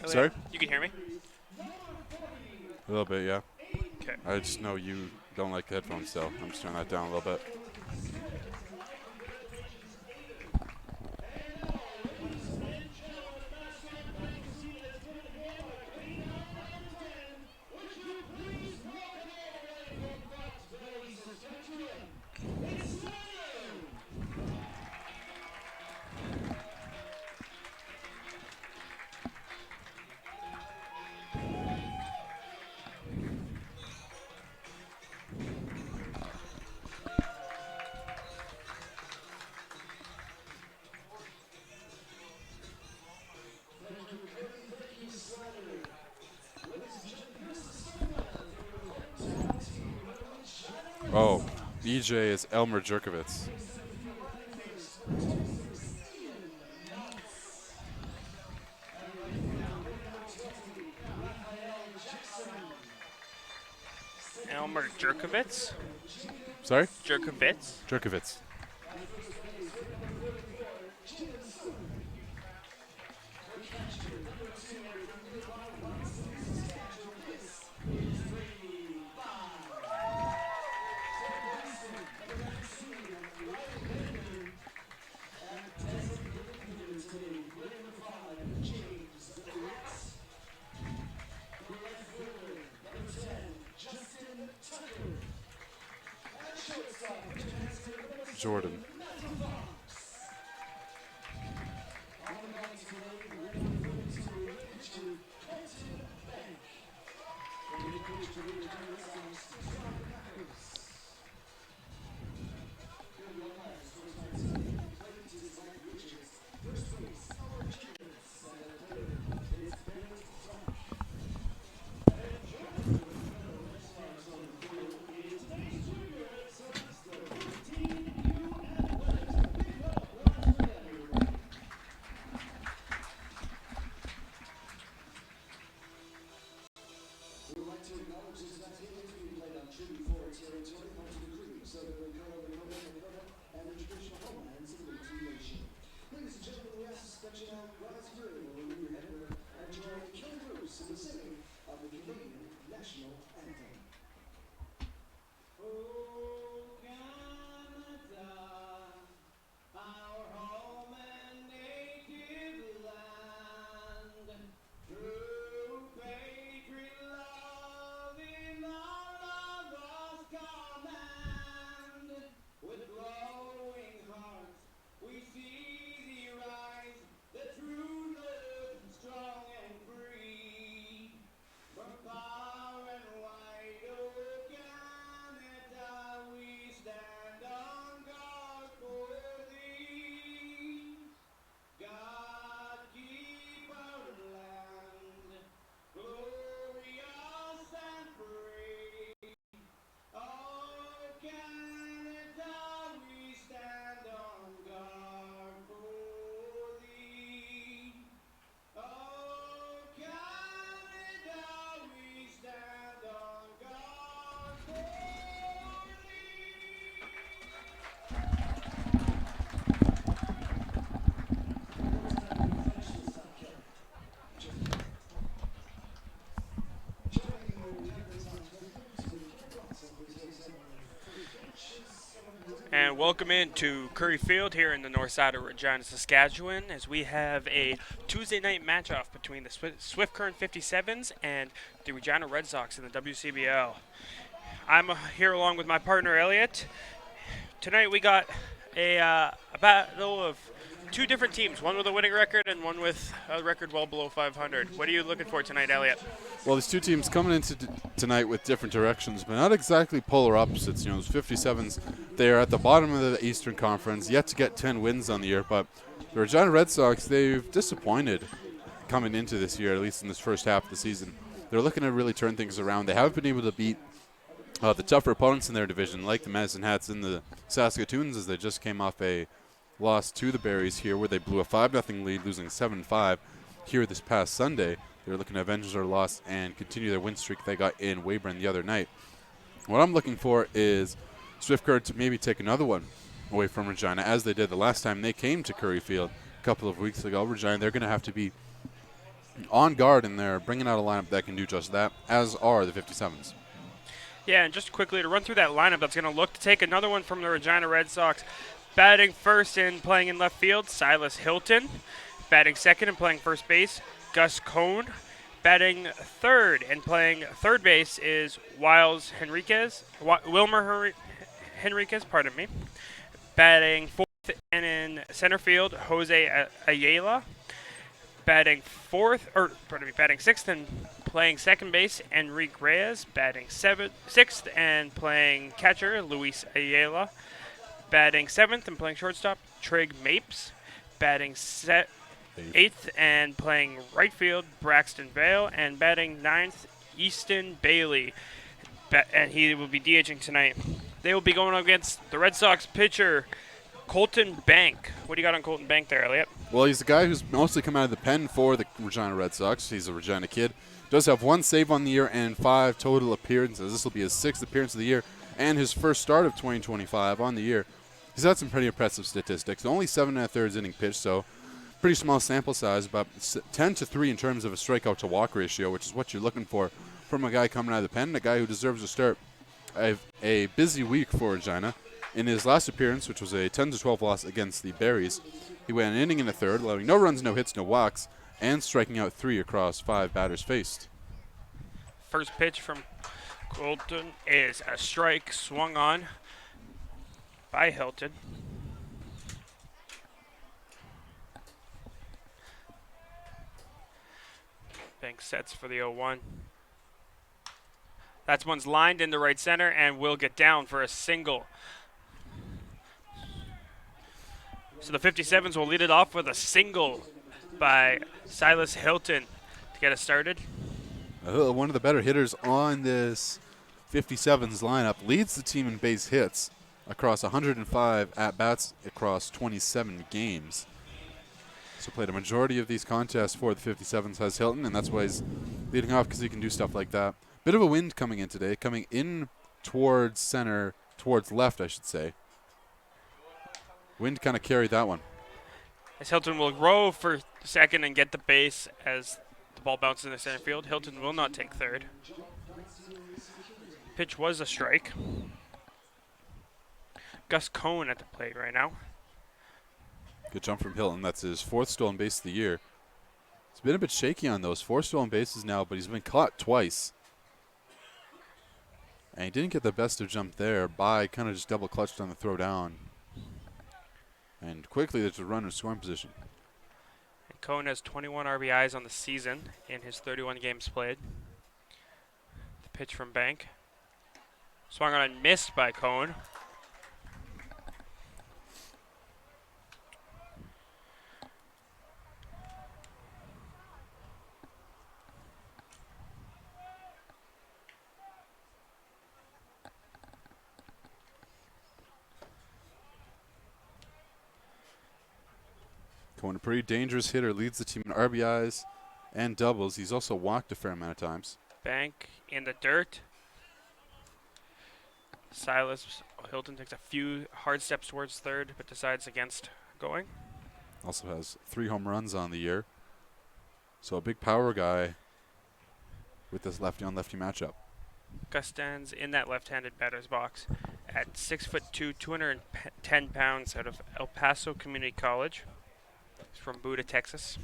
Sorry? You can hear me? A little bit, yeah. Okay. I just know you don't like headphones, so I'm just turning that down a little bit. Oh, EJ is Elmer Jerkovitz. Elmer Jerkovitz? Sorry? Jerkovitz? Jerkovitz. Jordan. And welcome into Curry Field here in the north side of Regina, Saskatchewan, as we have a Tuesday night matchup between the Swift Current 57s and the Regina Red Sox in the WCBL. I'm here along with my partner Elliot. Tonight we got a battle of two different teams, one with a winning record and one with a record well below 500. What are you looking for tonight, Elliot? Well, these two teams coming into tonight with different directions, but not exactly polar opposites. You know, those 57s, they're at the bottom of the Eastern Conference, yet to get 10 wins on the year. But the Regina Red Sox, they've disappointed coming into this year, at least in this first half of the season. They're looking to really turn things around. They haven't been able to beat the tougher opponents in their division, like the Medicine Hats and the Saskatoons, as they just came off a loss to the Berries here, where they blew a 5-0 lead, losing 7-5 here this past Sunday. They're looking to avenge their loss and continue their win streak they got in Weyburn the other night. What I'm looking for is Swift Current to maybe take another one away from Regina, as they did the last time they came to Curry Field a couple of weeks ago. Regina, they're going to have to be on guard, and they're bringing out a lineup that can do just that, as are the 57s. Yeah, and just quickly to run through that lineup that's going to look to take another one from the Regina Red Sox. Batting first and playing in left field, Silas Hilton. Batting second and playing first base, Gus Cone. Batting third and playing third base is Wilmer Henriquez, pardon me. Batting fourth and in center field, Jose Ayala. Batting sixth and playing second base, Enrique Reyes. Batting sixth and playing catcher, Luis Ayala. Batting seventh and playing shortstop, Trig Mapes. Batting eighth and playing right field, Braxton Vale. And batting ninth, Easton Bailey. And he will be DHing tonight. They will be going against the Red Sox pitcher, Colton Bank. What do you got on Colton Bank there, Elliot? Well, he's the guy who's mostly come out of the pen for the Regina Red Sox. He's a Regina kid. Does have 1 save on the year and 5 total appearances. This will be his 6th appearance of the year and his first start of 2025 on the year. He's had some pretty impressive statistics. Only 7 1/3 inning pitch, so pretty small sample size, about 10-3 in terms of a strikeout to walk ratio, which is what you're looking for from a guy coming out of the pen, a guy who deserves to start a busy week for Regina. In his last appearance, which was a 10-12 loss against the Berries, he went an inning and a third, allowing no runs, no hits, no walks, and striking out 3 across 5 batters faced. First pitch from Colton is a strike swung on by Hilton. Bank sets for the 0-1. That one's lined into right center and will get down for a single. So the 57s will lead it off with a single by Silas Hilton to get us started. One of the better hitters on this 57s lineup, leads the team in base hits across 105 at-bats across 27 games. So played a majority of these contests for the 57s has Hilton, and that's why he's leading off, because he can do stuff like that. Bit of a wind coming in today, coming in towards center, towards left, I should say. Wind kind of carried that one. As Hilton will row for second and get the base as the ball bounces in the center field. Hilton will not take third. Pitch was a strike. Gus Cone at the plate right now. Good jump from Hilton. That's his 4th stolen base of the year. It's been a bit shaky on those 4 stolen bases now, but he's been caught twice. And he didn't get the best of jump there. By kind of just double clutched on the throw down. And quickly there's a runner in scoring position. And Cone has 21 RBIs on the season in his 31 games played. The pitch from Bank. Swung on and missed by Cone. Cone, a pretty dangerous hitter, leads the team in RBIs and doubles. He's also walked a fair amount of times. Bank in the dirt. Silas Hilton takes a few hard steps towards third, but decides against going. Also has 3 home runs on the year. So a big power guy with this lefty-on-lefty matchup. Gus stands in that left-handed batter's box at 6'2", 210 pounds, out of El Paso Community College. He's from Buda, Texas.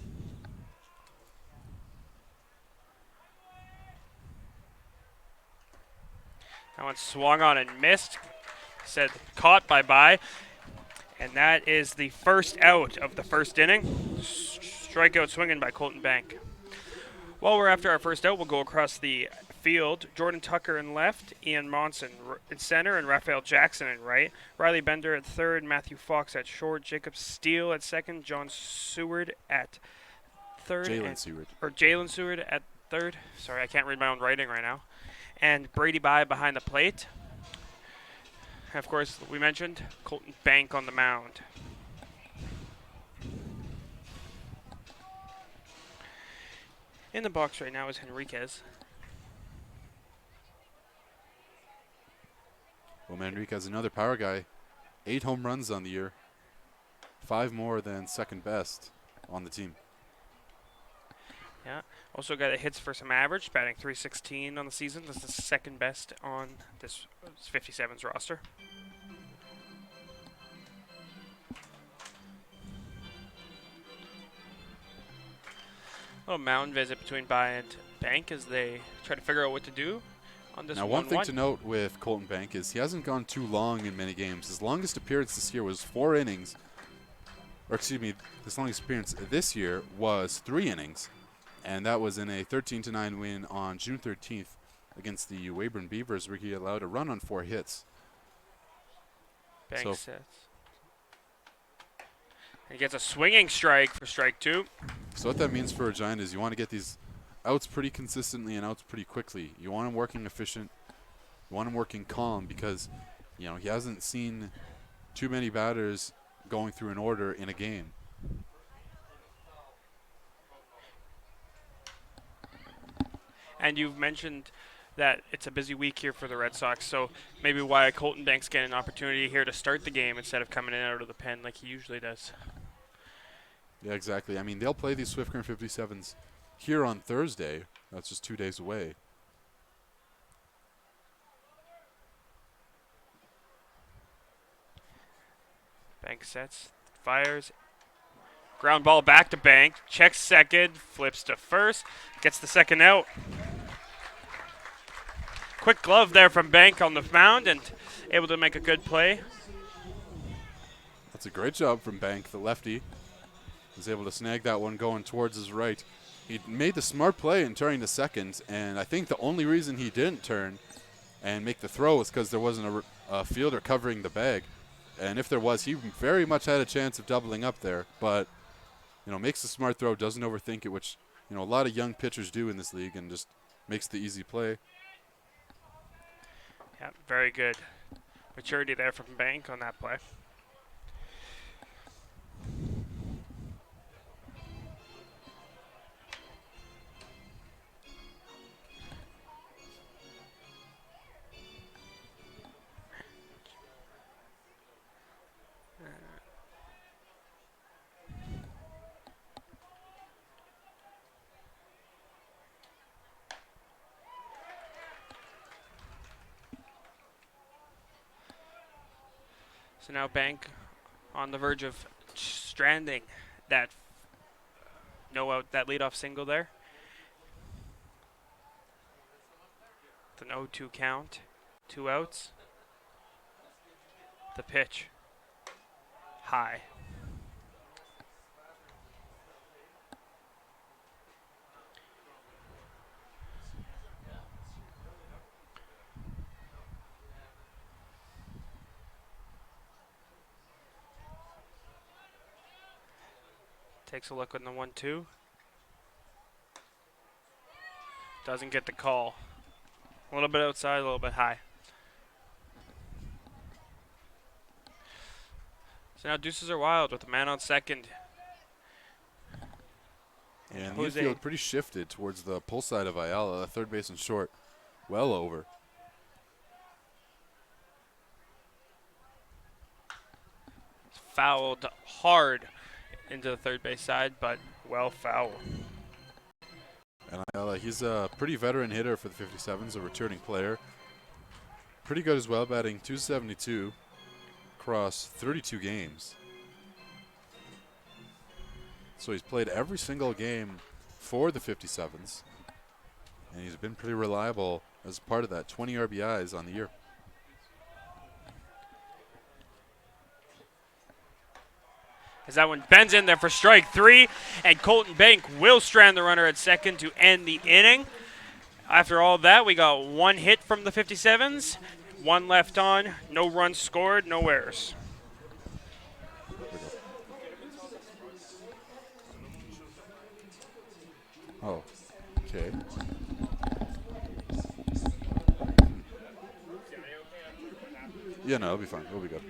That one swung on and missed. Said caught by. And that is the first out of the first inning. Strikeout swinging by Colton Bank. While we're after our first out, we'll go across the field. Jordan Tucker in left, Ian Monson in center, and Raphael Jackson in right. Riley Bender at third, Matthew Fox at short, Jacob Steele at second, John Seward at third. Jalen Seward at third. Sorry, I can't read my own writing right now. And Brady Bye behind the plate. And of course, we mentioned Colton Bank on the mound. In the box right now is Henriquez. Well, Henriquez, another power guy. 8 home runs on the year. 5 more than second best on the team. Yeah. Also got hits for some average, batting .316 on the season. That's the second best on this 57's roster. A little mound visit between By and Bank as they try to figure out what to do on this 1-1. Now, one thing to note with Colton Bank is he hasn't gone too long in many games. His longest appearance this year was 4 innings. Or excuse me, his longest appearance this year was 3 innings. And that was in a 13-9 win on June 13th against the Weyburn Beavers, where he allowed a run on 4 hits. Bank sets. And he gets a swinging strike for strike 2. So what that means for Regina is you want to get these outs pretty consistently and outs pretty quickly. You want him working efficient. You want him working calm because, he hasn't seen too many batters going through an order in a game. And you've mentioned that it's a busy week here for the Red Sox, so maybe why Colton Banks get an opportunity here to start the game instead of coming in out of the pen like he usually does. Yeah, exactly. I mean, they'll play these Swift Current 57s here on Thursday. That's just 2 days away. Bank sets, fires. Ground ball back to Bank. Checks second, flips to first, gets the second out. Quick glove there from Bank on the mound and able to make a good play. That's a great job from Bank, the lefty. Was able to snag that one going towards his right. He made the smart play in turning to second, and I think the only reason he didn't turn and make the throw was because there wasn't a fielder covering the bag. And if there was, he very much had a chance of doubling up there. But, makes the smart throw, doesn't overthink it, which, a lot of young pitchers do in this league, and just makes the easy play. Yeah, very good maturity there from Bank on that play. So now Bank on the verge of stranding that that leadoff single there. It's an 0-2 count, 2 outs. The pitch, high. Takes a look on the 1-2. Doesn't get the call. A little bit outside, a little bit high. So now deuces are wild with the man on second. And the infield pretty shifted towards the pull side of Ayala, third base and short, well over. Fouled hard into the third base side, but well fouled. And Ayala, he's a pretty veteran hitter for the 57s, a returning player. Pretty good as well, batting .272 across 32 games. So he's played every single game for the 57s, and he's been pretty reliable as part of that, 20 RBIs on the year. As that one bends in there for strike 3, and Colton Bank will strand the runner at second to end the inning. After all that, we got 1 hit from the 57s, 1 left on, no runs scored, no errors. Oh, okay. Yeah, no, it'll be fine. It'll be good.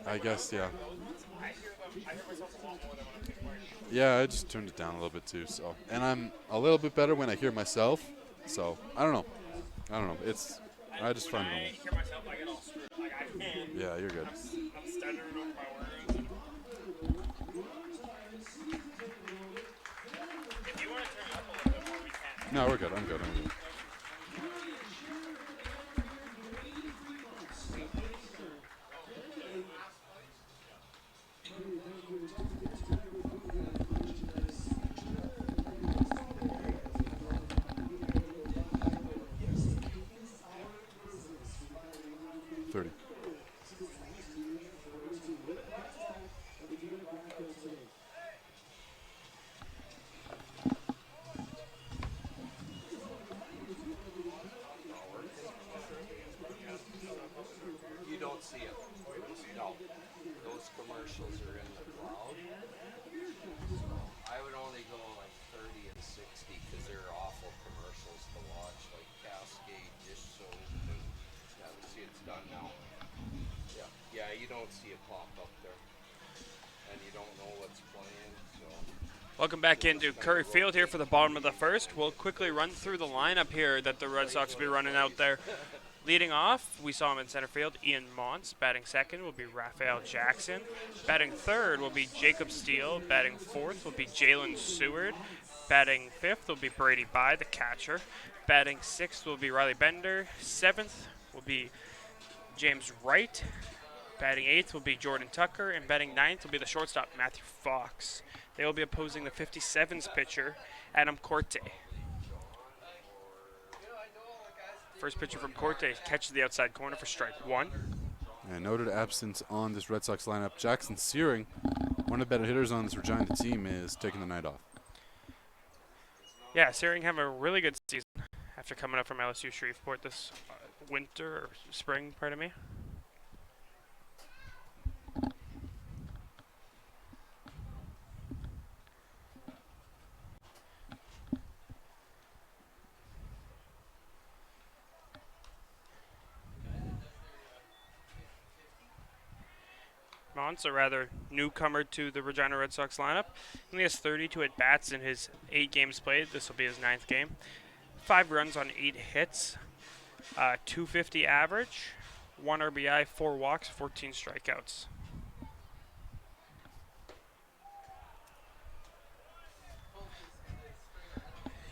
I guess, yeah. Yeah, I just turned it down a little bit too. So, and I'm a little bit better when I hear myself. So I don't know. It's I just find it. hear myself, I get all screwed. Like, I can't. Yeah, you're good. I'm stuttering over my words. If you want to turn it up a little bit more, we can. No, we're good. I'm good. I'm good. You don't see it. No. Those commercials are in the cloud. I would only go like 30 and 60 because they're awful commercials to watch, like Cascade, Dish Soap, and yeah, see it's done now. Yeah, you don't see it pop up there, and you don't know what's playing. So. Welcome back into Curry Field here for the bottom of the first. We'll quickly run through the lineup here that the Red Sox will be running out there. Leading off, we saw him in center field, Ian Montz. Batting second will be Raphael Jackson. Batting third will be Jacob Steele. Batting fourth will be Jalen Seward. Batting fifth will be Brady By, the catcher. Batting sixth will be Riley Bender. Seventh will be James Wright. Batting eighth will be Jordan Tucker. And batting ninth will be the shortstop, Matthew Fox. They will be opposing the 57's pitcher, Adam Corte. First pitcher from Corte catches the outside corner for strike one. And noted absence on this Red Sox lineup, Jackson Searing, one of the better hitters on this Regina team, is taking the night off. Yeah, Searing having a really good season after coming up from LSU Shreveport this winter or spring, pardon me. Montz, a rather newcomer to the Regina Red Sox lineup. He only has 32 at-bats in his 8 games played. This will be his 9th game. 5 runs on 8 hits, 250 average, 1 RBI, 4 walks, 14 strikeouts.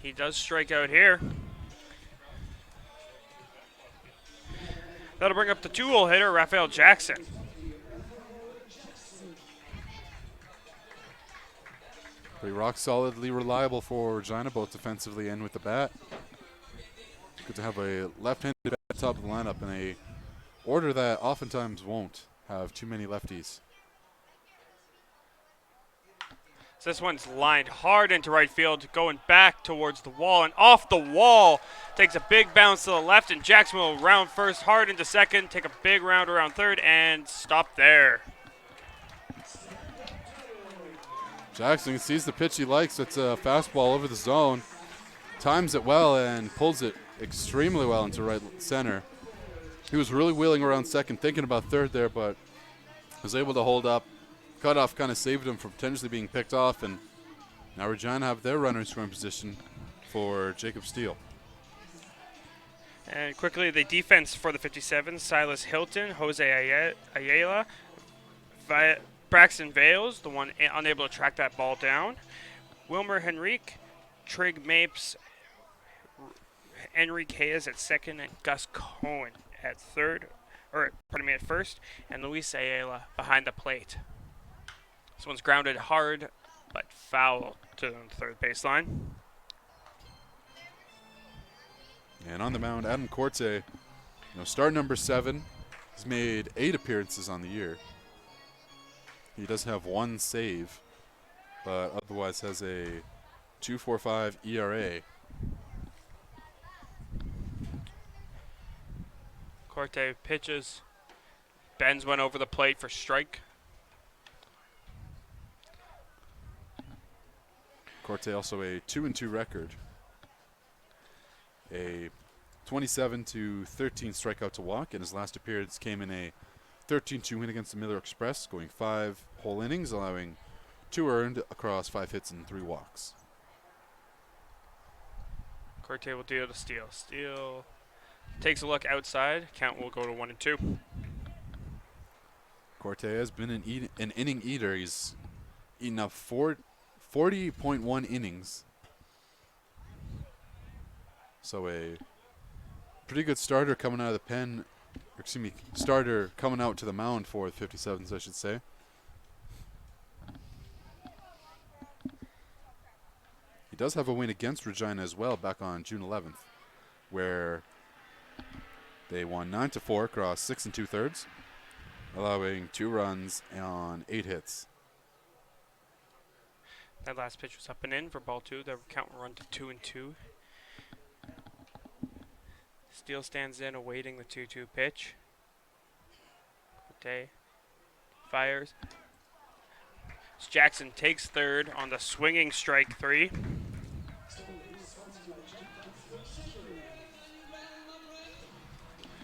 He does strike out here. That'll bring up the 2-hole hitter, Raphael Jackson. Pretty rock solidly reliable for Regina, both defensively and with the bat. Good to have a left-handed bat at the top of the lineup in a order that oftentimes won't have too many lefties. So this one's lined hard into right field, going back towards the wall, and off the wall. Takes a big bounce to the left, and Jackson will round first, hard into second, take a big round around third, and stop there. Jackson sees the pitch he likes. It's a fastball over the zone. Times it well and pulls it extremely well into right center. He was really wheeling around second, thinking about third there, but was able to hold up. Cutoff kind of saved him from potentially being picked off, and now Regina have their runner in scoring position for Jacob Steele. And quickly, the defense for the 57, Silas Hilton, Jose Ayala, Braxton Vales, the one unable to track that ball down, Wilmer Henrique, Trig Mapes, Enrique Hayes at second, and Gus Cohen at first, and Luis Ayala behind the plate. This one's grounded hard, but foul to the third baseline. And on the mound, Adam Corte, star number 7. He's made 8 appearances on the year. He does have 1 save, but otherwise has a 2.45 ERA. Corte pitches, bends one over the plate for strike. Corte also a 2-2 record. A 27-13 strikeout to walk, and his last appearance came in a 13-2 win against the Miller Express, going 5 whole innings, allowing 2 earned across 5 hits and 3 walks. Corte will deal to Steele. Steele Takes a look outside. Count will go to 1-2. Corte has been an inning eater. He's eaten up 40.1 innings. So a pretty good starter coming out of the pen. Excuse me, starter coming out to the mound for the 57s, I should say. He does have a win against Regina as well back on June 11th, where they won 9-4 across 6 2/3, allowing 2 runs on 8 hits. That last pitch was up and in for ball 2. The count will run to 2-2. Steele stands in, awaiting the 2-2 pitch. Corte fires. Jackson takes third on the swinging strike 3.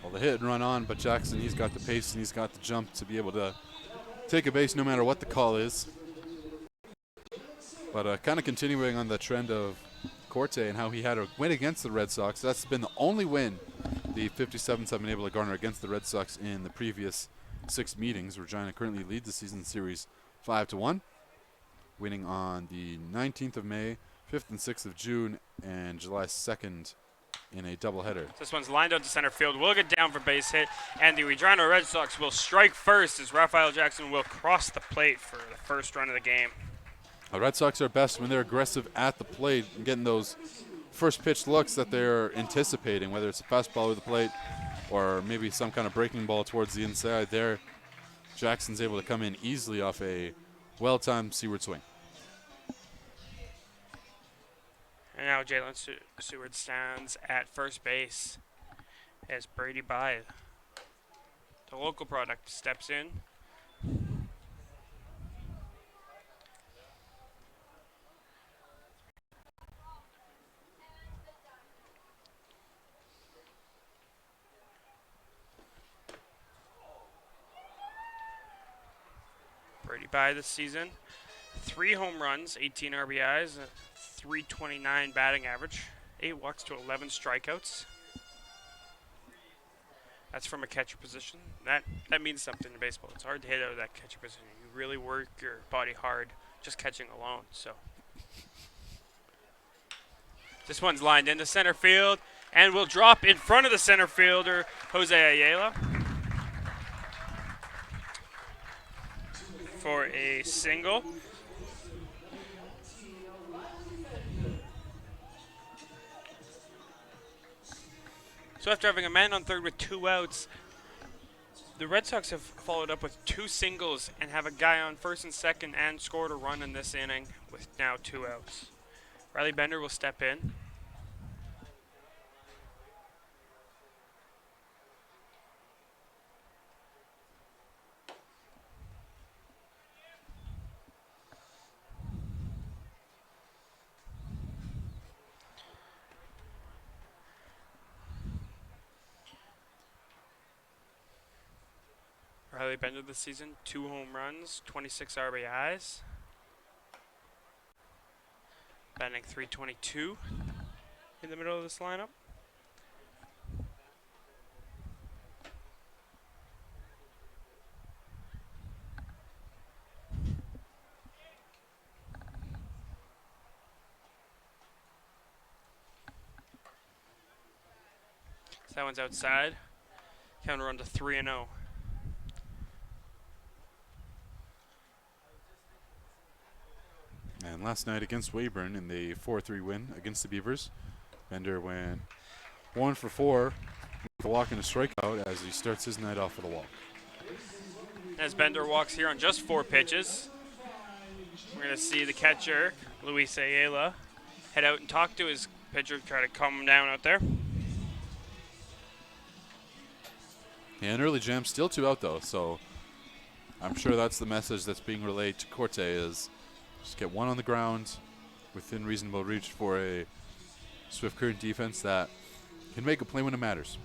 Well, the hit and run on, but Jackson, he's got the pace and he's got the jump to be able to take a base no matter what the call is. But kind of continuing on the trend of Corte and how he had a win against the Red Sox. That's been the only win the 57s have been able to garner against the Red Sox in the previous 6 meetings. Regina currently leads the season series 5-1, winning on the 19th of May, 5th and 6th of June, and July 2nd in a doubleheader. This one's lined out to center field. Will get down for base hit, and the Regina Red Sox will strike first as Rafael Jackson will cross the plate for the first run of the game. The Red Sox are best when they're aggressive at the plate and getting those first pitch looks that they're anticipating, whether it's a fastball over the plate or maybe some kind of breaking ball towards the inside there. Jackson's able to come in easily off a well-timed seaward swing. And now Jalen Seward stands at first base as Brady Bye, the local product, steps in. Brady Bye this season, 3 home runs, 18 RBIs, a .329 batting average, 8 walks to 11 strikeouts. That's from a catcher position. That means something in baseball. It's hard to hit out of that catcher position. You really work your body hard just catching alone. So this one's lined into center field and will drop in front of the center fielder, Jose Ayala, for a single. So after having a man on third with 2 outs, the Red Sox have followed up with 2 singles and have a guy on first and second and scored a run in this inning with now 2 outs. Riley Bender will step in. Riley Bender this season, 2 home runs, 26 RBIs. Batting .322 in the middle of this lineup. So that one's outside. Counter run to 3-0. And last night against Weyburn in the 4-3 win against the Beavers, Bender went 1 for 4 with a walk and a strikeout as he starts his night off with a walk. As Bender walks here on just 4 pitches, we're going to see the catcher, Luis Ayala, head out and talk to his pitcher, try to calm him down out there. And early jam, still 2 out though, so I'm sure that's the message that's being relayed to Corte is just get 1 on the ground within reasonable reach for a Swift Current defense that can make a play when it matters.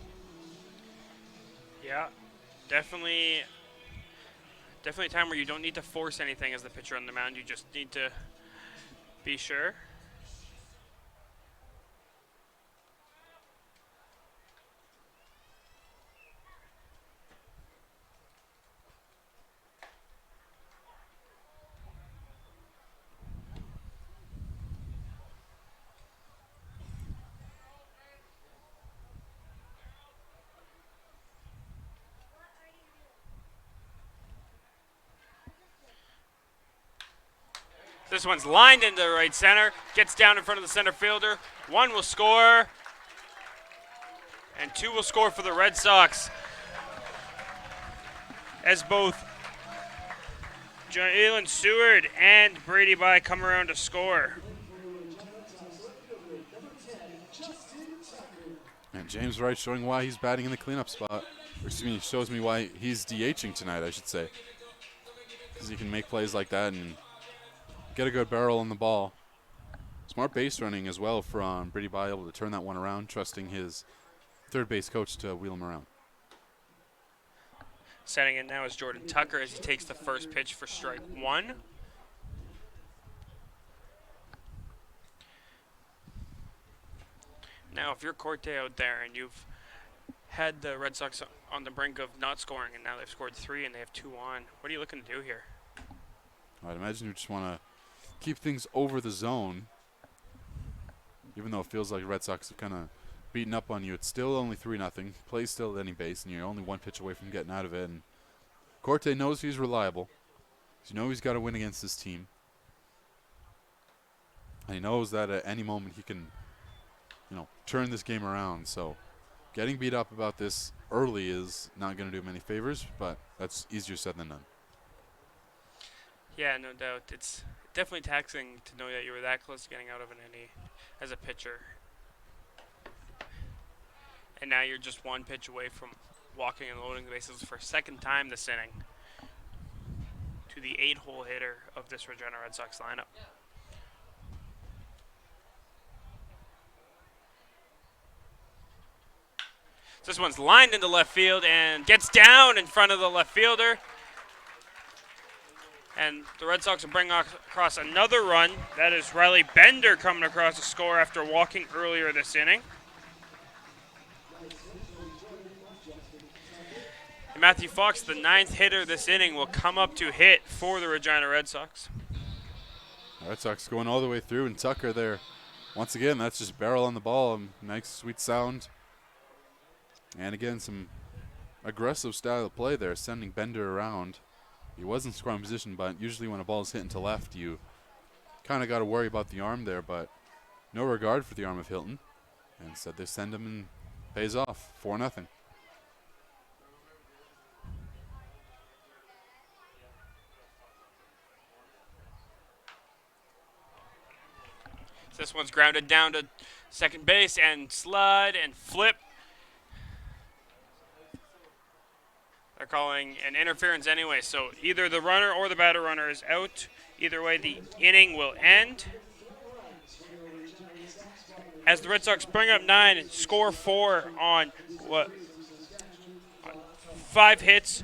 Yeah, definitely a time where you don't need to force anything as the pitcher on the mound. You just need to be sure. This one's lined into right center, gets down in front of the center fielder. One will score, and two will score for the Red Sox, as both Jalen Seward and Brady By come around to score. And James Wright showing why he's batting in the cleanup spot. Or excuse me, shows me why he's DHing tonight, I should say. Because he can make plays like that and get a good barrel on the ball. Smart base running as well from Brady By, able to turn that one around, trusting his third base coach to wheel him around. Setting in now is Jordan Tucker as he takes the first pitch for strike one. Now, if you're Corte out there and you've had the Red Sox on the brink of not scoring and now they've scored 3 and they have 2 on, what are you looking to do here? I'd imagine you just want to keep things over the zone. Even though it feels like the Red Sox have kind of beaten up on you, it's still only 3-0. Play still at any base, and you're only one pitch away from getting out of it. And Corte knows he's reliable. You know he's got to win against this team. And he knows that at any moment he can, turn this game around. So getting beat up about this early is not going to do him any favors, but that's easier said than done. Yeah, no doubt. It's definitely taxing to know that you were that close to getting out of an inning as a pitcher. And now you're just one pitch away from walking and loading the bases for a second time this inning to the 8-hole hitter of this Regina Red Sox lineup. So this one's lined into left field and gets down in front of the left fielder. And the Red Sox will bring across another run. That is Riley Bender coming across to score after walking earlier this inning. And Matthew Fox, the 9th hitter this inning, will come up to hit for the Regina Red Sox. The Red Sox going all the way through, and Tucker there. Once again, that's just barrel on the ball. Nice, sweet sound. And again, some aggressive style of play there, sending Bender around. He was in scoring position, but usually when a ball is hitting to left, you kind of got to worry about the arm there, but no regard for the arm of Hilton. And instead they send him and pays off, 4-0. This one's grounded down to second base and slide and flip. They're calling an interference anyway, so either the runner or the batter runner is out. Either way, the inning will end. As the Red Sox bring up 9 and score 4 on 5 hits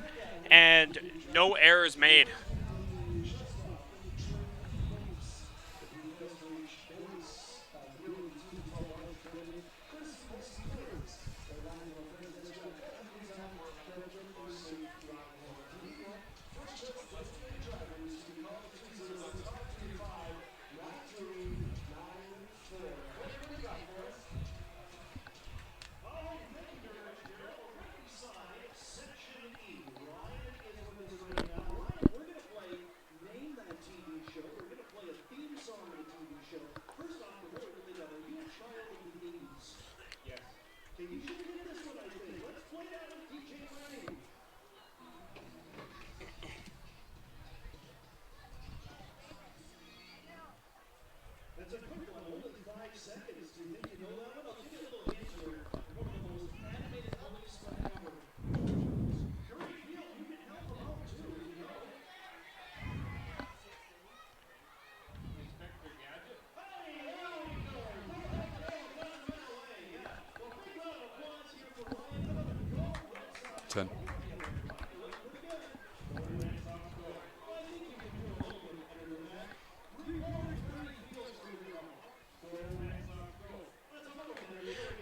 and no errors made.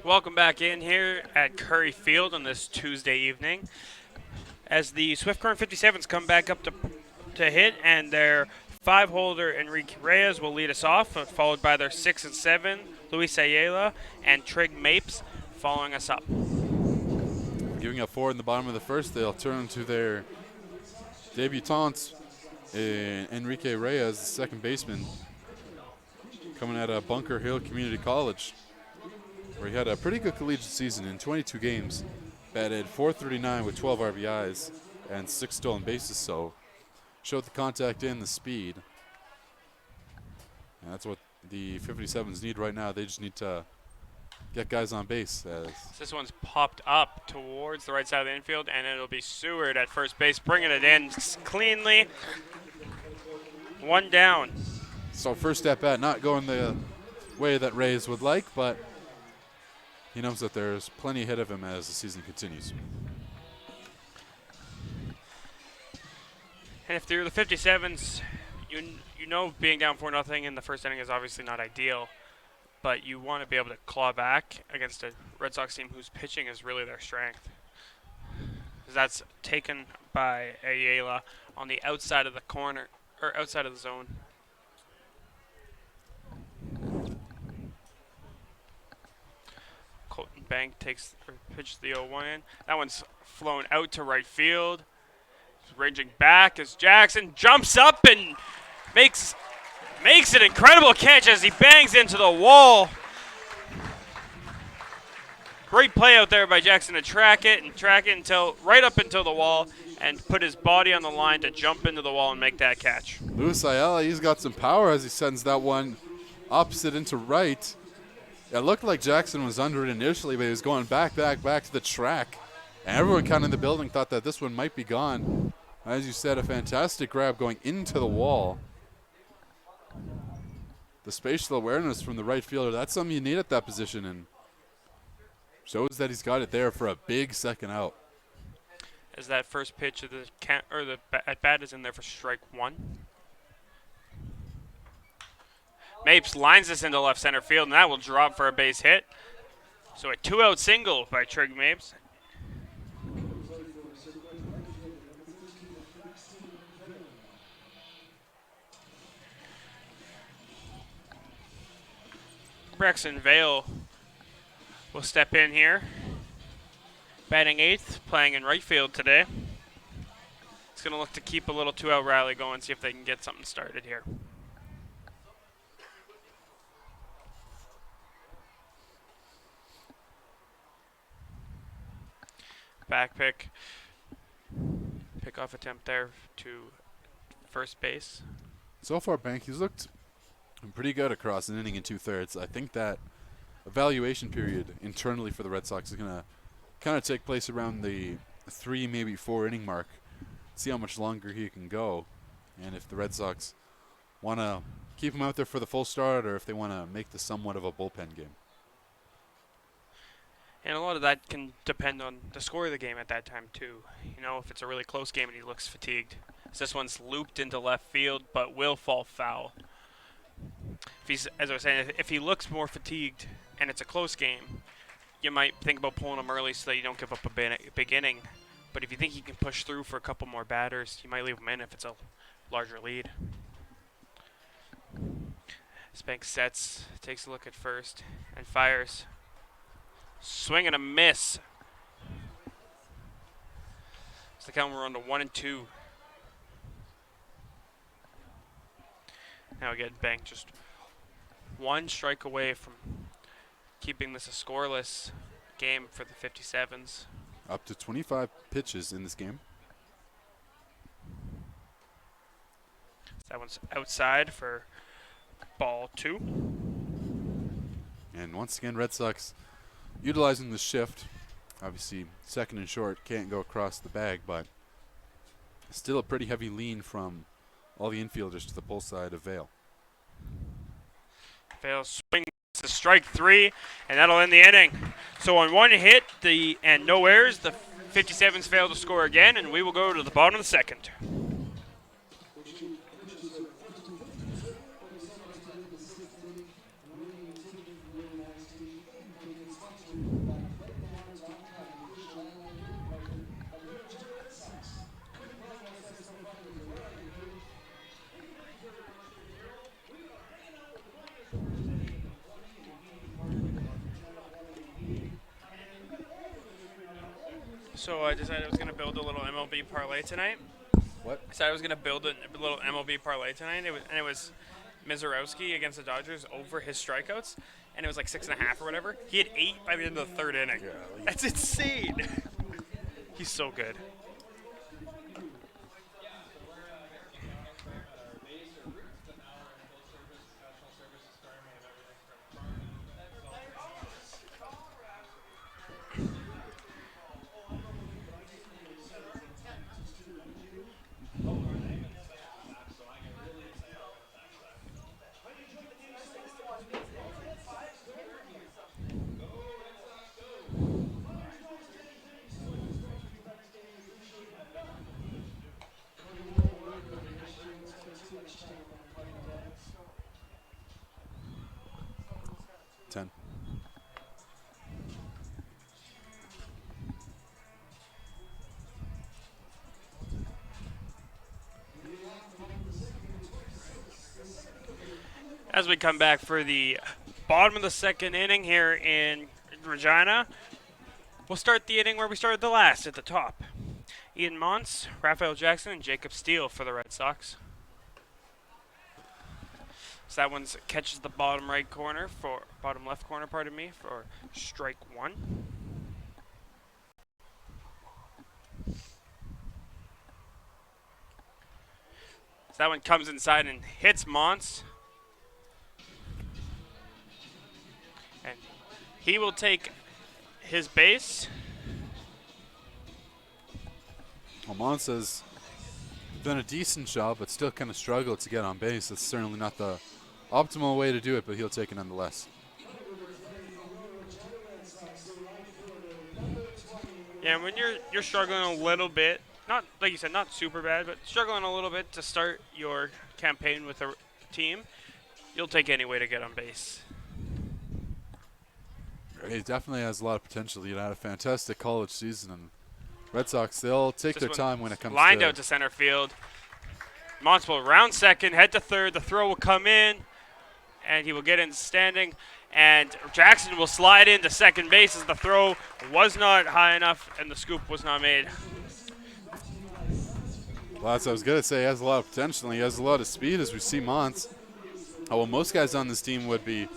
Welcome back in here at Curry Field on this Tuesday evening as the Swift Current 57s come back up to hit, and their 5-holder Enrique Reyes will lead us off, followed by their 6 and 7 Luis Ayala and Trig Mapes following us up. Giving up 4 in the bottom of the first, they'll turn to their debutants, Enrique Reyes, the second baseman, coming out of Bunker Hill Community College, where he had a pretty good collegiate season in 22 games, batted .439 with 12 RBIs and 6 stolen bases, so showed the contact and the speed. And that's what the 57s need right now. They just need to get guys on base. This one's popped up towards the right side of the infield, and it'll be Seward at first base, bringing it in cleanly. One down. So first at bat, not going the way that Reyes would like, but he knows that there's plenty ahead of him as the season continues. And if they're the 57s, you know being down 4-0 in the first inning is obviously not ideal, but you want to be able to claw back against a Red Sox team whose pitching is really their strength. That's taken by Ayala on the outside of the corner, or outside of the zone. Colton Bank pitches the 0-1 in. That one's flown out to right field. Ranging back as Jackson jumps up and makes an incredible catch as he bangs into the wall. Great play out there by Jackson to track it until right up until the wall and put his body on the line to jump into the wall and make that catch. Luis Ayala, he's got some power as he sends that one opposite into right. It looked like Jackson was under it initially, but he was going back to the track. And everyone kind of in the building thought that this one might be gone. As you said, a fantastic grab going into the wall. The spatial awareness from the right fielder, that's something you need at that position, and shows that he's got it there for a big second out. As that first pitch of the at bat is in there for strike one. Mapes lines this into left center field, and that will drop for a base hit. So a 2-out single by Trig Mapes. Braxton Vale will step in here. Batting 8th, playing in right field today. It's going to look to keep a little 2-out rally going, see if they can get something started here. Back pick. Pick-off attempt there to first base. So far, Bank, he's looked pretty good across an inning and 2/3. I think that evaluation period internally for the Red Sox is going to kind of take place around the 3, maybe 4 inning mark. See how much longer he can go, and if the Red Sox want to keep him out there for the full start or if they want to make this somewhat of a bullpen game. And a lot of that can depend on the score of the game at that time too. You know, if it's a really close game and he looks fatigued. So this one's looped into left field but will fall foul. If he's, as I was saying, if he looks more fatigued and it's a close game, you might think about pulling him early so that you don't give up a big inning. But if you think he can push through for a couple more batters, you might leave him in if it's a larger lead. Spank sets, takes a look at first, and fires. Swing and a miss. So the count we're on to 1-2. Now again, Bank just one strike away from keeping this a scoreless game for the 57s. Up to 25 pitches in this game. That one's outside for ball 2. And once again, Red Sox utilizing the shift. Obviously, second and short can't go across the bag, but still a pretty heavy lean from all the infielders to the pull side of Vale. Vale swings to strike 3, and that'll end the inning. So on one hit and no errors, the 57s fail to score again, and we will go to the bottom of the second. So I decided I was going to build a little MLB parlay tonight. What? I said I was going to build a little MLB parlay tonight, and it was Mizorowski against the Dodgers over his strikeouts, and it was like 6.5 or whatever. He had 8 by the end of the third inning. That's insane. He's so good. Ten. As we come back for the bottom of the second inning here in Regina, we'll start the inning where we started the last, at the top. Ian Montz, Raphael Jackson, and Jacob Steele for the Red Sox. So that one catches the bottom left corner, for strike one. So that one comes inside and hits Montz. And he will take his base. Almont has done a decent job, but still kind of struggled to get on base. That's certainly not the optimal way to do it, but he'll take it nonetheless. Yeah, when you're struggling a little bit, not like you said, not super bad, but struggling a little bit to start your campaign with a team, you'll take any way to get on base. He definitely has a lot of potential. He had a fantastic college season, and Red Sox, they'll take their time when it comes lined out to center field. Montz will round second, head to third. The throw will come in, and he will get in standing. And Jackson will slide into second base as the throw was not high enough and the scoop was not made. Well, that's what I was going to say. He has a lot of potential. He has a lot of speed, as we see Montz. Well, most guys on this team would be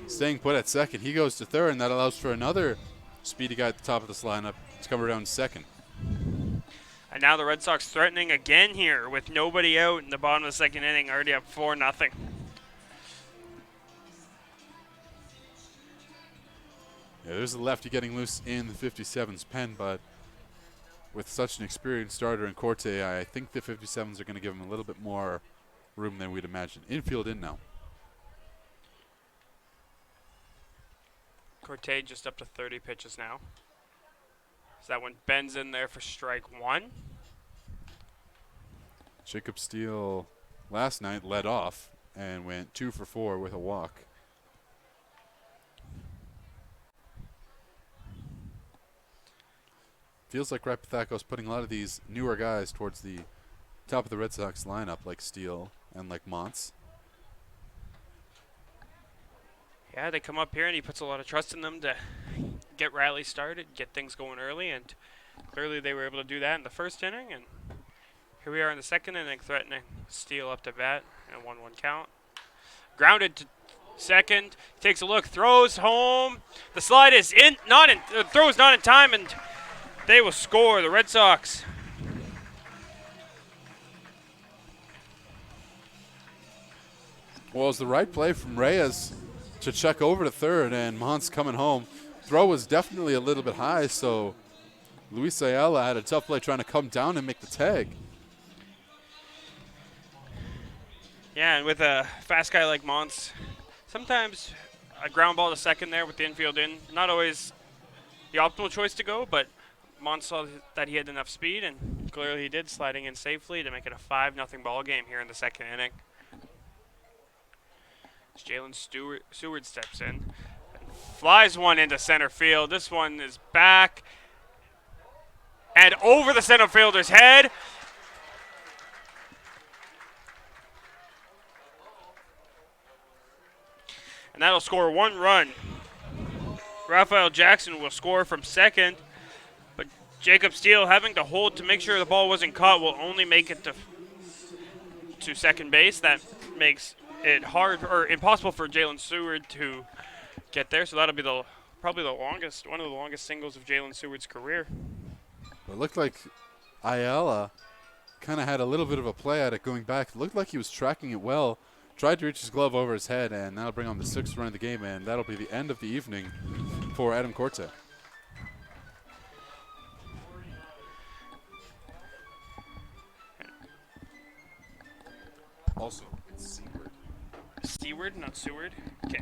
staying put at second. He goes to third, and that allows for another speedy guy at the top of this lineup to come around second. And now the Red Sox threatening again here with nobody out in the bottom of the second inning, already up 4-0. Yeah, there's a lefty getting loose in the 57's pen, but with such an experienced starter in Corte, I think the 57s are going to give him a little bit more room than we'd imagine. Infield in now. Corte just up to 30 pitches now. So that one bends in there for strike one. Jacob Steele last night led off and went 2 for 4 with a walk. Feels like Rapathako's putting a lot of these newer guys towards the top of the Red Sox lineup, like Steele and like Montz. Yeah, they come up here and he puts a lot of trust in them to get rallies started, get things going early, and clearly they were able to do that in the first inning. And here we are in the second inning, threatening Steele up to bat and a 1-1 count. Grounded to second, takes a look, throws home. The slide is in, throw is not in time, and they will score. The Red Sox. Well, it was the right play from Reyes to check over to third, and Montz coming home. Throw was definitely a little bit high, so Luis Ayala had a tough play trying to come down and make the tag. Yeah, and with a fast guy like Montz, sometimes a ground ball to second there with the infield in, not always the optimal choice to go, but Montz saw that he had enough speed, and clearly he did, sliding in safely to make it a 5-0 ball game here in the second inning. As Jalen Seward steps in and flies one into center field. This one is back and over the center fielder's head. And that'll score 1 run. Raphael Jackson will score from second, but Jacob Steele having to hold to make sure the ball wasn't caught will only make it to second base. That makes it hard or impossible for Jalen Seward to get there. So that'll be probably one of the longest singles of Jalen Seward's career. But it looked like Ayala kind of had a little bit of a play at it going back. It looked like he was tracking it well. Tried to reach his glove over his head, and that'll bring home the 6th run of the game, and that'll be the end of the evening for Adam Corte. Also, it's Seward. Seward, not Seward. Okay.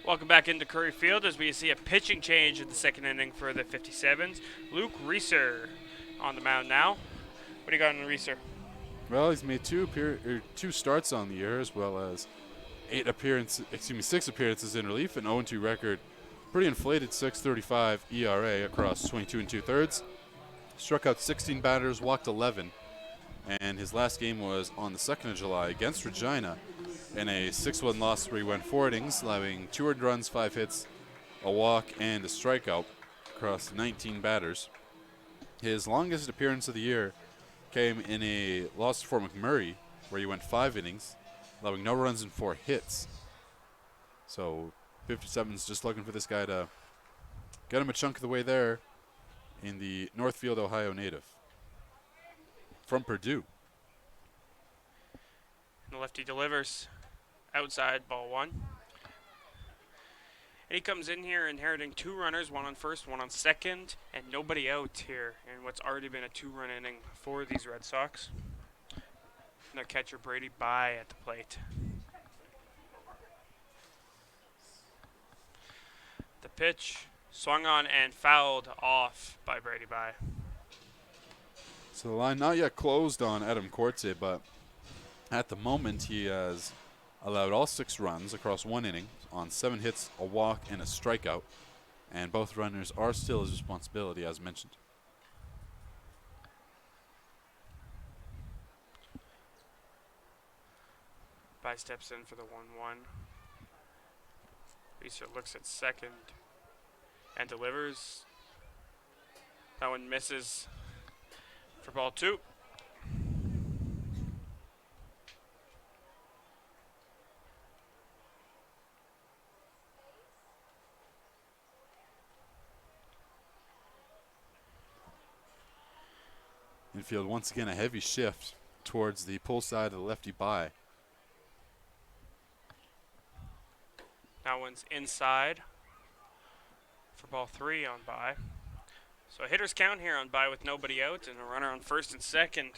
Welcome back into Curry Field as we see a pitching change in the second inning for the 57s. Luke Reeser on the mound now. What do you got on Reeser? Well, he's made two starts on the year, as well as 6 appearances in relief, an 0-2 record. Pretty inflated 6.35 ERA across 22 2/3. Struck out 16 batters, walked 11, and his last game was on the 2nd of July against Regina in a 6-1 loss where he went 4 innings, allowing 2 earned runs, 5 hits, a walk, and a strikeout across 19 batters. His longest appearance of the year came in a loss for McMurray, where he went 5 innings, allowing no runs and 4 hits. So 57's just looking for this guy to get him a chunk of the way there in the Northfield, Ohio native from Purdue. The lefty delivers outside, ball 1. And he comes in here inheriting 2 runners, 1 on first, 1 on second, and nobody out here in what's already been a 2-run inning for these Red Sox. And their catcher Brady Bye at the plate. The pitch swung on and fouled off by Brady Bye. So the line not yet closed on Adam Corte, but at the moment he has allowed all 6 runs across 1 inning on 7 hits, a walk, and a strikeout. And both runners are still his responsibility, as mentioned. Bye steps in for the 1-1. Reeser looks at second and delivers. That one misses for ball 2. Infield once again a heavy shift towards the pull side of the lefty Bye. That one's inside for ball 3 on Bye. So a hitter's count here on Bye with nobody out and a runner on first and second.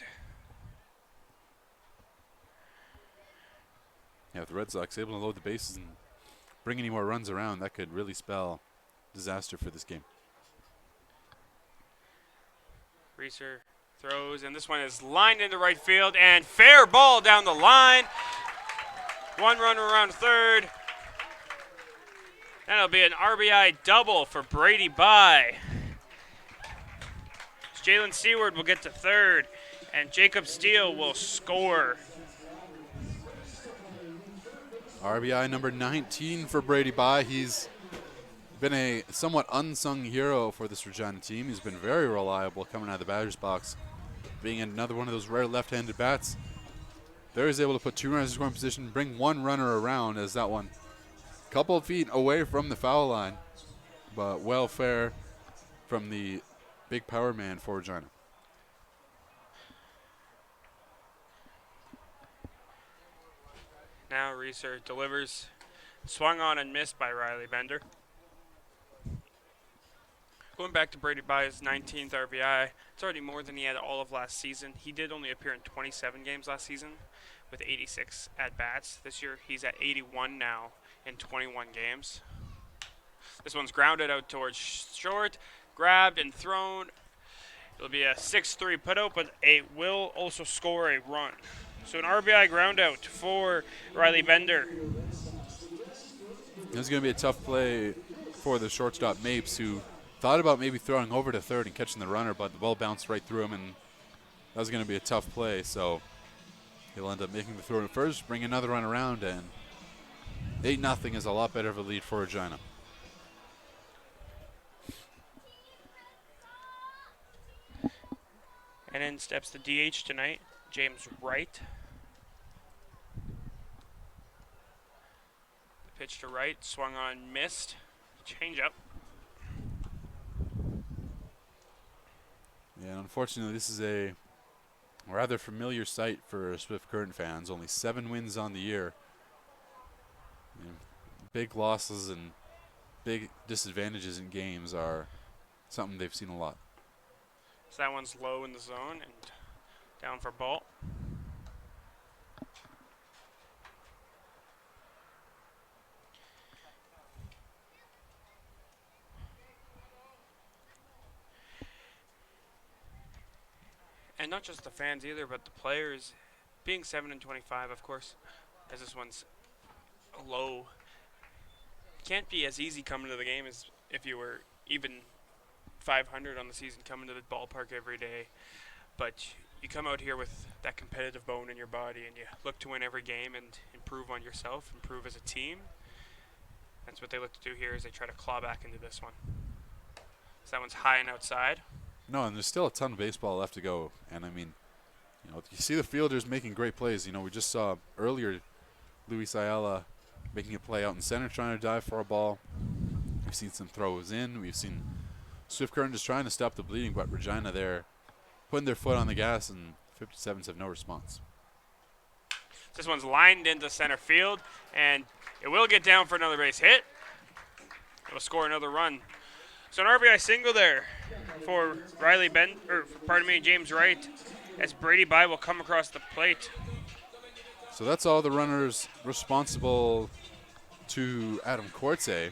Yeah, if the Red Sox able to load the bases and bring any more runs around, that could really spell disaster for this game. Reeser Throws, and this one is lined into right field, and fair ball down the line. One runner around third. That'll be an RBI double for Brady Bye. Jalen Seward will get to third, and Jacob Steele will score. RBI number 19 for Brady Bye. He's been a somewhat unsung hero for this Regina team. He's been very reliable coming out of the batter's box, being another one of those rare left-handed bats. There he's able to put 2 runners in scoring position, bring 1 runner around as that one a couple of feet away from the foul line, but well fair from the big power man for Regina. Now Reeser delivers. Swung on and missed by Riley Bender. Going back to Brady Bye's 19th RBI, it's already more than he had all of last season. He did only appear in 27 games last season with 86 at-bats. This year he's at 81 now in 21 games. This one's grounded out towards short, grabbed and thrown. It'll be a 6-3 put-out, but it will also score a run. So an RBI ground out for Riley Bender. This is going to be a tough play for the shortstop Mapes, who thought about maybe throwing over to third and catching the runner, but the ball bounced right through him, and that was going to be a tough play. So he'll end up making the throw to first, bring another run around, and 8-0 is a lot better of a lead for Regina. And in steps the DH tonight, James Wright. The pitch to Wright, swung on, missed. Change up. Yeah, unfortunately, this is a rather familiar sight for Swift Current fans. Only 7 wins on the year. You know, big losses and big disadvantages in games are something they've seen a lot. So that one's low in the zone and down for ball. And not just the fans either, but the players, being 7-25, of course, as this one's low, can't be as easy coming to the game as if you were even 500 on the season, coming to the ballpark every day. But you come out here with that competitive bone in your body, and you look to win every game and improve on yourself, improve as a team. That's what they look to do here, is they try to claw back into this one. So that one's high and outside. No, and there's still a ton of baseball left to go. And, I mean, you know, you see the fielders making great plays. You know, we just saw earlier Luis Ayala making a play out in center, trying to dive for a ball. We've seen some throws in. We've seen Swift Current just trying to stop the bleeding, but Regina there putting their foot on the gas, and 57s have no response. This one's lined into center field, and it will get down for another base hit. It'll score another run. So an RBI single there for James Wright, as Brady Bye will come across the plate. So that's all the runners responsible to Adam Corte.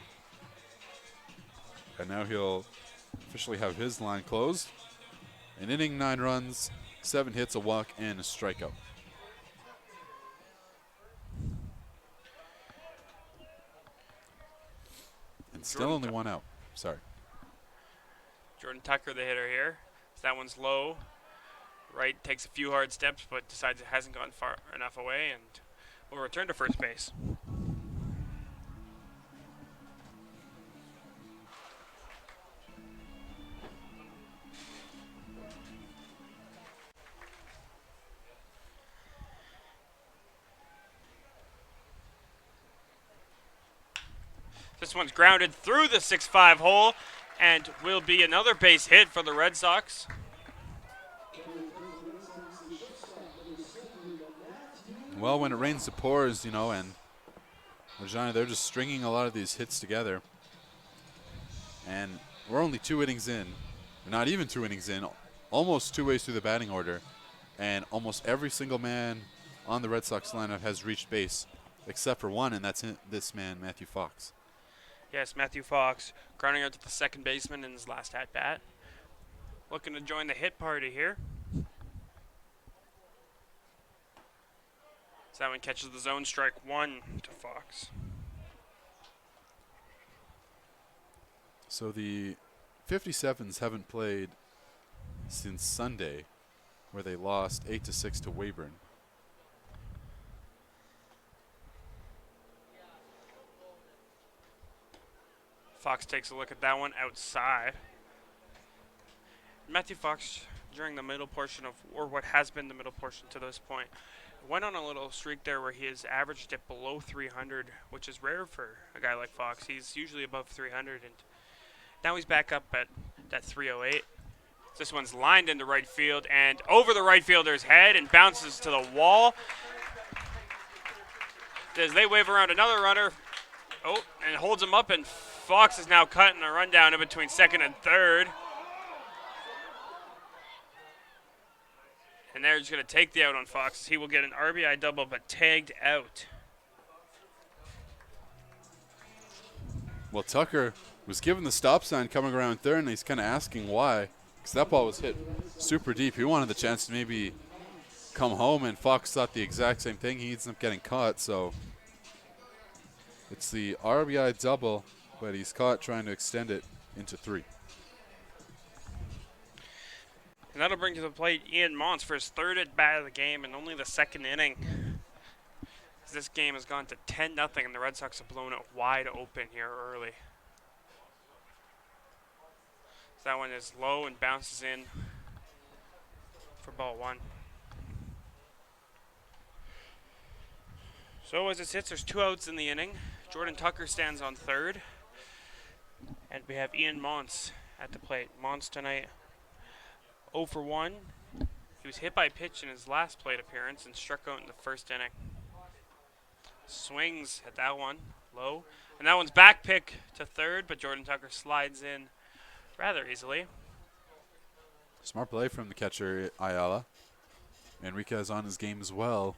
And now he'll officially have his line closed. An inning, 9 runs, 7 hits, a walk, and a strikeout. And still only 1 out. Sorry. Jordan Tucker, the hitter here. So that one's low. Wright takes a few hard steps, but decides it hasn't gone far enough away, and will return to first base. This one's grounded through the 6-5 hole, and will be another base hit for the Red Sox. Well, when it rains, it pours, you know, and Regina, they're just stringing a lot of these hits together. And we're only 2 innings in, not even 2 innings in, almost 2 ways through the batting order. And almost every single man on the Red Sox lineup has reached base, except for one, and that's this man, Matthew Fox. Yes, Matthew Fox grounding out to the second baseman in his last at-bat. Looking to join the hit party here. So that one catches the zone strike 1 to Fox. So the 57s haven't played since Sunday, where they lost 8-6 to Weyburn. Fox takes a look at that one outside. Matthew Fox, during the middle portion of, or what has been the middle portion to this point, went on a little streak there where he has averaged it below 300, which is rare for a guy like Fox. He's usually above 300, and now he's back up at that 308. This one's lined into right field and over the right fielder's head and bounces to the wall. As they wave around another runner, and holds him up, and Fox is now cutting a rundown in between second and third. And they're just going to take the out on Fox. He will get an RBI double, but tagged out. Well, Tucker was given the stop sign coming around third, and he's kind of asking why. Because that ball was hit super deep. He wanted the chance to maybe come home, and Fox thought the exact same thing. He ends up getting caught, so it's the RBI double, but he's caught trying to extend it into 3. And that'll bring to the plate Ian Mons for his third at bat of the game and only the second inning. This game has gone to 10-0, and the Red Sox have blown it wide open here early. So that one is low and bounces in for ball 1. So as it sits, there's 2 outs in the inning. Jordan Tucker stands on third. And we have Ian Mons at the plate. Mons tonight 0 for 1. He was hit by a pitch in his last plate appearance and struck out in the first inning. Swings at that one, low. And that one's back pick to third, but Jordan Tucker slides in rather easily. Smart play from the catcher, Ayala. Enriquez on his game as well,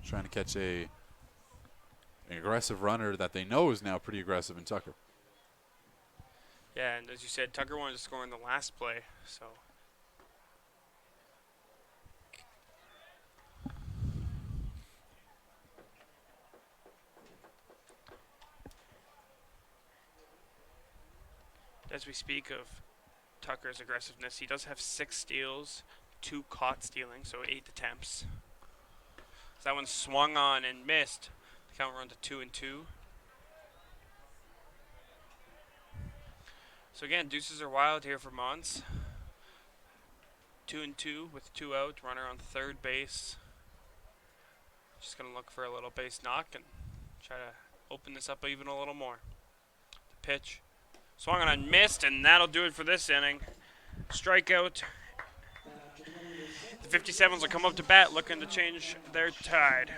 trying to catch an aggressive runner that they know is now pretty aggressive in Tucker. Yeah, and as you said, Tucker wanted to score in the last play, so. As we speak of Tucker's aggressiveness, he does have 6 steals, 2 caught stealing, so 8 attempts. So that one swung on and missed. The count run to 2-2. So again, deuces are wild here for Mons. 2-2 with 2 out, runner on third base. Just gonna look for a little base knock and try to open this up even a little more. The pitch. Swung on and missed, and that'll do it for this inning. Strikeout. The 57s will come up to bat looking to change their tide.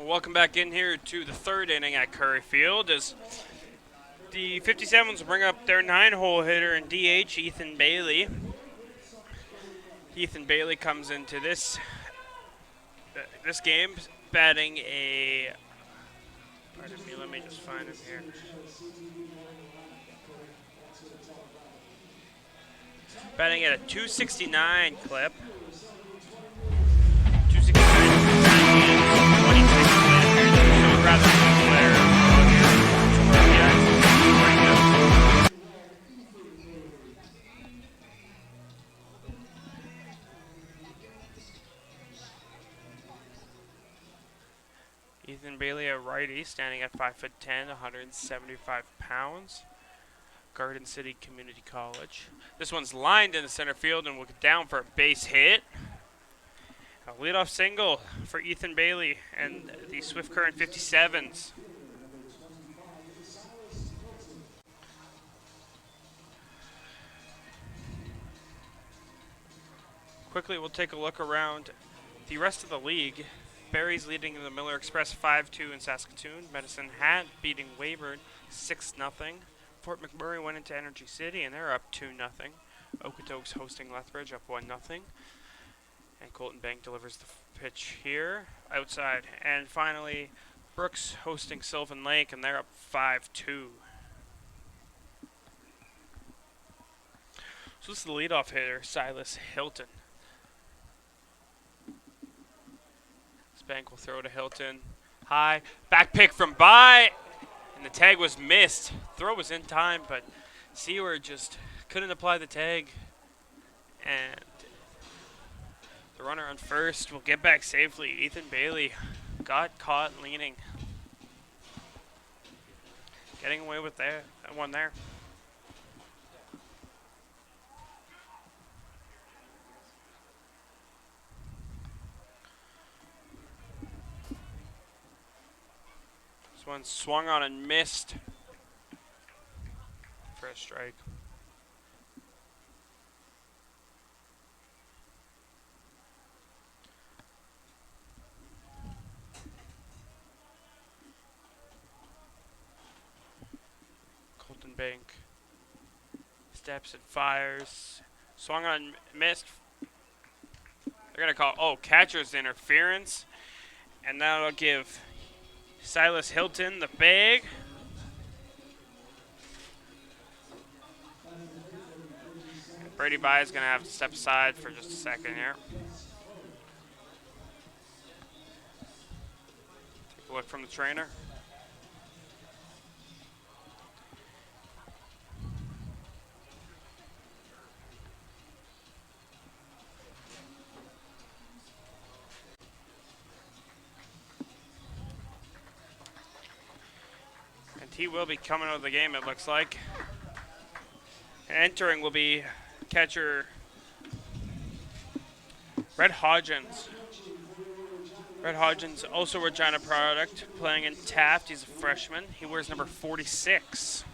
Welcome back in here to the third inning at Curry Field as the 57s bring up their 9-hole hitter and DH, Ethan Bailey. Ethan Bailey comes into this game batting a, pardon me, let me just find him here. Batting at a 269 clip. 269, 26 so rather good player here. Ethan Bailey, a righty, standing at 5'10", 175 pounds. Garden City Community College. This one's lined in the center field and will get down for a base hit. A leadoff single for Ethan Bailey and the Swift Current 57s. Quickly, we'll take a look around the rest of the league. Barry's leading the Miller Express 5-2 in Saskatoon. Medicine Hat beating Weyburn 6-0. Fort McMurray went into Energy City and they're up 2-0. Okotoks hosting Lethbridge up 1-0. And Colton Bank delivers the pitch here outside. And finally, Brooks hosting Sylvan Lake and they're up 5-2. So this is the leadoff hitter, Silas Hilton. Bank will throw to Hilton. High. Back pick from By. And the tag was missed. Throw was in time, but Seward just couldn't apply the tag. And the runner on first will get back safely. Ethan Bailey got caught leaning. Getting away with that one there. One swung on and missed for a strike. Colton Bank steps and fires. Swung on and missed. They're going to call, catcher's interference. And that'll give Silas Hilton the bag. And Brady By is going to have to step aside for just a second here. Take a look from the trainer. He will be coming out of the game, it looks like. And entering will be catcher Red Hodgins. Red Hodgins, also Regina product, playing in Taft. He's a freshman. He wears number 46.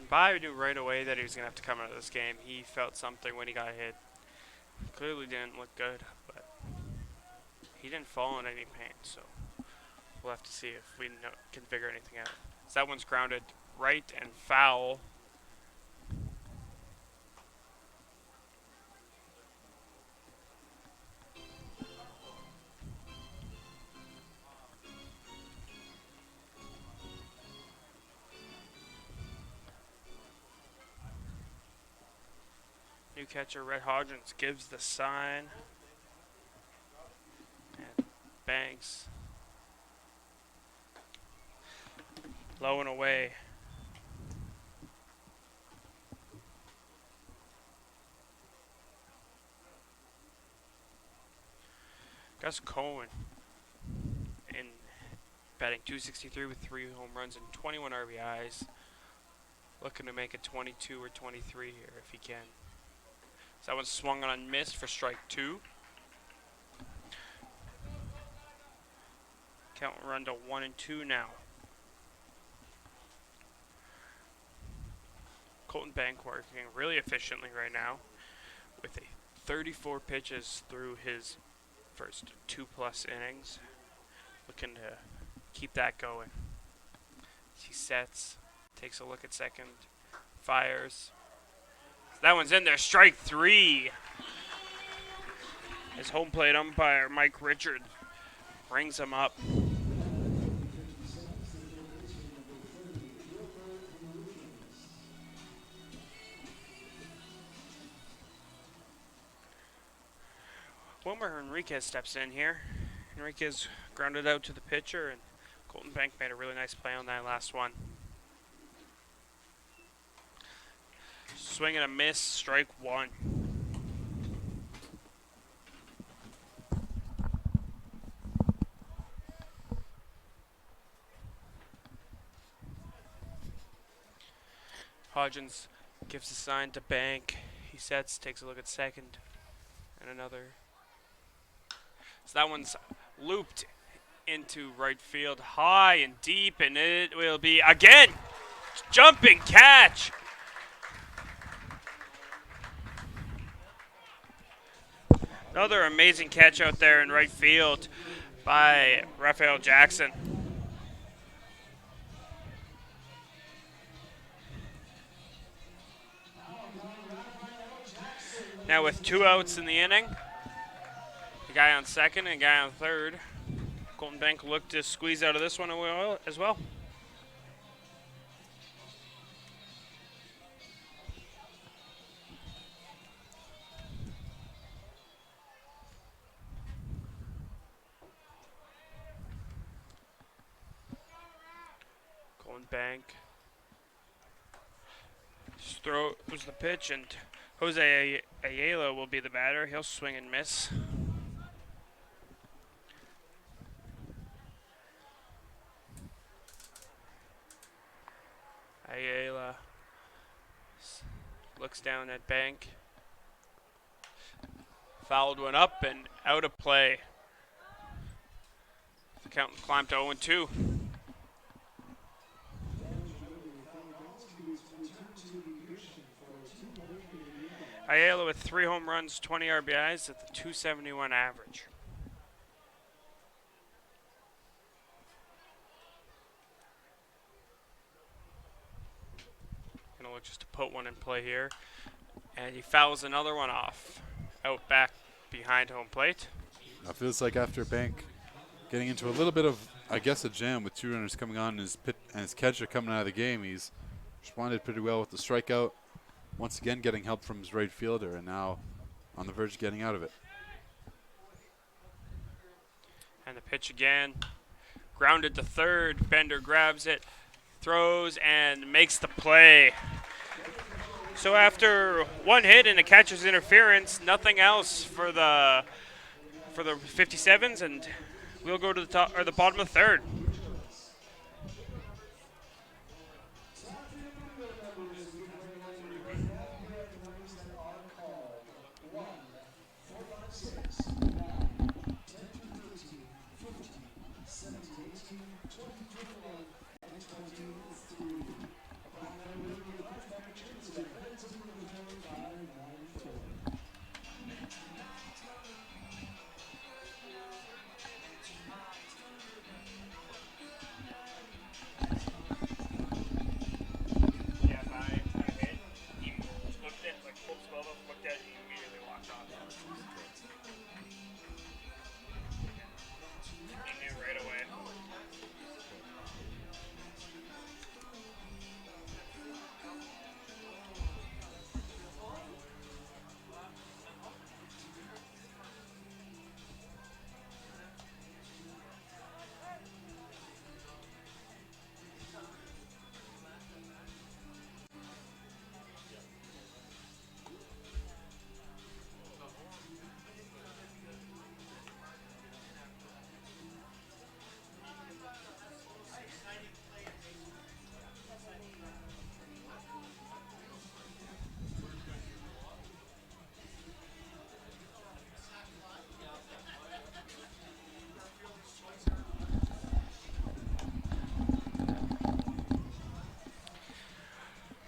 By knew right away that he was going to have to come out of this game. He felt something when he got hit. Clearly didn't look good, but he didn't fall in any pain, so we'll have to see if we can figure anything out. So that one's grounded right and foul. New catcher Red Hodgins gives the sign. And Banks. Low and away. Gus Cohen in batting .263 with 3 home runs and 21 RBIs. Looking to make it 22 or 23 here if he can. So that one swung on and missed for strike 2. Count will run to 1-2 now. Colton Bank working really efficiently right now with 34 pitches through his first 2+ innings. Looking to keep that going. He sets, takes a look at second, fires. That one's in there. Strike 3. His home plate umpire, Mike Richard, brings him up. Wilmer Enriquez steps in here. Enriquez grounded out to the pitcher, and Colton Bank made a really nice play on that last one. Swing and a miss, strike 1. Hodgins gives a sign to Bank. He sets, takes a look at second, and another. So that one's looped into right field, high and deep, and it will be, again, jumping catch. Another amazing catch out there in right field by Raphael Jackson. Now with 2 outs in the inning, a guy on second and a guy on third. Colton Bank looked to squeeze out of this one as well. Colton Bank throws the pitch, and Jose Ayala will be the batter. He'll swing and miss. Ayala looks down at Bank. Fouled one up and out of play. The count climbed to 0-2. Ayala with 3 home runs, 20 RBIs at the .271 average. Gonna look just to put one in play here. And he fouls another one off. Out back behind home plate. It feels like after Bank getting into a little bit of, I guess, a jam with 2 runners coming on and his catcher coming out of the game, he's responded pretty well with the strikeout. Once again getting help from his right fielder, and now on the verge of getting out of it. And the pitch again. Grounded to third. Bender grabs it, throws, and makes the play. So after 1 hit and a catcher's interference, nothing else for the 57s, and we'll go to the top or the bottom of the third.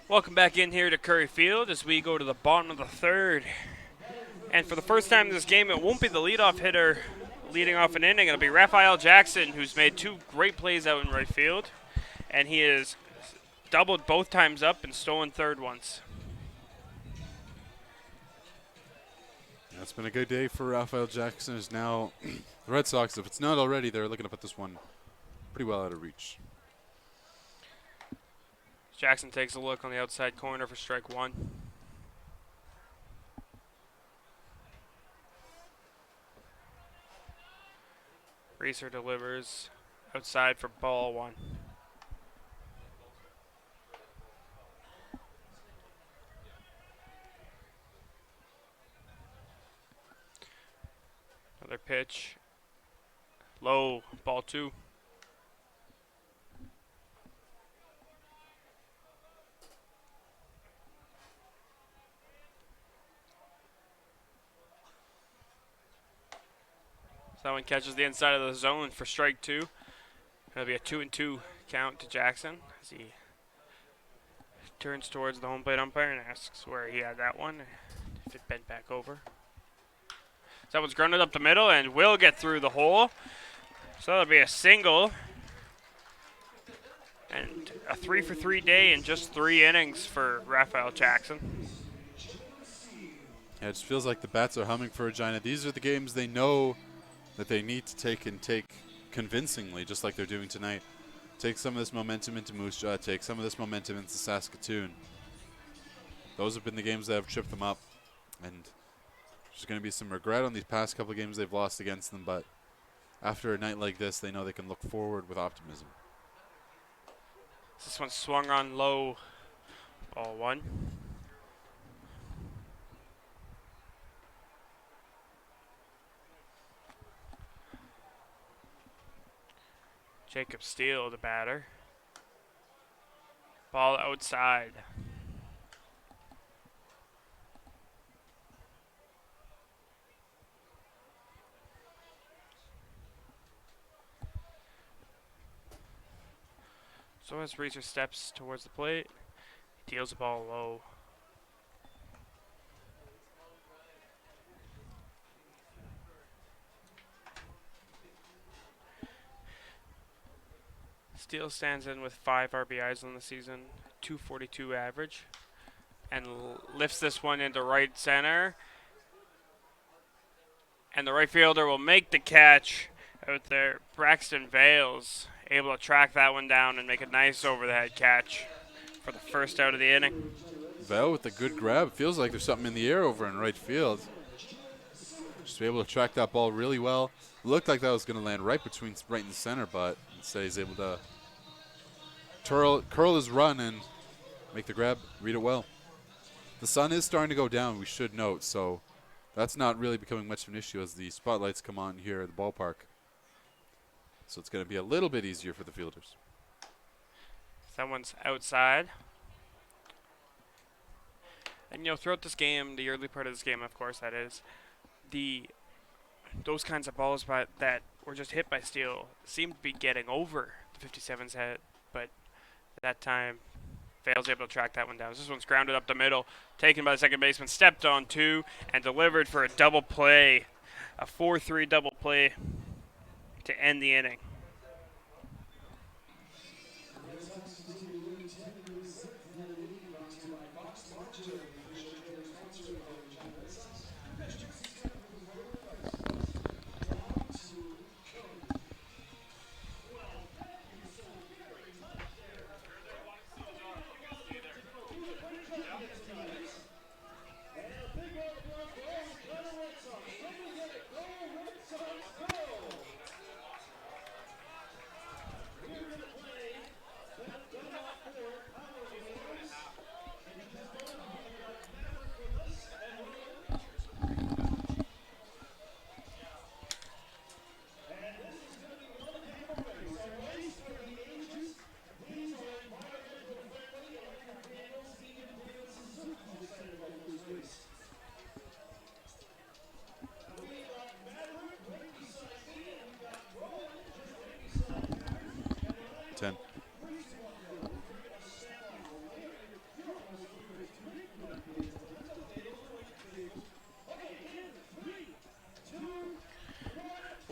Welcome back in here to Curry Field as we go to the bottom of the third. And for the first time in this game, it won't be the leadoff leading off an inning, it'll be Raphael Jackson, who's made 2 great plays out in right field, and he has doubled both times up and stolen third once. Yeah, it's been a good day for Raphael Jackson. Is now the Red Sox, if it's not already, they're looking to put this one pretty well out of reach. Jackson takes a look on the outside corner for strike 1. Reeser delivers outside for ball 1. Another pitch. Low, ball 2. That one catches the inside of the zone for strike 2. It'll be a 2-2 count to Jackson as he turns towards the home plate umpire and asks where he had that one, if it bent back over. So that one's grounded up the middle and will get through the hole. So that'll be a single. And a 3-for-3 day in just 3 innings for Raphael Jackson. Yeah, it just feels like the bats are humming for Regina. These are the games they know that they need to take convincingly, just like they're doing tonight. Take some of this momentum into Moose Jaw, take some of this momentum into Saskatoon. Those have been the games that have tripped them up. And there's going to be some regret on these past couple of games they've lost against them, but after a night like this, they know they can look forward with optimism. This one swung on low, ball 1. Jacob Steele, the batter. Ball outside. So as Reeser steps towards the plate, he deals the ball low. Steele stands in with 5 RBIs on the season, 242 average, and lifts this one into right center. And the right fielder will make the catch out there. Braxton Vales able to track that one down and make a nice over-the-head catch for the first out of the inning. Val with a good grab. Feels like there's something in the air over in right field. Just be able to track that ball really well. Looked like that was going to land right between right and center, but instead he's able to curl his run and make the grab, read it well. The sun is starting to go down, we should note, so that's not really becoming much of an issue as the spotlights come on here at the ballpark. So it's going to be a little bit easier for the fielders. That one's outside. And, throughout this game, the early part of this game, of course, that is, those kinds of balls that were just hit by Steele seemed to be getting over the 57's head, but at that time, Vale's able to track that one down. This one's grounded up the middle, taken by the second baseman, stepped on 2, and delivered for a double play, a 4-3 double play to end the inning.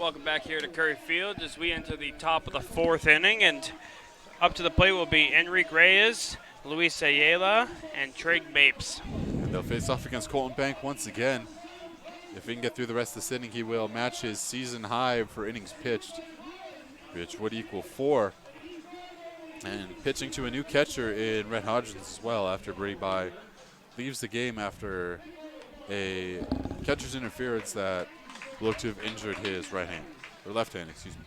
Welcome back here to Curry Field as we enter the top of the 4th inning, and up to the plate will be Enrique Reyes, Luis Ayala, and Trig Mapes. And they'll face off against Colton Bank once again. If he can get through the rest of this inning, he will match his season high for innings pitched, which would equal 4. And pitching to a new catcher in Rhett Hodgins as well after Brady Bye leaves the game after a catcher's interference that looked to have injured his right hand, or left hand, excuse me.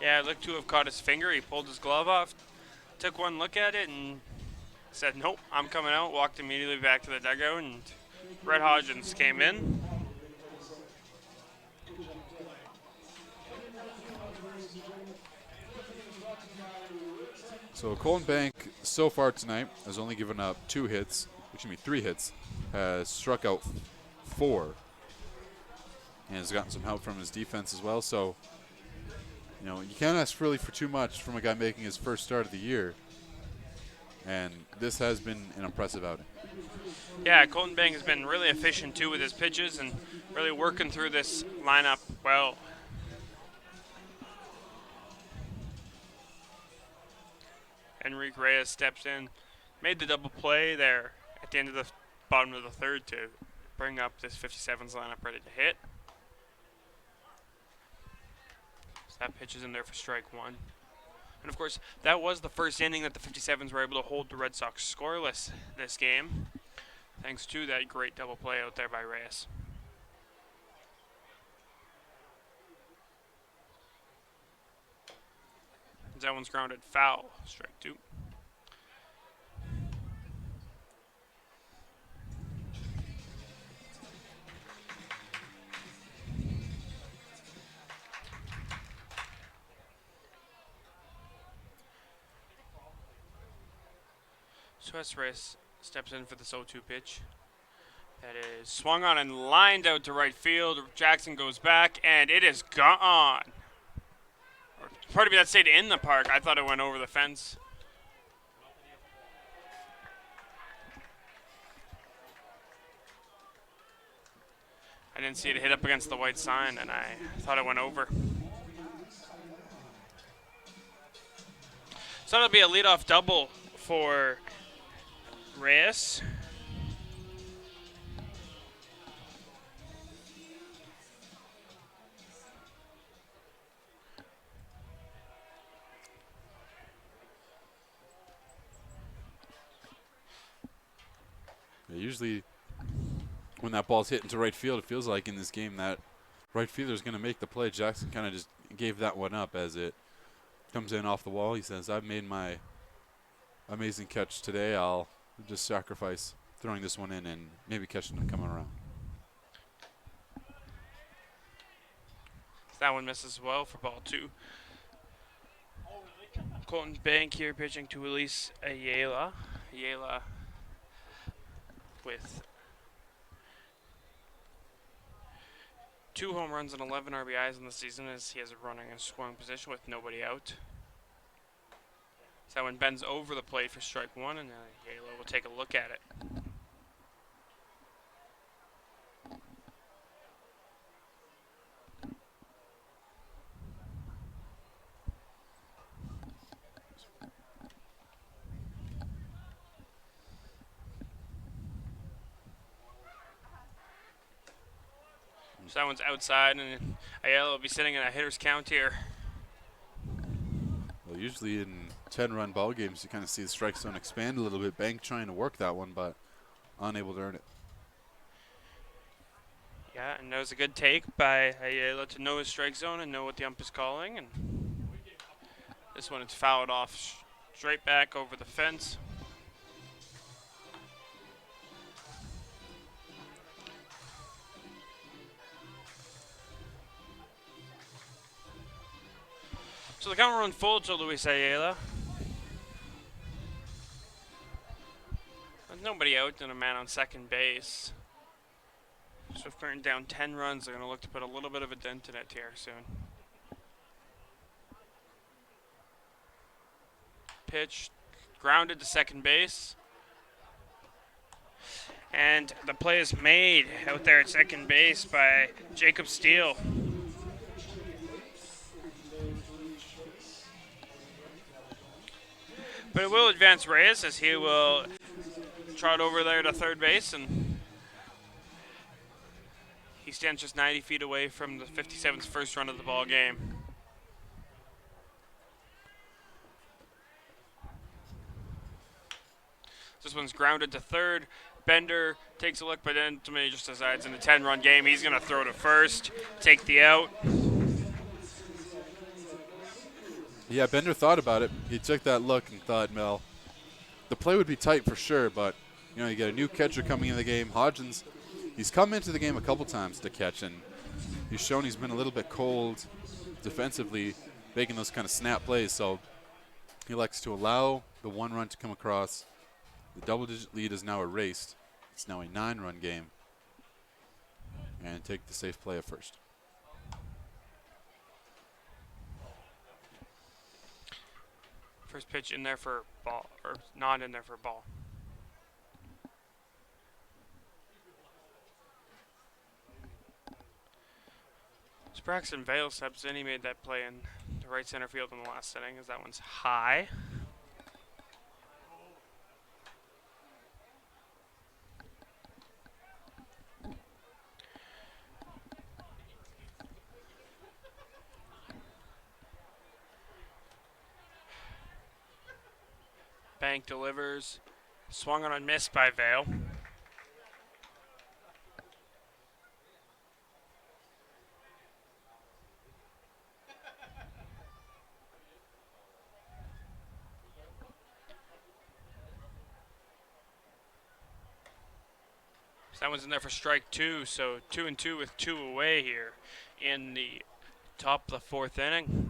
Yeah, it looked to have caught his finger. He pulled his glove off, took one look at it, and said, nope, I'm coming out. Walked immediately back to the dugout, and Rhett Hodgins came in. So Colton Bank so far tonight has only given up 3 hits, has struck out 4, and has gotten some help from his defense as well. So, you know, you can't ask really for too much from a guy making his first start of the year, and this has been an impressive outing. Yeah, Colton Bank has been really efficient too with his pitches and really working through this lineup well. Enrique Reyes steps in, made the double play there at the end of the bottom of the 3rd to bring up this 57s lineup ready to hit. So that pitch is in there for strike 1. And of course, that was the first inning that the 57s were able to hold the Red Sox scoreless this game, thanks to that great double play out there by Reyes. That one's grounded foul, strike 2. So as Reyes steps in for the 0-2 pitch. That is swung on and lined out to right field. Jackson goes back, and it is gone. Part of me that stayed in the park. I thought it went over the fence. I didn't see it hit up against the white sign, and I thought it went over. So that'll be a leadoff double for Reyes. Usually when that ball's hit into right field, it feels like in this game that right fielder's going to make the play. Jackson kind of just gave that one up as it comes in off the wall. He says, I've made my amazing catch today. I'll just sacrifice throwing this one in and maybe catching him coming around. That one misses well for ball 2. Colton Bank here pitching to Luis Ayala. Ayala with 2 home runs and 11 RBIs in the season as he has a running and scoring position with nobody out. So that one bends over the plate for strike 1, and Ayala will take a look at it. So that one's outside, and Ayala will be sitting in a hitter's count here. Well, usually in 10-run ball games, you kind of see the strike zone expand a little bit. Bank trying to work that one, but unable to earn it. Yeah, and that was a good take by Ayala to know his strike zone and know what the ump is calling. And this one is fouled off straight back over the fence. So the count run full to Luis Ayala. With nobody out and a man on second base. Swift Current down 10 runs. They're going to look to put a little bit of a dent in it here soon. Pitch grounded to second base. And the play is made out there at second base by Jacob Steele. But it will advance Reyes as he will trot over there to third base, and he stands just 90 feet away from the 57's first run of the ball game. This one's grounded to third. Bender takes a look, but then ultimately just decides in a 10-run game he's going to throw to first, take the out. Yeah, Bender thought about it. He took that look and thought, well, the play would be tight for sure, but you get a new catcher coming in the game. Hodgins, he's come into the game a couple times to catch, and he's shown he's been a little bit cold defensively, making those kind of snap plays. So he likes to allow the one run to come across. The double-digit lead is now erased. It's now a 9-run game. And take the safe play at first. First pitch in there for ball, or not in there for ball. So Braxton Vale steps in. He made that play in the right center field in the last inning, as that one's high. Bank delivers. Swung on and missed by Vale. So that one's in there for strike two. So 2-2 with 2 away here in the top of the 4th inning.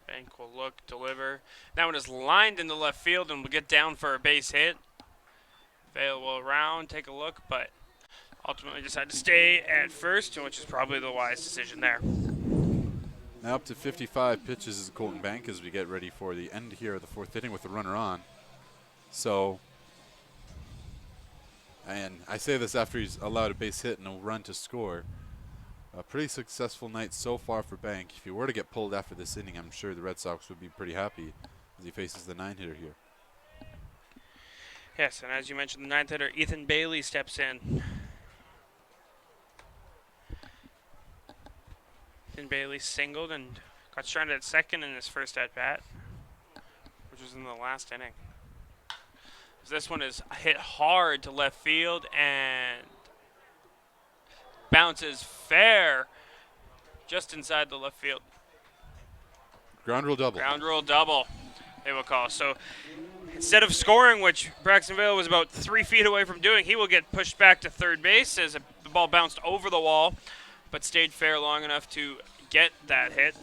Bank will look, deliver. That one is lined into left field and will get down for a base hit. Vale will round, take a look, but ultimately decide to stay at first, which is probably the wise decision there. Now up to 55 pitches is Colton Bank as we get ready for the end here of the 4th inning with the runner on. So, and I say this after he's allowed a base hit and a run to score. A pretty successful night so far for Bank. If he were to get pulled after this inning, I'm sure the Red Sox would be pretty happy as he faces the 9-hitter here. Yes, and as you mentioned, the 9th hitter, Ethan Bailey, steps in. Ethan Bailey singled and got stranded at second in his first at-bat, which was in the last inning. This one is hit hard to left field and bounces fair just inside the left field. Ground rule double. Ground rule double, they will call. So instead of scoring, which Braxton Vale was about 3 feet away from doing, he will get pushed back to third base as the ball bounced over the wall, but stayed fair long enough to get that hit.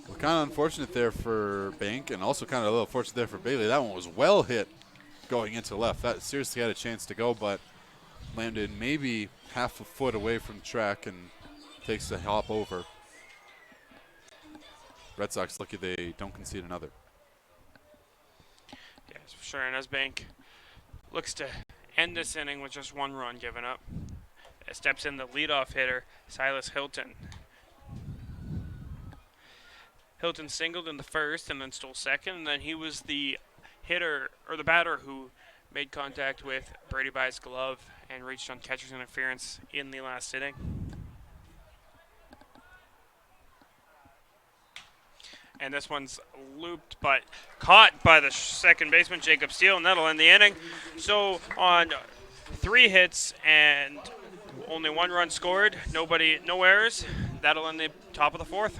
Well, kind of unfortunate there for Bank, and also kind of a little fortunate there for Bailey. That one was well hit going into left. That seriously had a chance to go, but landed maybe half a foot away from the track and takes a hop over. Red Sox lucky they don't concede another. Yes, for sure. And as Bank looks to end this inning with just 1 run given up, steps in the leadoff hitter, Silas Hilton. Hilton singled in the first and then stole second, and then he was the hitter, or the batter, who made contact with Brady Bye's glove and reached on catcher's interference in the last inning. And this one's looped but caught by the second baseman, Jacob Steele, and that'll end the inning. So on 3 hits and only 1 run scored, no errors, that'll end the top of the 4th.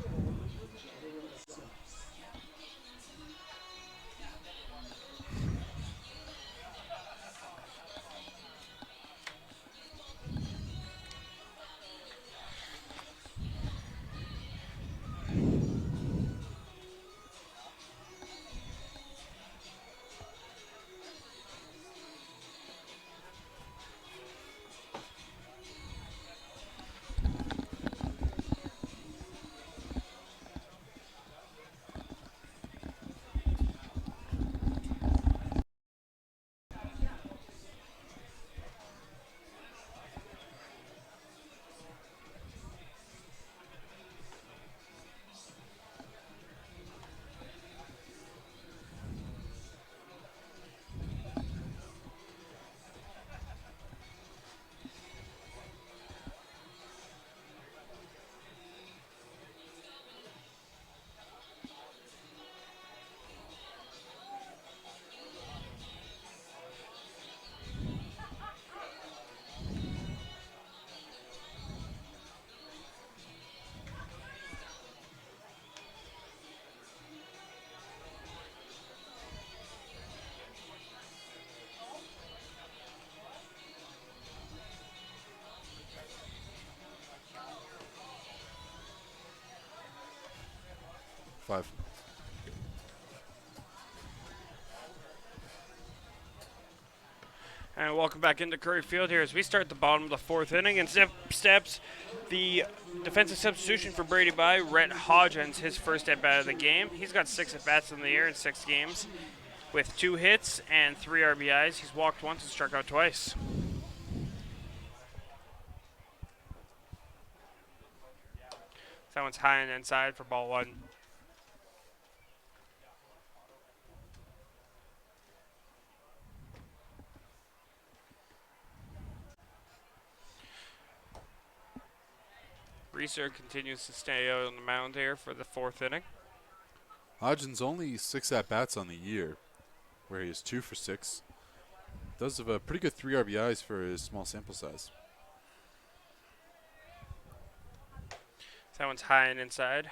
5. And welcome back into Curry Field here as we start the bottom of the 4th inning. And steps the defensive substitution for Brady by Rhett Hodgins, his first at-bat of the game. He's got 6 at-bats in the year in 6 games with 2 hits and 3 RBIs. He's walked once and struck out twice. That one's high and inside for ball 1. Reeser continues to stay out on the mound here for the 4th inning. Hodgins only 6 at-bats on the year, where he is 2 for 6. Does have a pretty good 3 RBIs for his small sample size. That one's high and inside.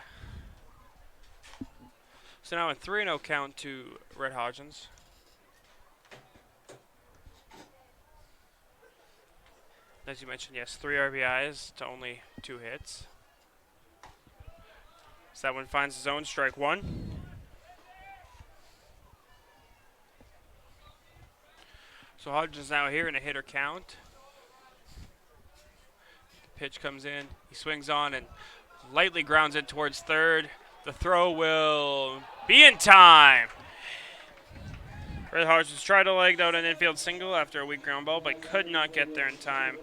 So now a 3-0 count to Rhett Hodgins. As you mentioned, yes, 3 RBIs to only 2 hits. So that one finds his own, strike 1. So Hodgins now here in a hitter count. The pitch comes in, he swings on and lightly grounds it towards third. The throw will be in time. Rhett Hodgins tried to leg out an infield single after a weak ground ball, but could not get there in time.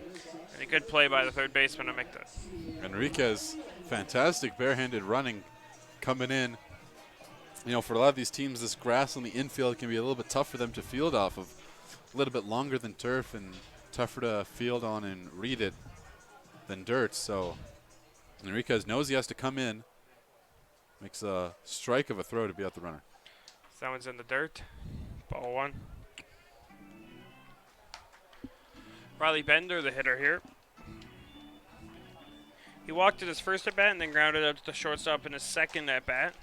And a good play by the third baseman to make that. Enriquez, fantastic barehanded running coming in. You know, for a lot of these teams, this grass on the infield can be a little bit tough for them to field off of. A little bit longer than turf and tougher to field on and read it than dirt. So Enriquez knows he has to come in. Makes a strike of a throw to be out the runner. That one's in the dirt. Ball 1. Riley Bender, the hitter here. He walked at his first at-bat and then grounded out to the shortstop in his second at-bat.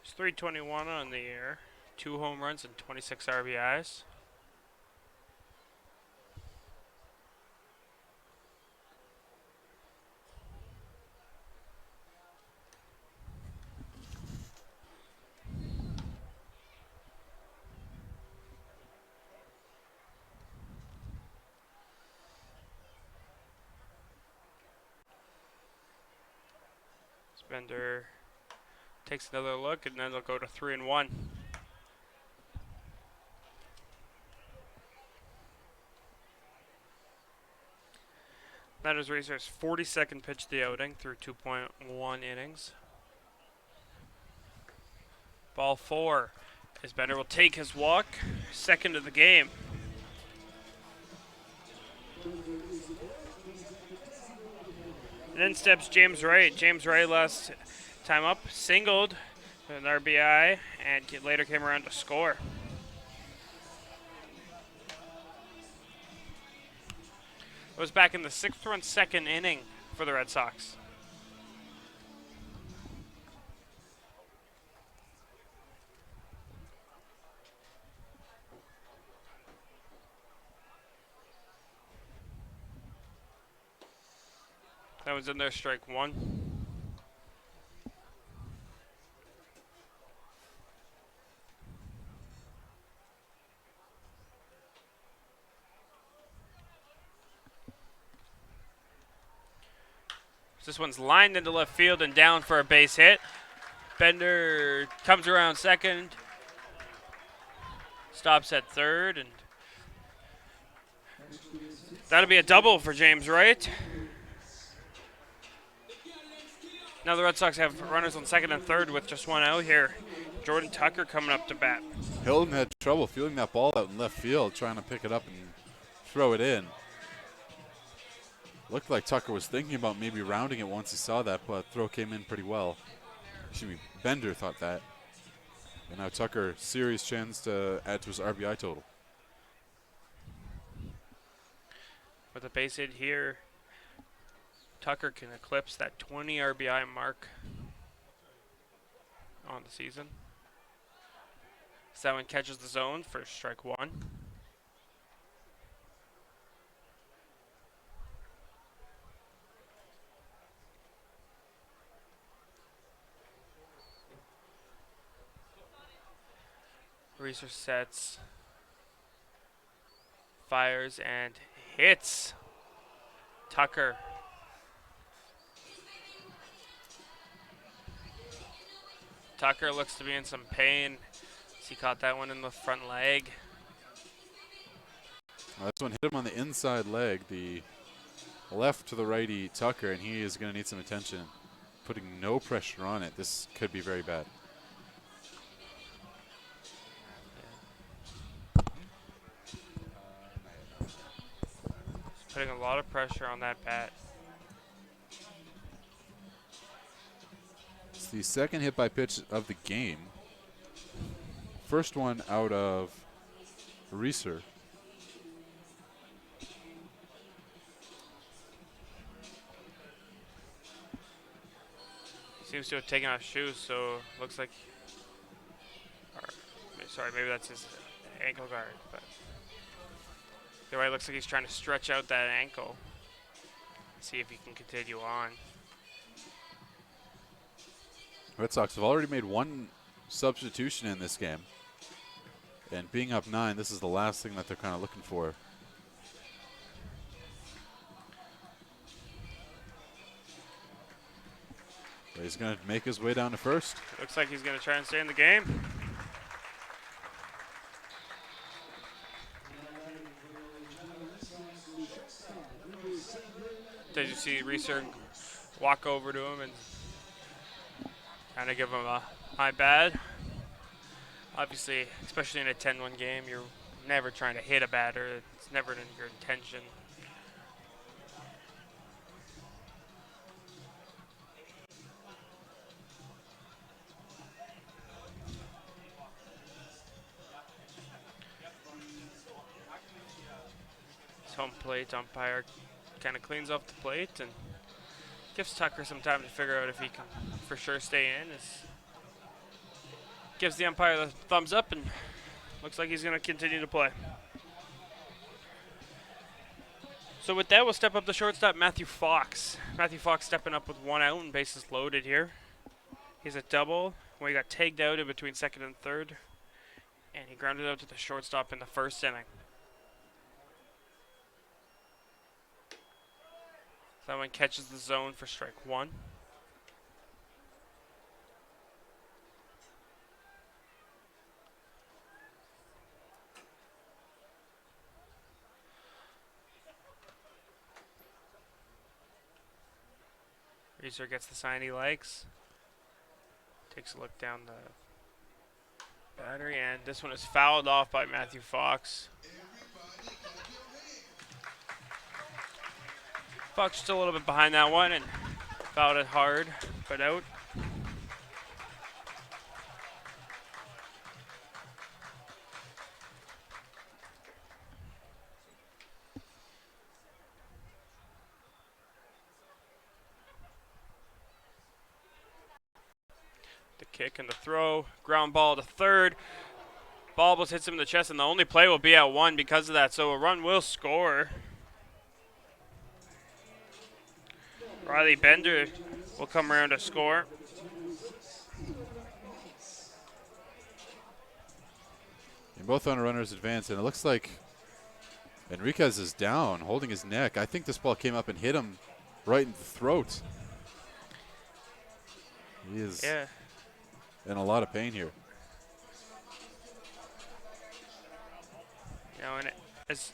It's 321 on the year. 2 home runs and 26 RBIs. Bender takes another look, and then they'll go to 3-1. That is Reeser's 42nd pitch of the outing through 2.1 innings. Ball 4 as Bender will take his walk, second of the game. And then steps James Wright. James Wright last time up singled with an RBI and later came around to score. It was back in the 6th run second inning for the Red Sox. That was in there, strike 1. This one's lined into left field and down for a base hit. Bender comes around second, stops at third, and that'll be a double for James Wright. Now the Red Sox have runners on second and third with just 1 out here. Jordan Tucker coming up to bat. Hilton had trouble fielding that ball out in left field, trying to pick it up and throw it in. Looked like Tucker was thinking about maybe rounding it once he saw that, but throw came in pretty well. Excuse me, Bender thought that. And now Tucker, serious chance to add to his RBI total. With a base hit here, Tucker can eclipse that 20 RBI mark on the season. So that one catches the zone for strike one. Reeser sets, fires, and hits. Tucker. Tucker looks to be in some pain. He caught that one in the front leg. This one hit him on the inside leg, the left to the righty Tucker, and he is going to need some attention. Putting no pressure on it. This could be very bad. He's putting a lot of pressure on that bat. It's the second hit by pitch of the game. First one out of Reeser. Seems to have taken off shoes, so looks like. Sorry, maybe that's his ankle guard. But either way, it looks like he's trying to stretch out that ankle. See if he can continue on. Red Sox have already made one substitution in this game. And being up 9, this is the last thing that they're kind of looking for. But he's going to make his way down to first. Looks like he's going to try and stay in the game. Did you see Reeser walk over to him and kind of give him a "my bad"? Obviously, especially in a 10-1 game, you're never trying to hit a batter. It's never in your intention. His home plate umpire kind of cleans off the plate and gives Tucker some time to figure out if he can for sure stay in. Gives the umpire the thumbs up and looks like he's going to continue to play. So with that, we'll step up the shortstop, Matthew Fox. Matthew Fox stepping up with 1 out and bases loaded here. He's a double where he got tagged out in between second and third, and he grounded out to the shortstop in the first inning. That one catches the zone for strike one. Reeser gets the sign he likes. Takes a look down the battery, and this one is fouled off by Matthew Fox. Fox still a little bit behind that one and fouled it hard, but out. The kick and the throw, ground ball to third. Ball almost hits him in the chest, and the only play will be at 1 because of that, so a run will score. Riley Bender will come around to score. And both on a runner's advance, and it looks like Enriquez is down, holding his neck. I think this ball came up and hit him right in the throat. He is in a lot of pain here. You know, and as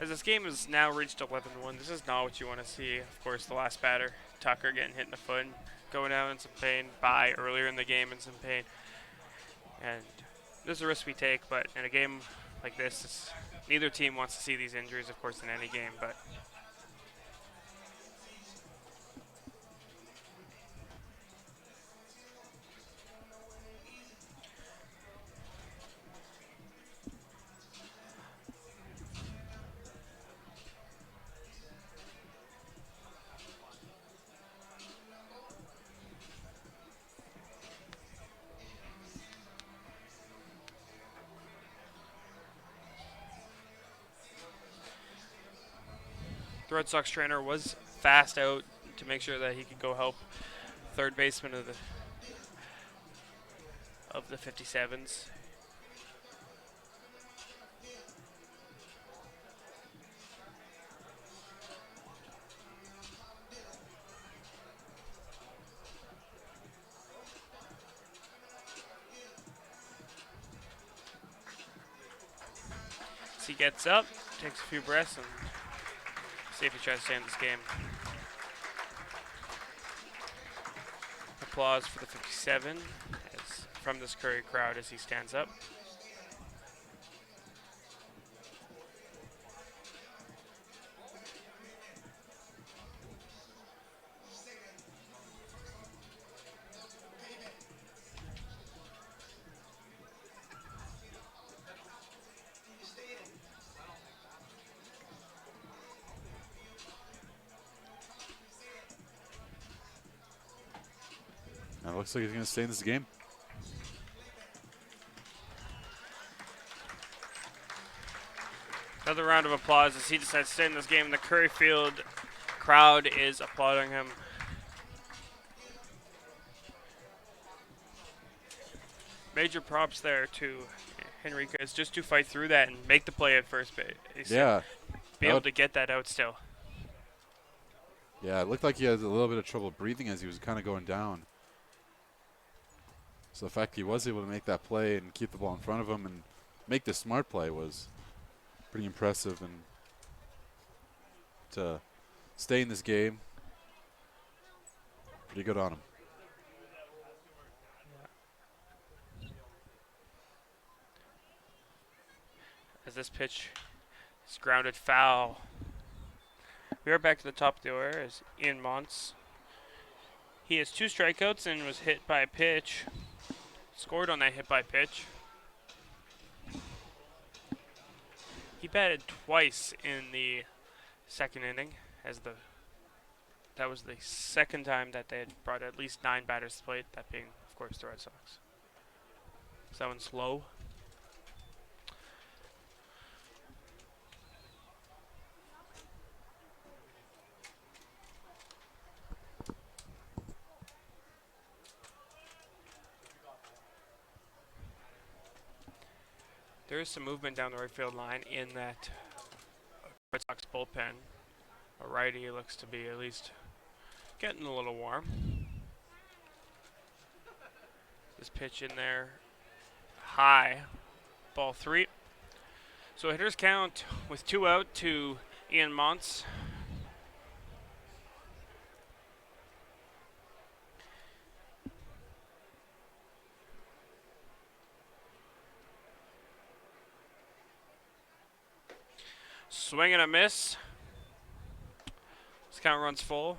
this game has now reached 11-1, this is not what you want to see. Of course, the last batter, Tucker, getting hit in the foot, going down in some pain. By earlier in the game in some pain. And this is a risk we take, but in a game like this, neither team wants to see these injuries, of course, in any game. But The Red Sox trainer was fast out to make sure that he could go help third baseman of the 57s. So he gets up, takes a few breaths, and see if he tries to stay in this game. Applause for the 57 from this Curry crowd as he stands up. Now it looks like he's going to stay in this game. Another round of applause as he decides to stay in this game. The Curry Field crowd is applauding him. Major props there to Henriquez just to fight through that and make the play at first base. Yeah. Be able to get that out still. Yeah, it looked like he had a little bit of trouble breathing as he was kind of going down. So the fact he was able to make that play and keep the ball in front of him and make the smart play was pretty impressive. And to stay in this game, pretty good on him. As this pitch is grounded foul. We are back to the top of the order as Ian Montz. He has 2 strikeouts and was hit by a pitch. Scored on that hit by pitch. He batted twice in the second inning as that was the second time that they had brought at least 9 batters to the plate, that being, of course, the Red Sox. So that one's low. There is some movement down the right field line in that Red Sox bullpen. A righty looks to be at least getting a little warm. This pitch in there, high, ball 3. So hitters count with 2 out to Ian Montz. Swing and a miss. This count runs full.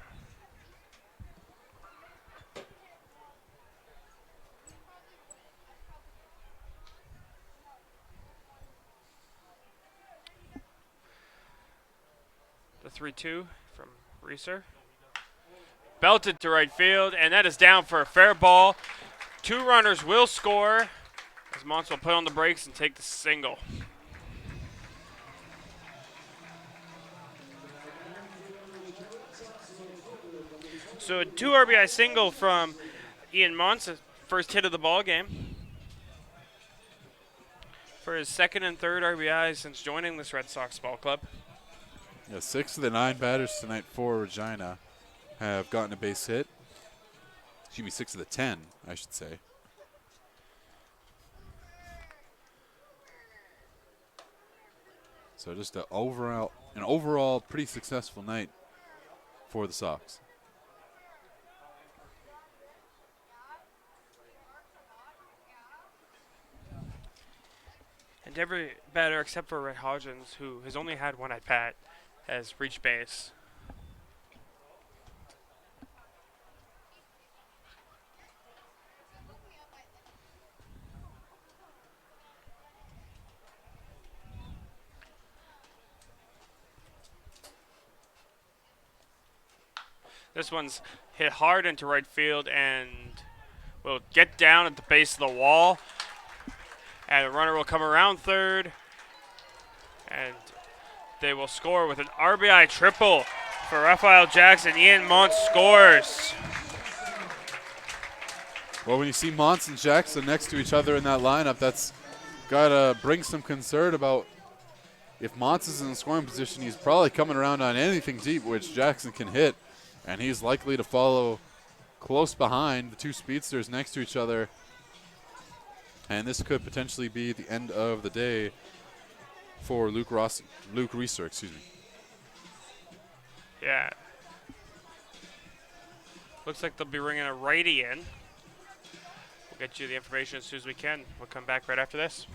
The 3-2 from Reeser. Belted to right field, and that is down for a fair ball. 2 runners will score as Montz will put on the brakes and take the single. So a 2 RBI single from Ian Montz, first hit of the ball game. For his 2nd and 3rd RBI since joining this Red Sox ball club. Yeah, 6 of the 9 batters tonight for Regina have gotten a base hit. Excuse me, 6 of the 10, I should say. So just an overall pretty successful night for the Sox. And every batter except for Red Hodgins, who has only had 1 at bat, has reached base. This one's hit hard into right field and will get down at the base of the wall. And the runner will come around third. And they will score with an RBI triple for Raphael Jackson. Ian Mont scores. Well, when you see Mons and Jackson next to each other in that lineup, that's got to bring some concern about if Mons is in the scoring position, he's probably coming around on anything deep, which Jackson can hit, and he's likely to follow close behind the two speedsters next to each other. And this could potentially be the end of the day for Luke Reeser, excuse me. Yeah. Looks like they'll be bringing a righty in. We'll get you the information as soon as we can. We'll come back right after this.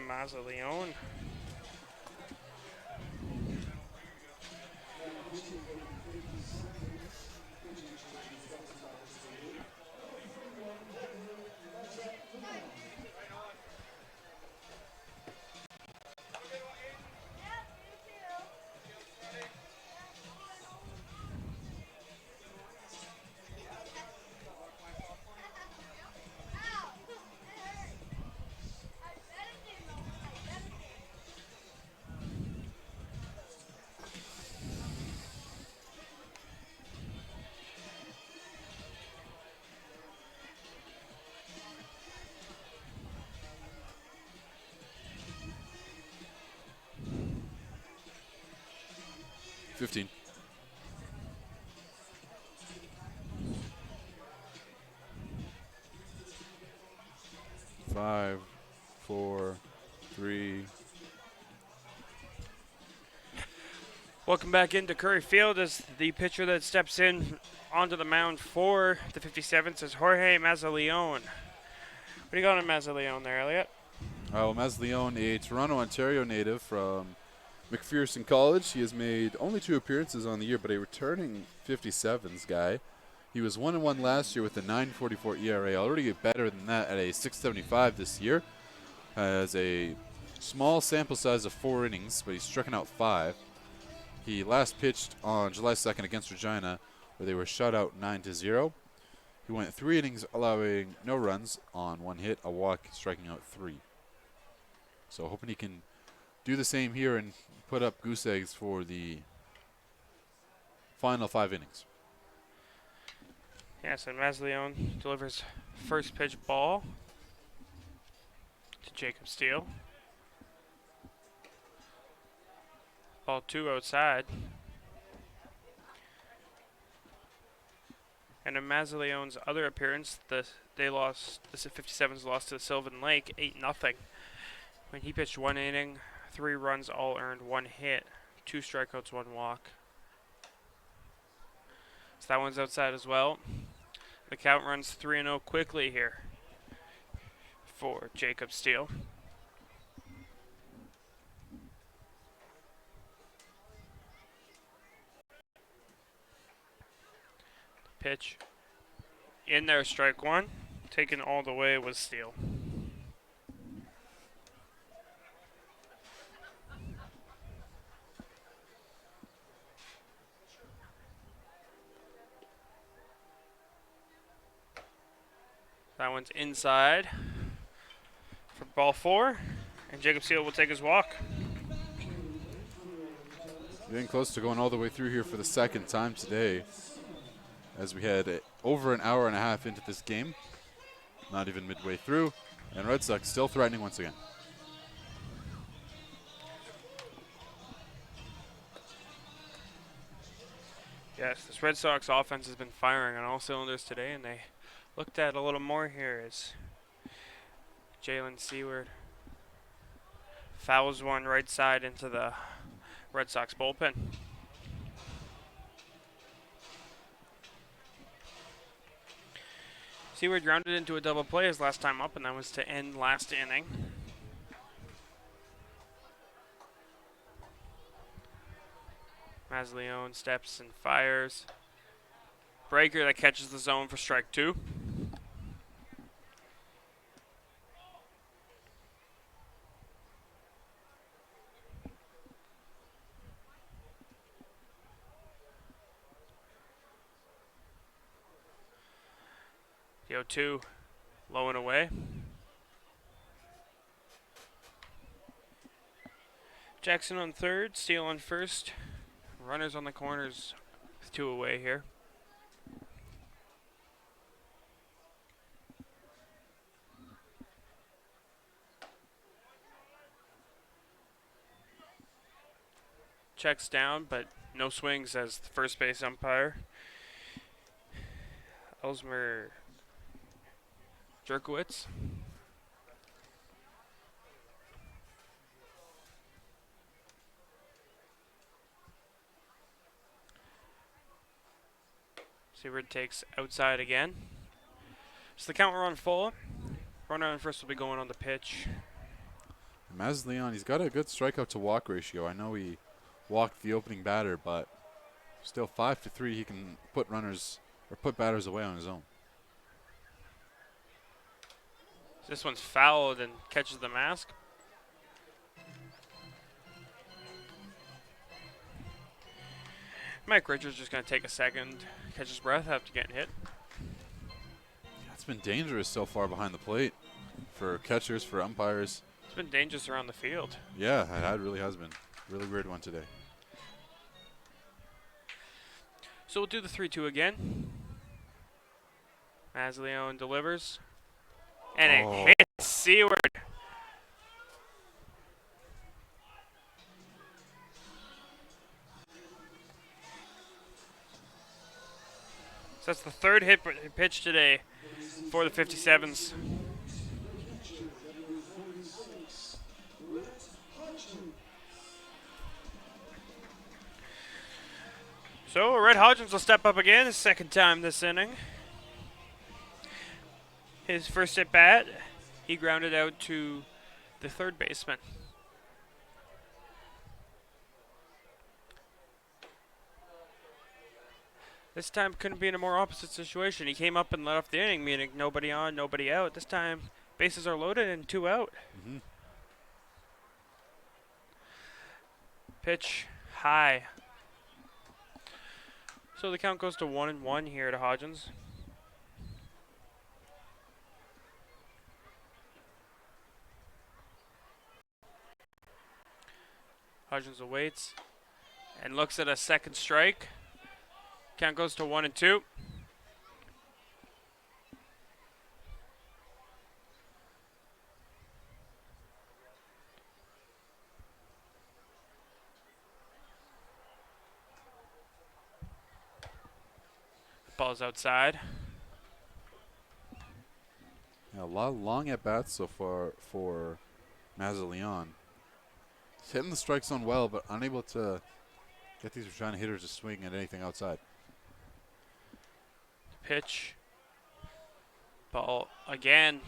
Mazaleon. $15. 5, 4, 3. Welcome back into Curry Field as the pitcher that steps in onto the mound for the 57th is Jorge Mazaleon. What do you got on Mazaleon there, Elliot? Well, Mazaleon, a Toronto, Ontario native from McPherson College. He has made only 2 appearances on the year, but a returning 57s guy. He was 1-1 last year with a 9.44 ERA. Already get better than that at a 6.75 this year. Has a small sample size of 4 innings, but he's stricken out 5. He last pitched on July 2nd against Regina, where they were shut out 9-0. He went 3 innings, allowing no runs on 1 hit, a walk, striking out 3. So hoping he can do the same here and put up goose eggs for the final 5 innings. Yes, and Mazaleon delivers first pitch ball to Jacob Steele. Ball 2 outside. And in Mazaleon's other appearance, the 57s lost to Sylvan Lake 8-0. When he pitched 1 inning, 3 runs, all earned, 1 hit, 2 strikeouts, 1 walk. So that one's outside as well. The count runs 3-0 quickly here for Jacob Steele. Pitch in there, strike 1. Taken all the way was Steele. That one's inside for ball 4, and Jacob Steele will take his walk. Getting close to going all the way through here for the second time today, as we had over an hour and a half into this game. Not even midway through, and Red Sox still threatening once again. Yes, this Red Sox offense has been firing on all cylinders today, and they looked at a little more here as Jalen Seward fouls one right side into the Red Sox bullpen. Seward grounded into a double play his last time up, and that was to end last inning. Masleone steps and fires. Breaker that catches the zone for strike 2. The 0-2 low and away. Jackson on third, Steele on first. Runners on the corners with 2 away here. Checks down, but no swings as the first base umpire. Elsmer Jerkowitz. Seward takes outside again. So the count will run full. Runner on first will be going on the pitch. Masleone, he's got a good strikeout to walk ratio. I know he walked the opening batter, but still 5-3, he can put runners or put batters away on his own. This one's fouled and catches the mask. Mike Richards just going to take a second, catch his breath after getting hit. Yeah, it's been dangerous so far behind the plate for catchers, for umpires. It's been dangerous around the field. Yeah, it really has been. Really weird one today. So we'll do the 3-2 again. Masleone delivers. And it hits Seward. So that's the third hit pitch today for the 57s. So Red Hodgins will step up again, his second time this inning. His first at bat, he grounded out to the third baseman. This time couldn't be in a more opposite situation. He came up and led off the inning, meaning nobody on, nobody out. This time, bases are loaded and 2 out. Mm-hmm. Pitch high. So the count goes to 1-1 here to Hodgins. Hodgins awaits and looks at a second strike. Count goes to 1-2. Ball's outside. Yeah, a lot of long at bats so far for Masleone. He's hitting the strike zone well, but unable to get these Regina hitters to swing at anything outside. Pitch. Ball again.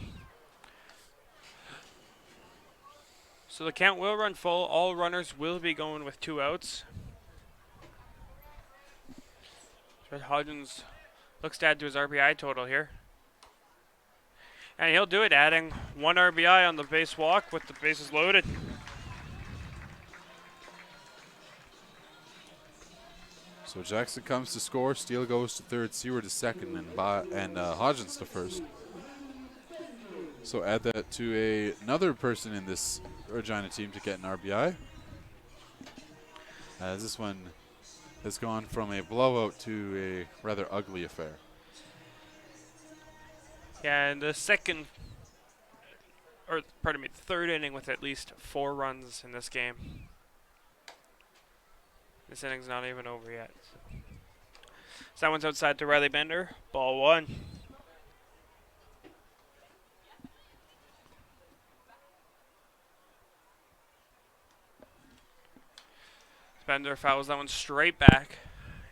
So the count will run full. All runners will be going with 2 outs. Red Hodgins looks to add to his RBI total here. And he'll do it, adding 1 RBI on the base walk with the bases loaded. So Jackson comes to score. Steele goes to third. Seward to second, and Hodgins to first. So add that to another person in this Regina team to get an RBI. As this one has gone from a blowout to a rather ugly affair. Yeah, and the third inning with at least 4 runs in this game. This inning's not even over yet. So that one's outside to Riley Bender. Ball 1. Bender fouls that one straight back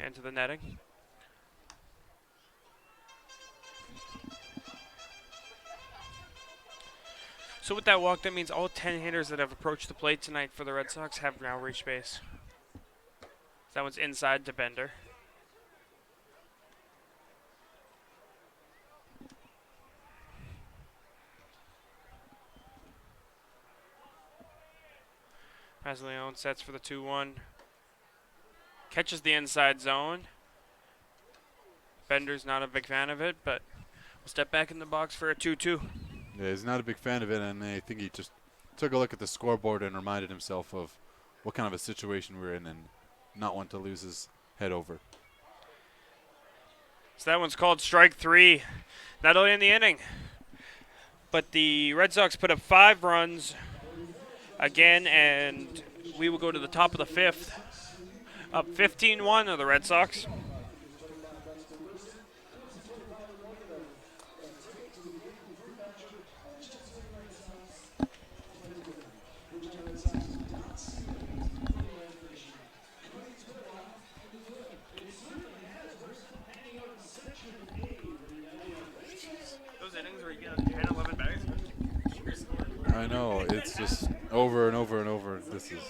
into the netting. So with that walk, that means all 10 hitters that have approached the plate tonight for the Red Sox have now reached base. That one's inside to Bender. Leon sets for the 2-1. Catches the inside zone. Bender's not a big fan of it, but we'll step back in the box for a 2-2. Yeah, he's not a big fan of it, and I think he just took a look at the scoreboard and reminded himself of what kind of a situation we're in and not want to lose his head over. So that one's called strike 3. Not only in the inning, but the Red Sox put up 5 runs again, and we will go to the top of the 5th. Up 15-1 are the Red Sox. Those innings where you get 10, 11 bags. I know, it's just over and over and over. This is.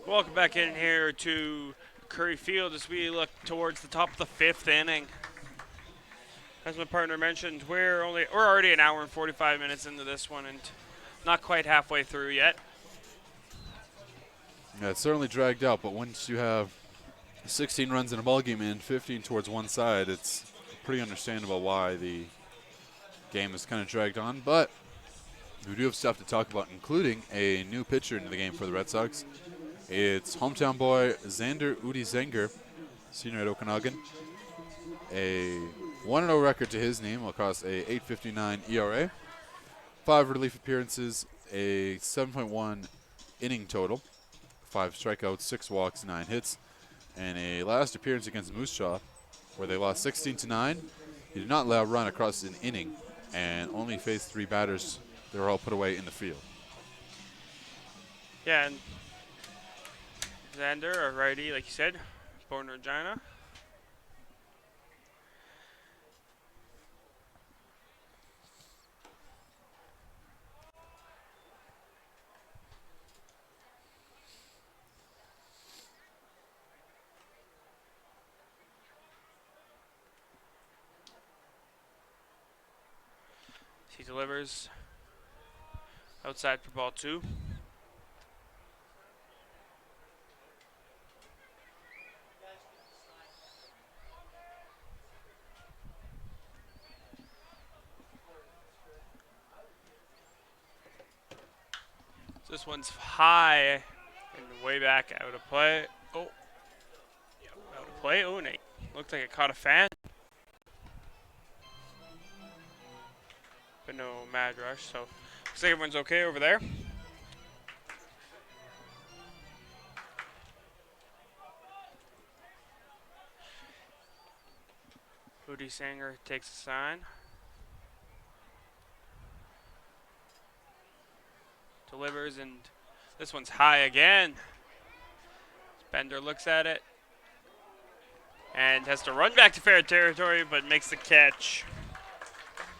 Welcome back in here to Curry Field as we look towards the top of the 5th inning. As my partner mentioned, we're already an hour and 45 minutes into this one and not quite halfway through yet. Yeah, it's certainly dragged out, but once you have 16 runs in a ballgame and 15 towards one side, it's pretty understandable why the game is kind of dragged on. But we do have stuff to talk about, including a new pitcher into the game for the Red Sox. It's hometown boy Xander Udi Zenger, senior at Okanagan. A 1-0 record to his name across a 8.59 ERA, 5 relief appearances, a 7.1 inning total, 5 strikeouts, 6 walks, 9 hits, and a last appearance against Moose Jaw, where they lost 16-9. He did not allow a run across an inning and only faced 3 batters. They were all put away in the field. Yeah, and Xander, a righty, like you said, born in Regina. He delivers outside for ball 2. This one's high and way back out of play. Oh, yeah, out of play. Oh, Nate. Looked like it caught a fan. But no mad rush, so looks like everyone's okay over there. Udi Sanger takes a sign. Delivers, and this one's high again. Bender looks at it and has to run back to fair territory, but makes the catch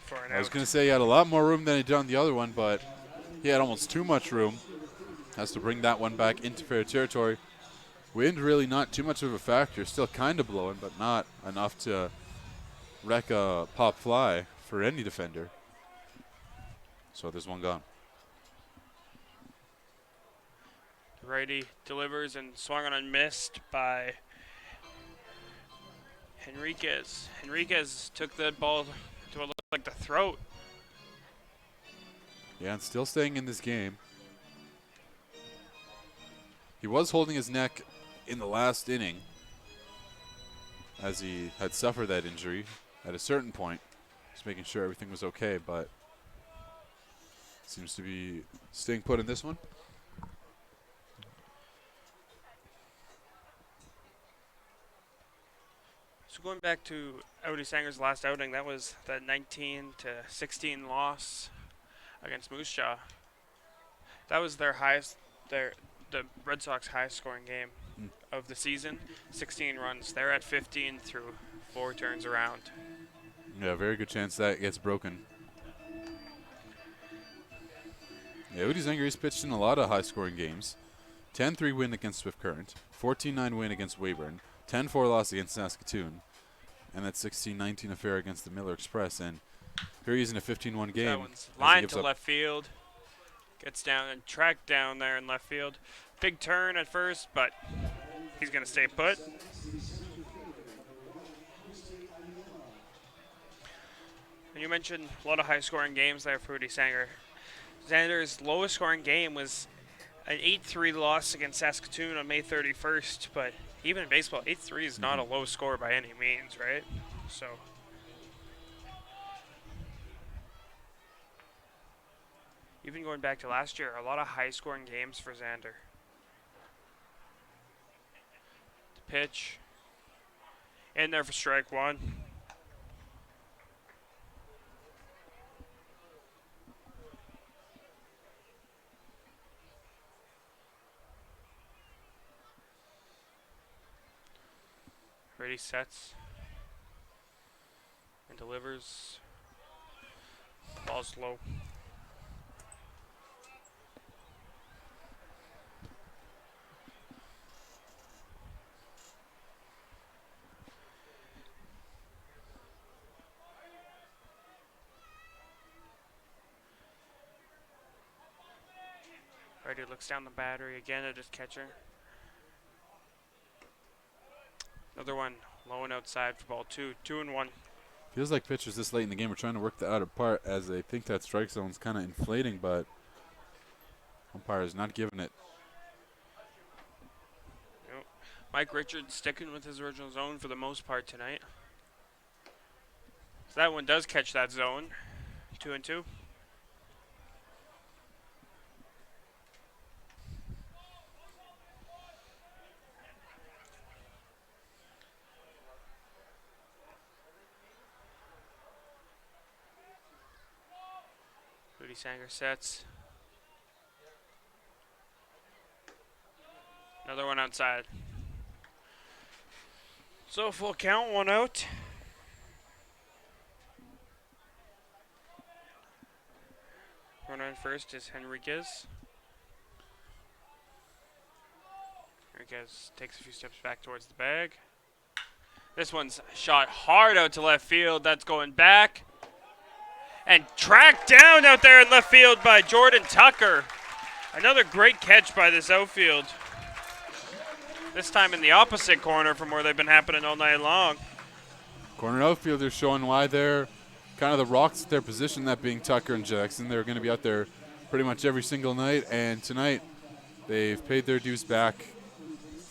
for an out. I was going to say he had a lot more room than he did on the other one, but he had almost too much room. Has to bring that one back into fair territory. Wind really not too much of a factor. Still kind of blowing, but not enough to wreck a pop fly for any defender. So there's one gone. The righty delivers and swung on and missed by Henriquez. Henriquez took the ball to what looked like the throat. Yeah, and still staying in this game. He was holding his neck in the last inning as he had suffered that injury at a certain point. Just making sure everything was okay, but seems to be staying put in this one. So going back to Audi Sanger's last outing, that was the 19-16 loss against Moose Jaw. That was their highest, the Red Sox highest scoring game of the season. 16 runs. They're at 15 through 4 turns around. Yeah, very good chance that gets broken. Yeah, Udi Zanger's pitched in a lot of high-scoring games. 10-3 win against Swift Current, 14-9 win against Weyburn, 10-4 loss against Saskatoon, and that 16-19 affair against the Miller Express. And here he is in a 15-1 game. That one's lined to left field. Gets down and tracked down there in left field. Big turn at first, but he's going to stay put. And you mentioned a lot of high-scoring games there for Udi Sanger. Xander's lowest scoring game was an 8-3 loss against Saskatoon on May 31st, but even in baseball, 8-3 is not a low score by any means, right? So even going back to last year, a lot of high-scoring games for Xander. The pitch in there for strike one. Ready, sets, and delivers. Ball's low. Righty looks down the battery again at his catcher. Another one low and outside for ball 2. 2-1. Feels like pitchers this late in the game are trying to work the outer part as they think that strike zone's kind of inflating, but umpire is not giving it. Nope. Mike Richards sticking with his original zone for the most part tonight. So that one does catch that zone. 2-2. Udi Sanger sets. Another one outside. So full count, 1 out. Runner on first is Henriquez. Henriquez takes a few steps back towards the bag. This one's shot hard out to left field. That's going back. And tracked down out there in left field by Jordan Tucker. Another great catch by this outfield. This time in the opposite corner from where they've been happening all night long. Corner outfielders showing why they're kind of the rocks at their position, that being Tucker and Jackson. They're going to be out there pretty much every single night, and tonight they've paid their dues back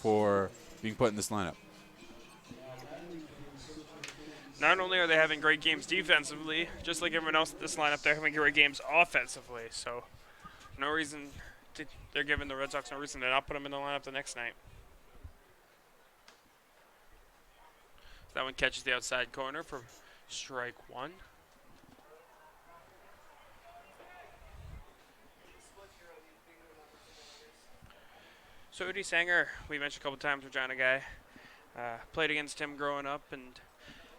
for being put in this lineup. Not only are they having great games defensively, just like everyone else in this lineup, they're having great games offensively. So no reason they're giving the Red Sox no reason to not put them in the lineup the next night. That one catches the outside corner for strike 1. So Udi Sanger, we mentioned a couple times, Regina guy. Played against him growing up, and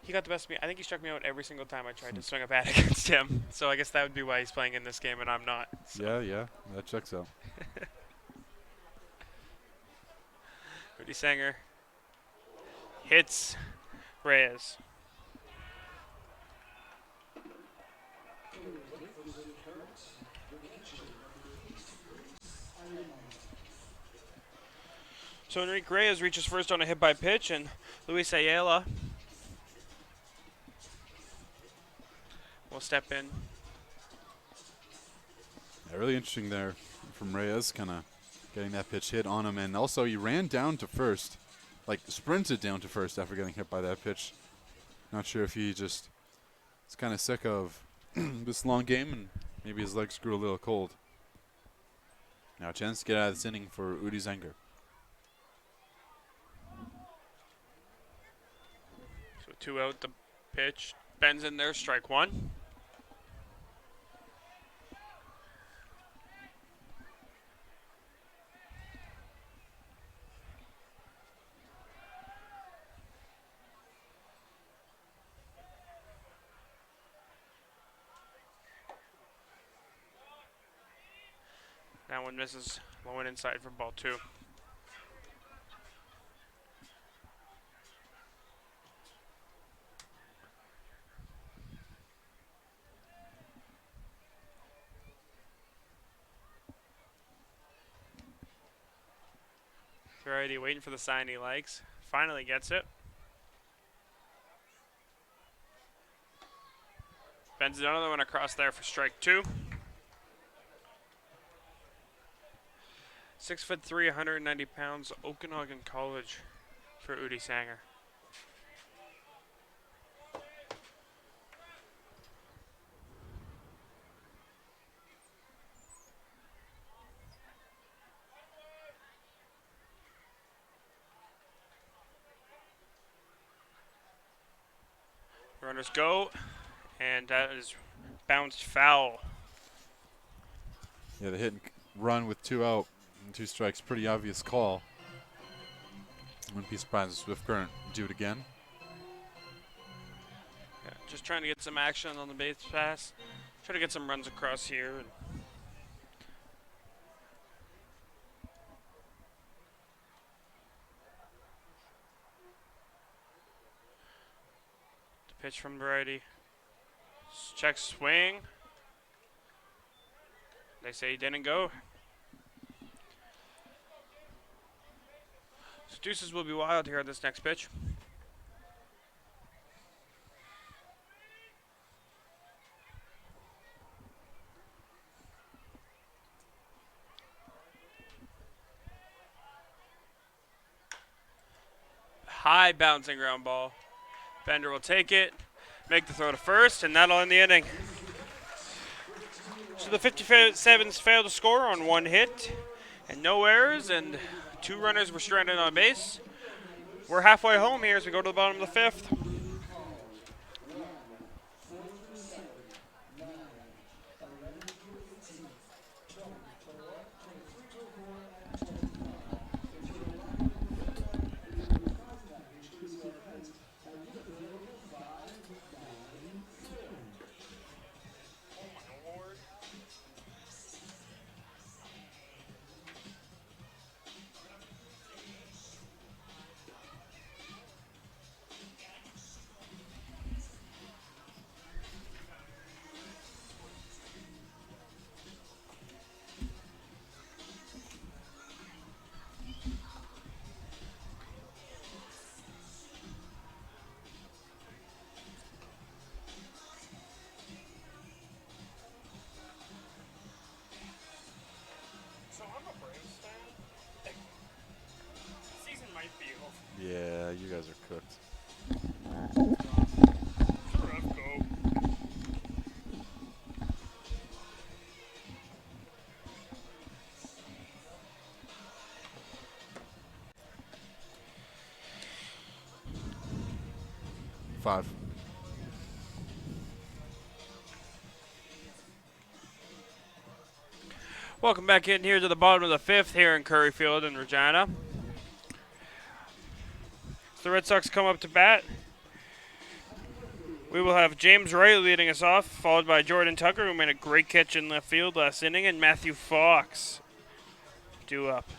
he got the best of me. I think he struck me out every single time I tried to swing a bat against him. So I guess that would be why he's playing in this game and I'm not. So. Yeah, that checks out. Rudy Sanger hits Reyes. So Enrique Reyes reaches first on a hit by pitch, and Luis Ayala will step in. Yeah, really interesting there from Reyes, kind of getting that pitch hit on him. And also he ran down to first, like sprinted down to first after getting hit by that pitch. Not sure if he just is kind of sick of this long game and maybe his legs grew a little cold. Now a chance to get out of this inning for Udi Zenger. So 2 out the pitch. Ben's in there, strike 1. That one misses, low and inside for ball 2. Variety waiting for the sign he likes. Finally gets it. Bends another one across there for strike 2. 6'3", 190 pounds, Okanagan College for Udi Sanger. Runners go, and that is bounced foul. Yeah, the hit and run with 2 out and 2 strikes, pretty obvious call. Wouldn't be surprised if Swift Current do it again. Yeah, just trying to get some action on the base pass. Try to get some runs across here. The pitch from Variety. Check swing. They say he didn't go. So deuces will be wild here on this next pitch. High bouncing ground ball. Bender will take it, make the throw to first, and that'll end the inning. So the 57s fail to score on 1 hit and no errors, and 2 runners were stranded on base. We're halfway home here as we go to the bottom of the 5th. Yeah, you guys are cooked. Rough go. Five. Welcome back in here to the bottom of the 5th here in Curryfield and Regina. The Red Sox come up to bat. We will have James Wright leading us off, followed by Jordan Tucker, who made a great catch in left field last inning, and Matthew Fox due up.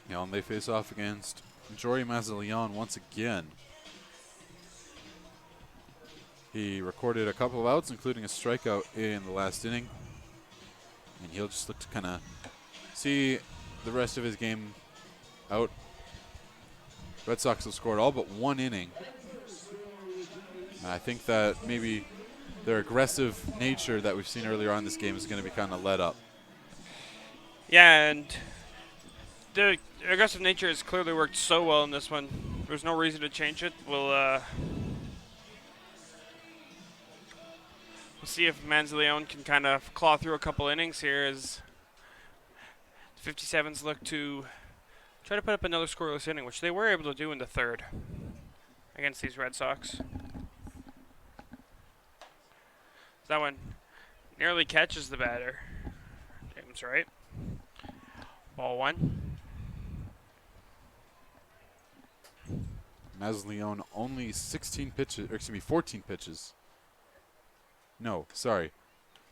And they face off against Jory Mazzaleon once again. He recorded a couple of outs, including a strikeout in the last inning. And he'll just look to kind of see the rest of his game out. Red Sox have scored all but one inning. I think that maybe their aggressive nature that we've seen earlier on in this game is going to be kind of let up. Yeah, and the aggressive nature has clearly worked so well in this one. There's no reason to change it. We'll see if Manzaleone can kind of claw through a couple innings here as the 57s look to try to put up another scoreless inning, which they were able to do in the third against these Red Sox. That one nearly catches the batter. James Wright. Ball one. Mazzaleone only 16 pitches, or excuse me, 14 pitches. No, sorry.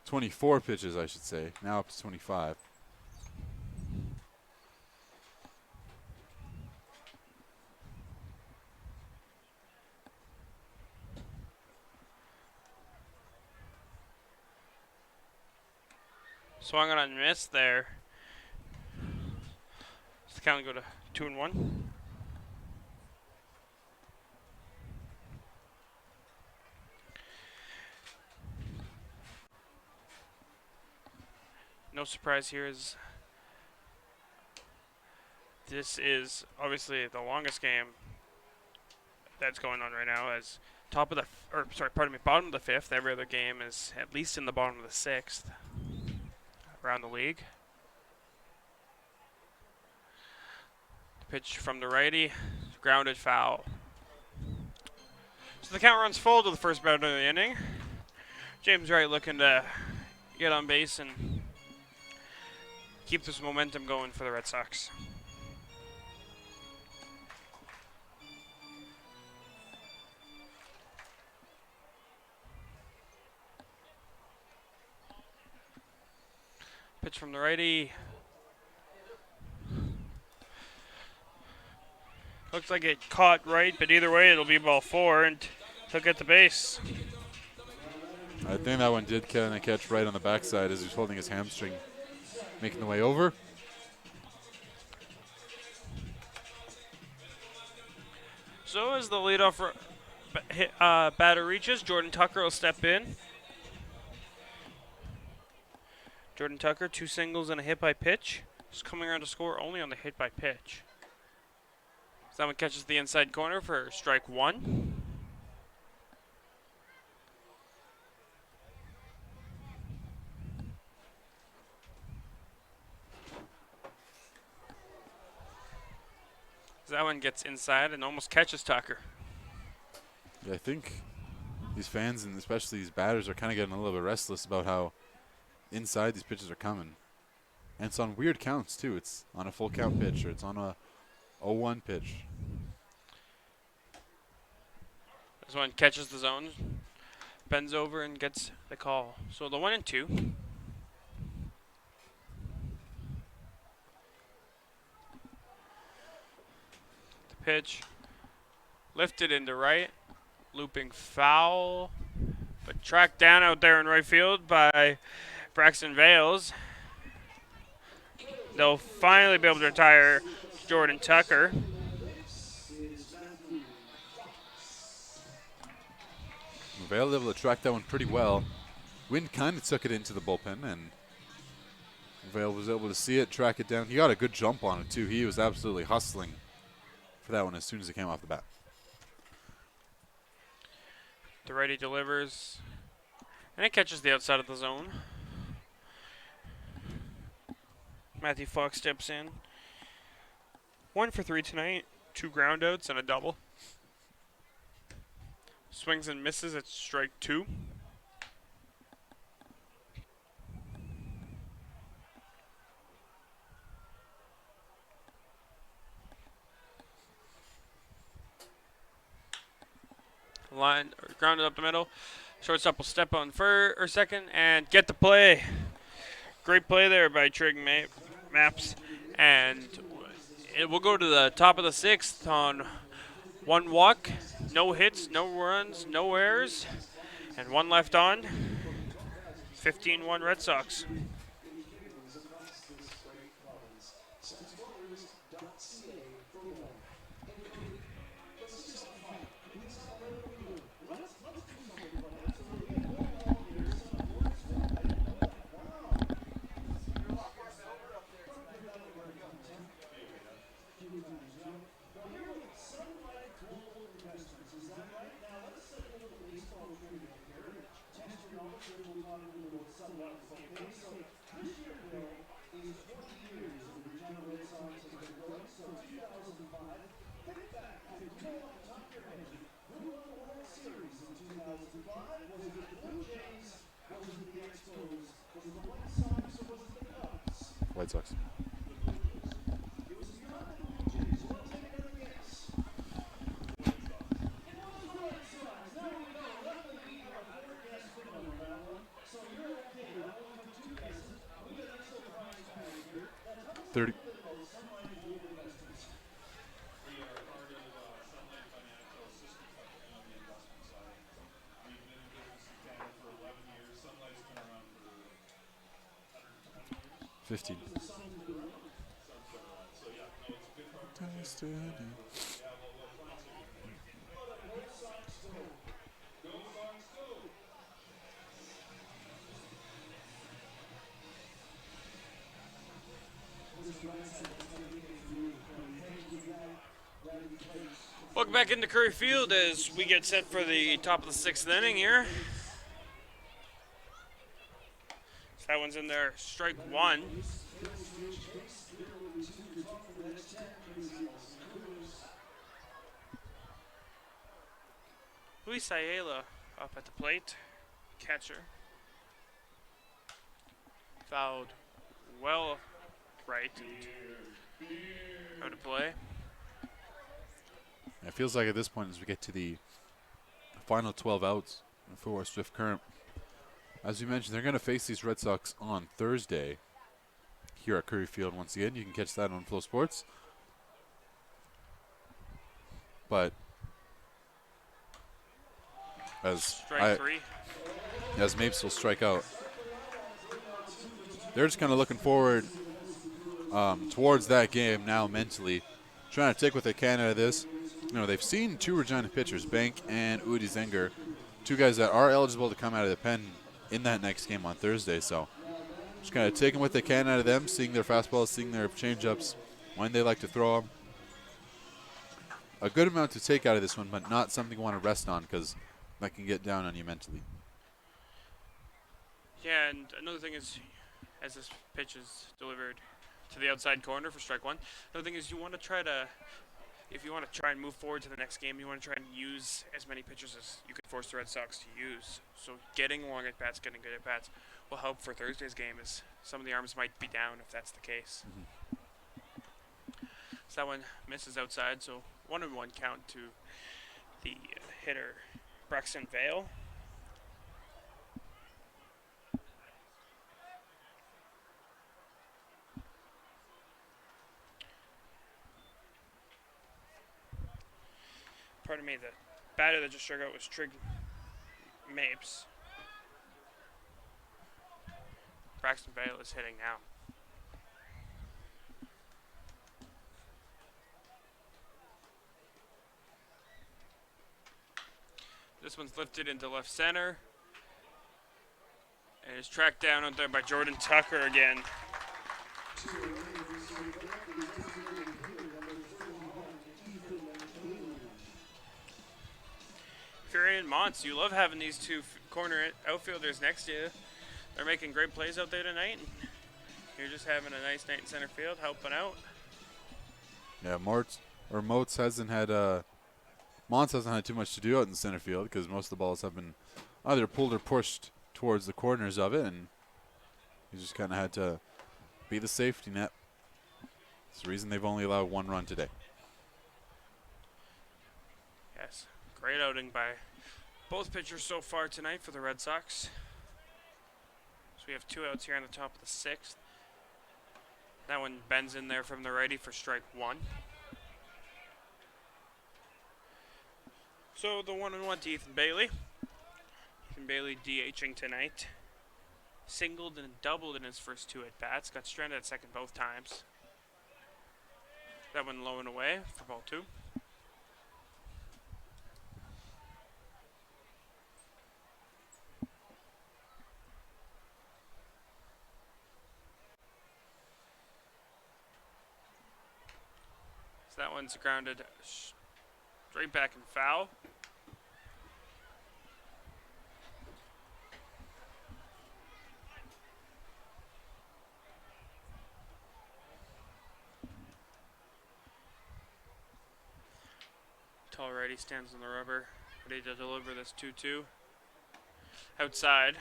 24 pitches, I should say. Now up to 25. Swung on and missed there. Does the count go to 2-1? No surprise here as this is obviously the longest game that's going on right now. As bottom of the fifth. Every other game is at least in the bottom of the sixth around the league. Pitch from the righty, grounded foul. So the count runs full to the first batter of the inning. James Wright looking to get on base and keep this momentum going for the Red Sox. Pitch from the righty. Looks like it caught right, but either way, it'll be ball four, and he'll get the base. I think that one did kind of catch right on the backside as he's holding his hamstring, making the way over. So as the leadoff batter reaches, Jordan Tucker will step in. Jordan Tucker, 2 singles and a hit by pitch. He's coming around to score only on the hit by pitch. Someone catches the inside corner for strike one. That one gets inside and almost catches Tucker. Yeah, I think these fans and especially these batters are kind of getting a little bit restless about how inside these pitches are coming. And it's on weird counts, too. It's on a full count pitch or it's on a 0-1 pitch. This one catches the zone, bends over and gets the call. So the 1-2. The pitch lifted into right, looping foul, but tracked down out there in right field by Braxton Vales. They'll finally be able to retire Jordan Tucker. Vale able to track that one pretty well. Wind kind of took it into the bullpen, and Vale was able to see it, track it down. He got a good jump on it, too. He was absolutely hustling for that one as soon as it came off the bat. The righty delivers, and it catches the outside of the zone. Matthew Fox steps in. 1 for 3 tonight, 2 groundouts and a double. Swings and misses at strike 2. Grounded up the middle. Shortstop will step on second and get the play. Great play there by Trig Maps. And It will go to the top of the 6th on 1 walk, no hits, no runs, no errors, and 1 left on. 15-1 Red Sox. White Sox. $30. $15. Welcome back into Curry Field as we get set for the top of the 6th inning here. So that one's in there, strike 1. Luis Ayala up at the plate, catcher. Fouled well right out of play. It feels like at this point as we get to the final 12 outs for Swift Current. As you mentioned, they're going to face these Red Sox on Thursday here at Curry Field once again. You can catch that on Flow Sports. But as Mapes will strike out, they're just kind of looking forward towards that game now mentally, trying to take what they can out of this. You know, they've seen 2 Regina pitchers, Bank and Udi Zenger, 2 guys that are eligible to come out of the pen in that next game on Thursday. So just kind of taking what they can out of them, seeing their fastballs, seeing their changeups, when they like to throw them. A good amount to take out of this one, but not something you want to rest on because that can get down on you mentally. Yeah, and another thing is, as this pitch is delivered to the outside corner for strike 1, another thing is you want to try to, if you want to try and move forward to the next game, you want to try and use as many pitchers as you can force the Red Sox to use. So getting long at bats, getting good at bats will help for Thursday's game, as some of the arms might be down if that's the case. So that one misses outside, so 1-1 count to the hitter, Braxton Vale. Pardon me, the batter that just struck out was Trig Mapes. Braxton Vale is hitting now. This one's lifted into left center. And is tracked down out there by Jordan Tucker again. If you're in Monts, you love having these 2 corner outfielders next to you. They're making great plays out there tonight. You're just having a nice night in center field, helping out. Yeah, Montz hasn't had too much to do out in center field because most of the balls have been either pulled or pushed towards the corners of it, and he's just kind of had to be the safety net. It's the reason they've only allowed 1 run today. Yes, great outing by both pitchers so far tonight for the Red Sox. So we have 2 outs here on the top of the 6th. That one bends in there from the righty for strike one. So the 1-1 to Ethan Bailey. Ethan Bailey DHing tonight. Singled and doubled in his first 2 at-bats. Got stranded at second both times. That one low and away for ball 2. So that one's grounded straight back and foul. Tall righty stands on the rubber, ready to deliver this 2-2. Outside.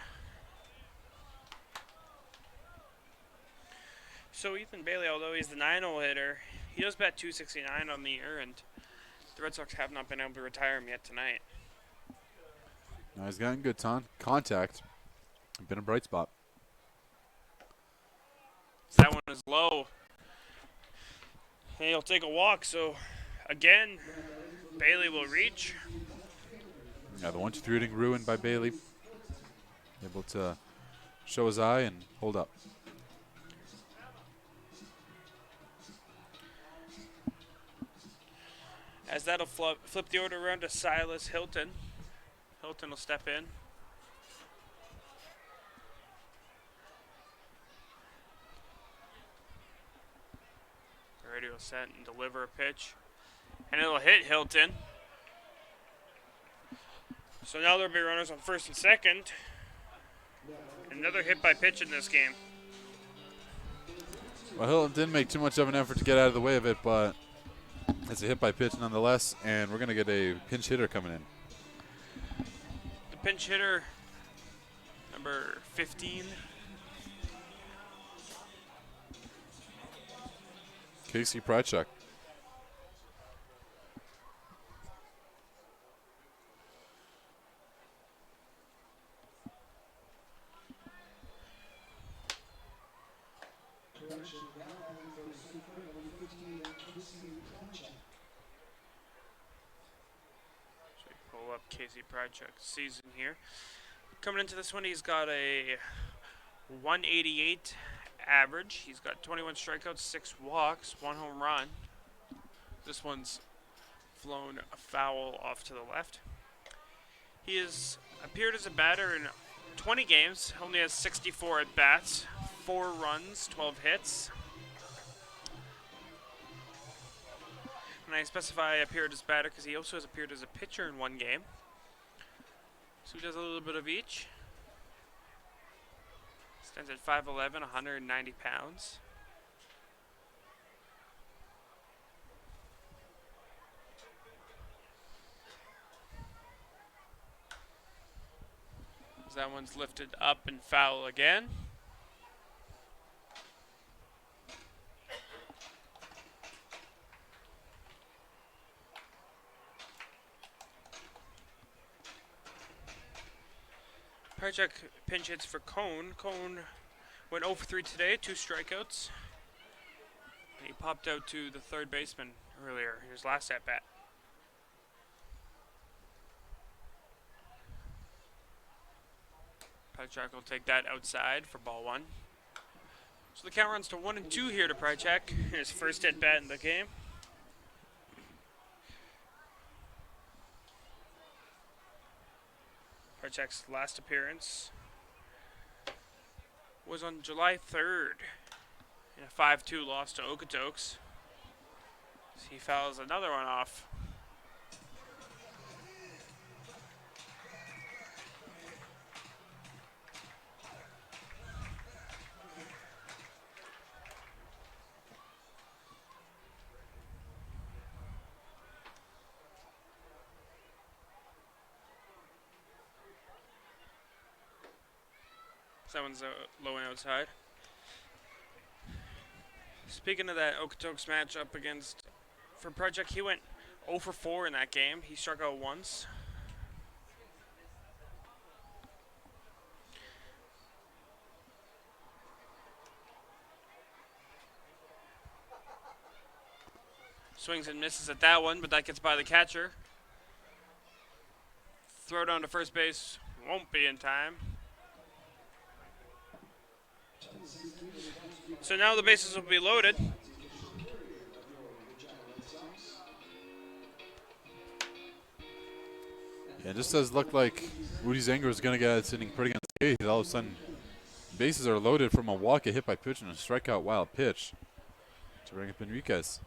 So Ethan Bailey, although he's the 9-0 hitter, he does bat .269 on the year, and the Red Sox have not been able to retire him yet tonight. Now he's gotten good contact. Been a bright spot. So that one is low. And he'll take a walk, so again, Bailey will reach. Yeah, the 1-2-3 inning ruined by Bailey. Able to show his eye and hold up. As that'll flip the order around to Silas Hilton. Hilton will step in. Ready to set and deliver a pitch. And it'll hit Hilton. So now there'll be runners on first and second. Another hit by pitch in this game. Well, Hilton didn't make too much of an effort to get out of the way of it, but it's a hit by pitch nonetheless, and we're going to get a pinch hitter coming in. The pinch hitter, number 15. Casey Prychuk. Pull up Casey Prychuk's season here. Coming into this one, he's got a 188 average. He's got 21 strikeouts, 6 walks, 1 home run. This one's flown a foul off to the left. He has appeared as a batter in 20 games, only has 64 at-bats, 4 runs, 12 hits. And I specify appeared as batter because he also has appeared as a pitcher in 1 game. So he does a little bit of each. Stands at 5'11", 190 pounds. So that one's lifted up and foul again. Prychuk pinch hits for Cone. Cone went 0 for 3 today, 2 strikeouts. And he popped out to the third baseman earlier in his last at-bat. Prychuk will take that outside for ball 1. So the count runs to 1-2 here to Prychuk, his first at-bat in the game. Prychuk's last appearance was on July 3rd in a 5-2 loss to Okotoks. He fouls another one off. That one's low and outside. Speaking of that Okotoks matchup for Prychuk, he went 0 for 4 in that game. He struck out once. Swings and misses at that one, but that gets by the catcher. Throw down to first base. Won't be in time. So now the bases will be loaded. Yeah, it just does look like Rudy Zanger is going to get this inning pretty unscathed. All of a sudden, bases are loaded from a walk, a hit by pitch, and a strikeout wild pitch to bring up Enriquez.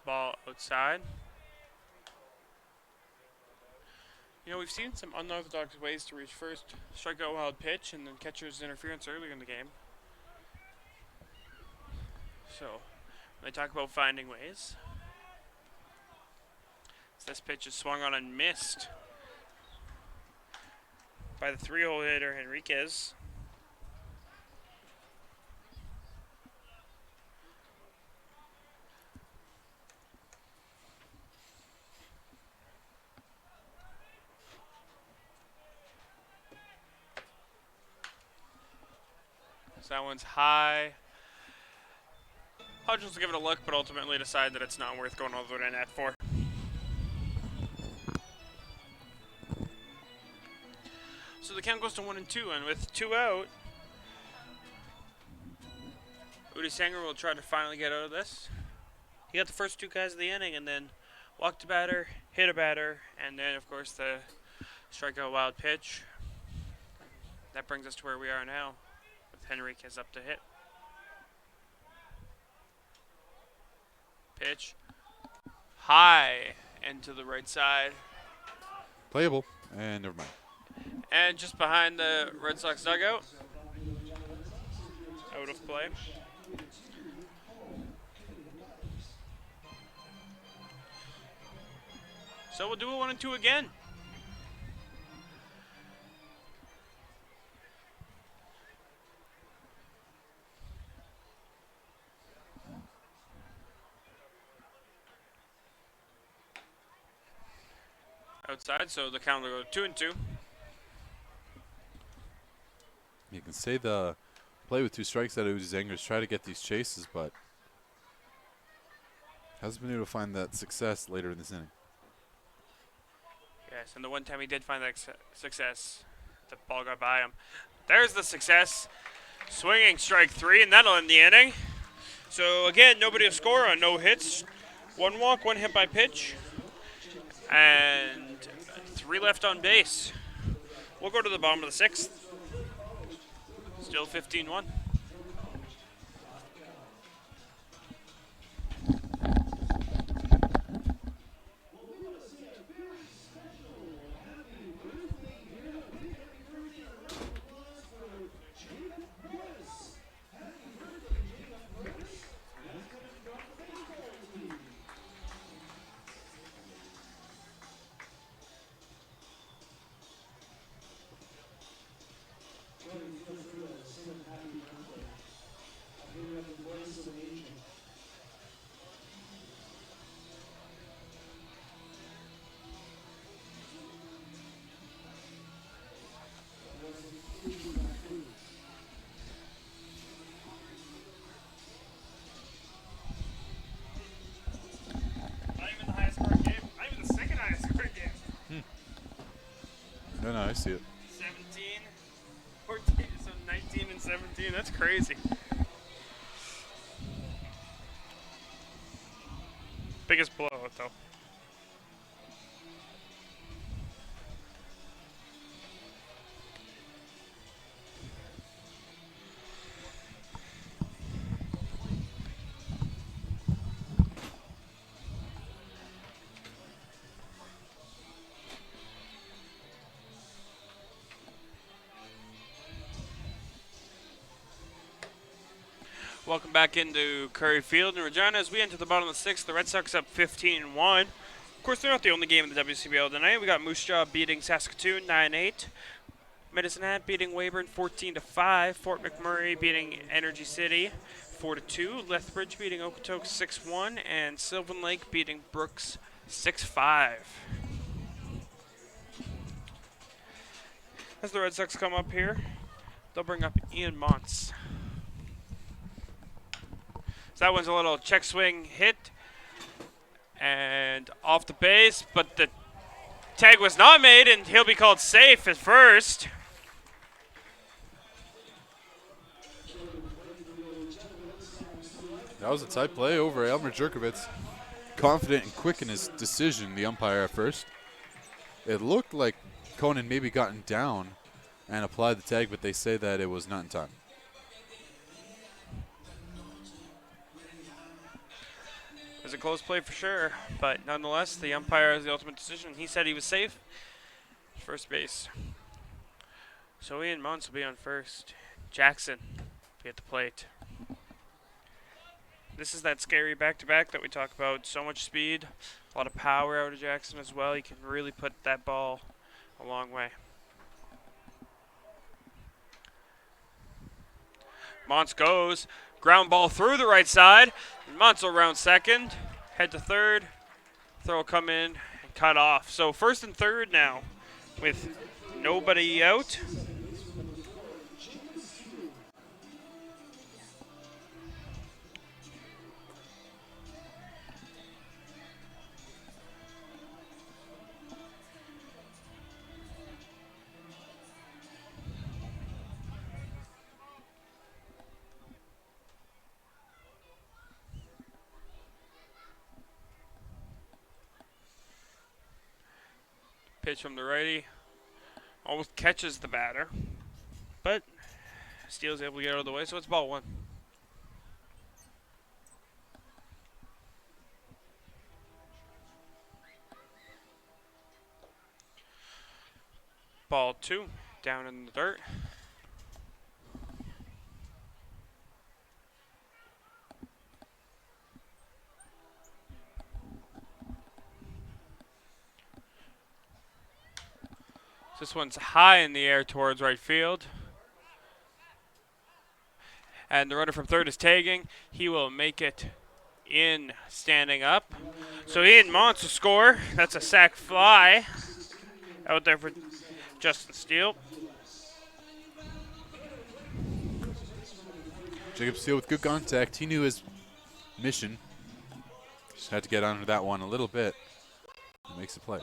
Ball outside. You know, we've seen some unorthodox ways to reach first. Strikeout wild pitch and then catcher's interference earlier in the game. So, when they talk about finding ways, this pitch is swung on and missed by the 3-hole hitter, Enriquez. So that one's high. Hodges will give it a look, but ultimately decide that it's not worth going all the way to net for. So the count goes to 1-2, and with 2 out, Udi Sanger will try to finally get out of this. He got the first 2 guys of the inning, and then walked a batter, hit a batter, and then, of course, the strikeout wild pitch. That brings us to where we are now, with Henriquez up to hit. Pitch high and to the right side. Playable, and never mind. And just behind the Red Sox dugout. Out of play. So we'll do a 1-2 again. Outside, so the count will go 2-2. You can say the play with 2 strikes out of Udi Zanger, try to get these chases, but hasn't been able to find that success later in this inning. Yes, and the one time he did find that success, the ball got by him. There's the success. Swinging strike 3, and that'll end the inning. So again, nobody to score on no hits. 1 walk, 1 hit by pitch, and 3 left on base. We'll go to the bottom of the 6th. Still 15-1. No, I see it. 17, 14, so 19 and 17. That's crazy. Biggest blowout, though. Welcome back into Curry Field in Regina as we enter the bottom of the 6th. The Red Sox up 15-1. Of course, they're not the only game in the WCBL tonight. We got Moose Jaw beating Saskatoon 9-8. Medicine Hat beating Weyburn 14-5. Fort McMurray beating Energy City 4-2. Lethbridge beating Okotoks 6-1. And Sylvan Lake beating Brooks 6-5. As the Red Sox come up here, they'll bring up Ian Montz. So that one's a little check swing hit and off the base, but the tag was not made, and he'll be called safe at first. That was a tight play over Elmer Jerkovitz. Confident and quick in his decision, the umpire at first. It looked like Conan maybe gotten down and applied the tag, but they say that it was not in time. It was a close play for sure, but nonetheless, the umpire has the ultimate decision. He said he was safe. First base. So Ian Montz will be on first. Jackson will be at the plate. This is that scary back-to-back that we talk about. So much speed, a lot of power out of Jackson as well. He can really put that ball a long way. Montz goes. Ground ball through the right side. Montz will round second. Head to third. Throw will come in and cut off. So first and third now with nobody out. Pitch from the righty. Almost catches the batter. But Steele's able to get out of the way, so it's ball one. Ball two, down in the dirt. This one's high in the air towards right field. And the runner from third is tagging. He will make it in standing up. So Ian Montz will score. That's a sac fly out there for Justin Steele. Jacob Steele with good contact. He knew his mission. Just had to get under that one a little bit. Makes a play.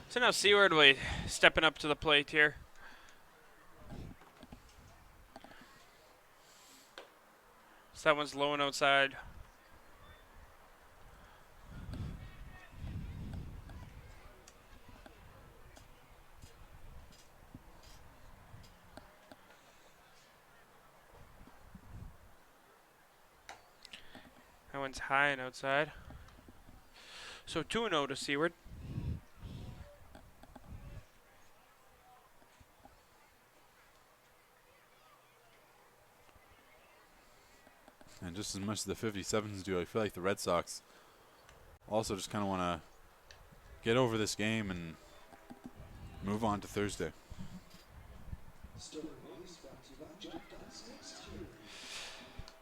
So now Seward will be stepping up to the plate here. So that one's low and outside. That one's high and outside. So 2-0 to Seward. And just as much as the 57s do, I feel like the Red Sox also just kind of want to get over this game and move on to Thursday.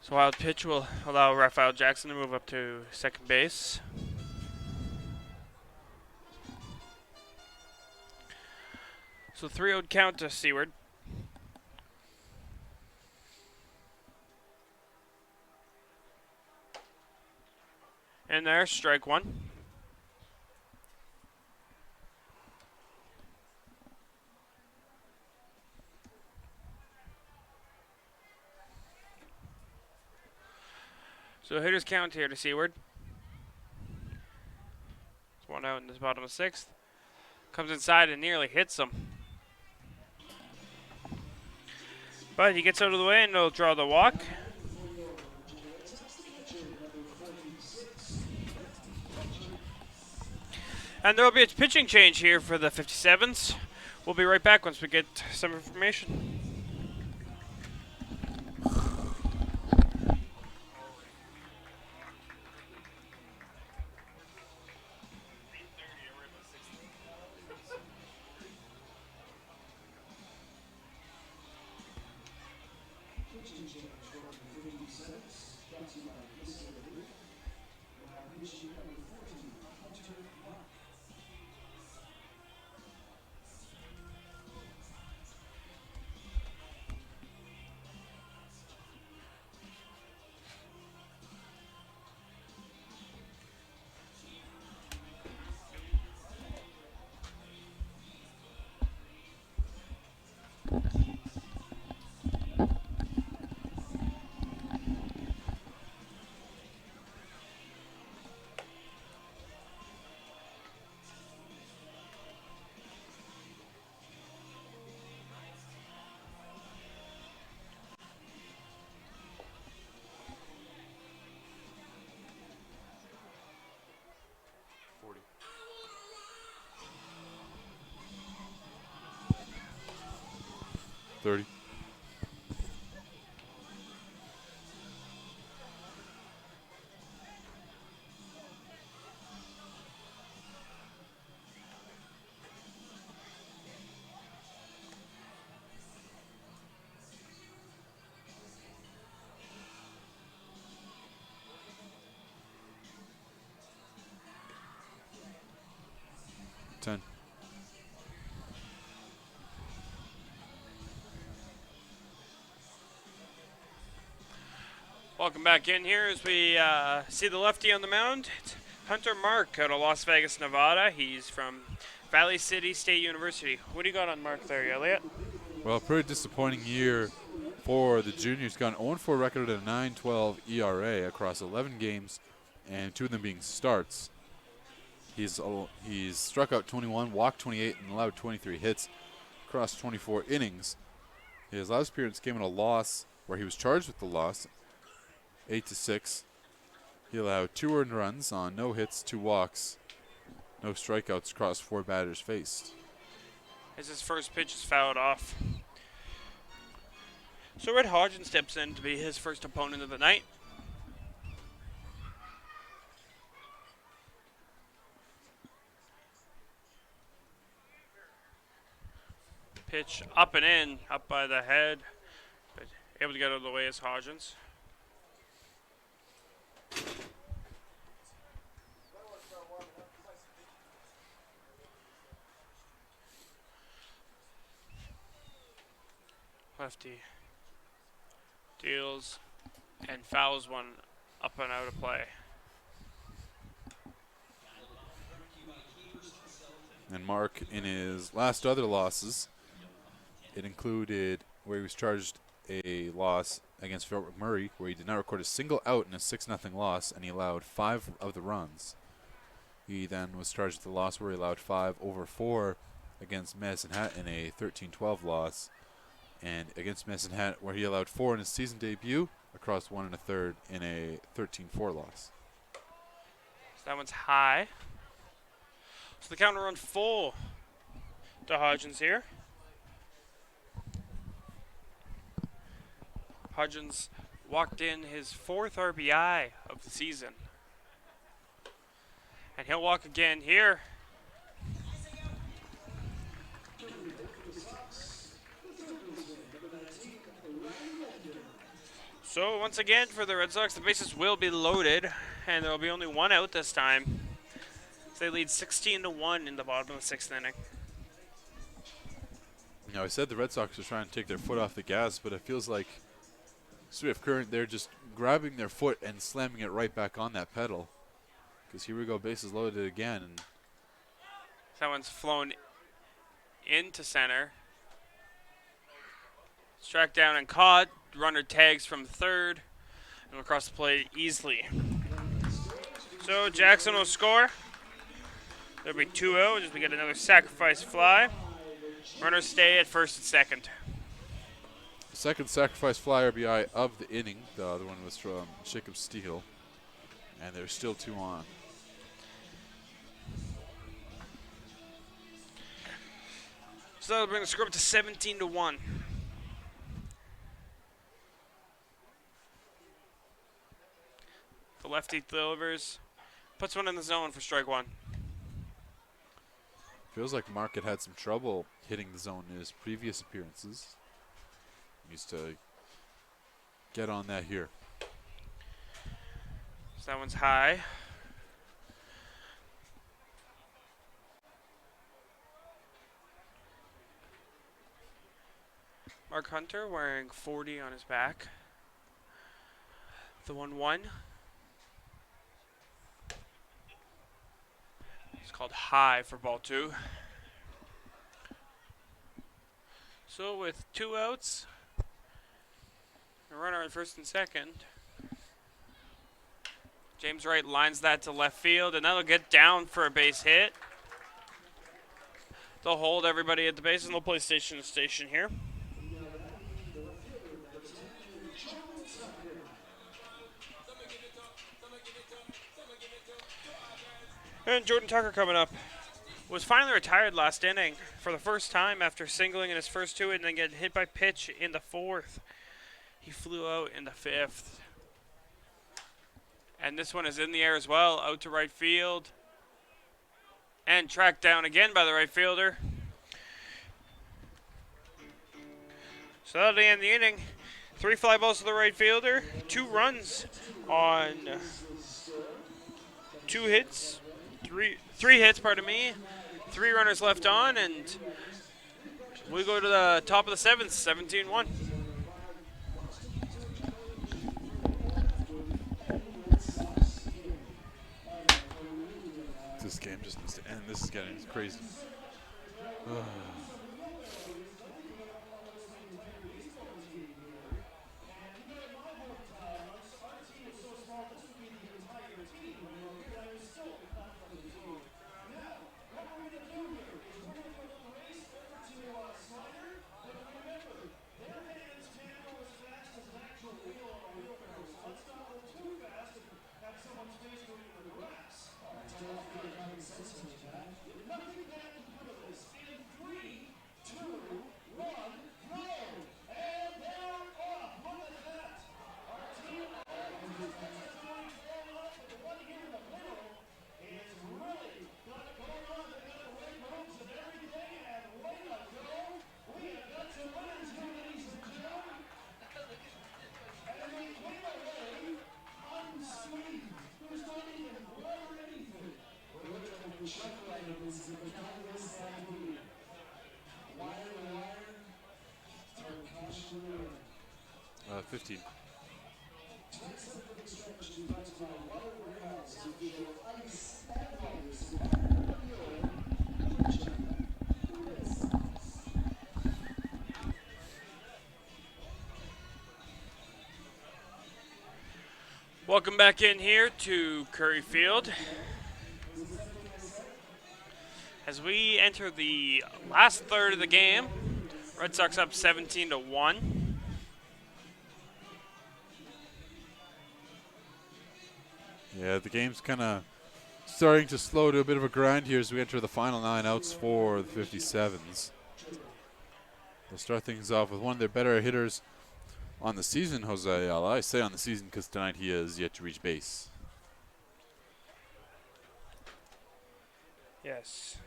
So wild pitch will allow Raphael Jackson to move up to second base. So 3-0 count to Seward. And there's strike one. So hitters count here to Seward. There's one out in the bottom of sixth. Comes inside and nearly hits him. But he gets out of the way and he'll draw the walk. And there will be a pitching change here for the 57s. We'll be right back once we get some information. 30. Ten. Welcome back in here as we see the lefty on the mound. It's Hunter Mark out of Las Vegas, Nevada. He's from Valley City State University. What do you got on Mark there, Elliot? Well, pretty disappointing year for the junior. He's got an 0-4 record at a 9.12 ERA across 11 games, and 2 of them being starts. He's struck out 21, walked 28, and allowed 23 hits across 24 innings. His last appearance came in a loss where he was charged with the loss, 8-6. He allowed 2 earned runs on no hits, 2 walks, no strikeouts across 4 batters faced. As his first pitch is fouled off. So Red Hodgson steps in to be his first opponent of the night. Pitch up and in, up by the head, but able to get out of the way is Hodgins. Lefty deals and fouls one up and out of play. And Mark, in his last other losses, it included where he was charged a loss against Fort McMurray, where he did not record a single out in a 6-0 loss, and he allowed 5 of the runs. He then was charged with the loss where he allowed 5 over 4 against Medicine Hat in a 13-12 loss, and against Medicine Hat where he allowed 4 in his season debut across 1 1/3 in a 13-4 loss. So that one's high. So the counter run full to Hodgins here. Hodgins walked in his 4th RBI of the season. And he'll walk again here. So once again for the Red Sox, the bases will be loaded, and there will be only 1 out this time. So they lead 16-1 in the bottom of the 6th inning. Now, I said the Red Sox are trying to take their foot off the gas, but it feels like Swift Current, they're just grabbing their foot and slamming it right back on that pedal. Because here we go, bases loaded again. And That one's flown into center. Struck down and caught. Runner tags from third and across the plate easily. So Jackson will score. There'll be 2 out as we get another sacrifice fly. Runners stay at first and second. the second sacrifice fly RBI of the inning. The other one was from Jacob Steele. And there's still 2 on. So that'll bring the score up to 17-1. The lefty delivers, puts one in the zone for strike 1. Feels like Mark had some trouble hitting the zone in his previous appearances. Needs to get on that here. So that one's high. Mark Hunter wearing 40 on his back. The 1-1. It's called high for ball 2. So with 2 outs, a runner at first and second. James Wright lines that to left field, and that'll get down for a base hit. They'll hold everybody at the base, and they'll play station to station here. And Jordan Tucker coming up. Was finally retired last inning for the first time after singling in his first two and then getting hit by pitch in the fourth. He flew out in the fifth. And this one is in the air as well, out to right field. And tracked down again by the right fielder. So that'll end the inning. 3 fly balls to the right fielder, 2 runs on 2 hits, 3 hits, pardon me. 3 runners left on, and we go to the top of the 7th, 17-1. This game just needs to end. This is getting crazy. Uh, 15. Welcome back in here to Curry Field. As we enter the last third of the game, Red Sox up 17-1. Yeah, the game's kind of starting to slow to a bit of a grind here as we enter the final 9 outs for the 57s. They'll start things off with one of their better hitters on the season, Jose Ayala. I say on the season because tonight he has yet to reach base. Yes.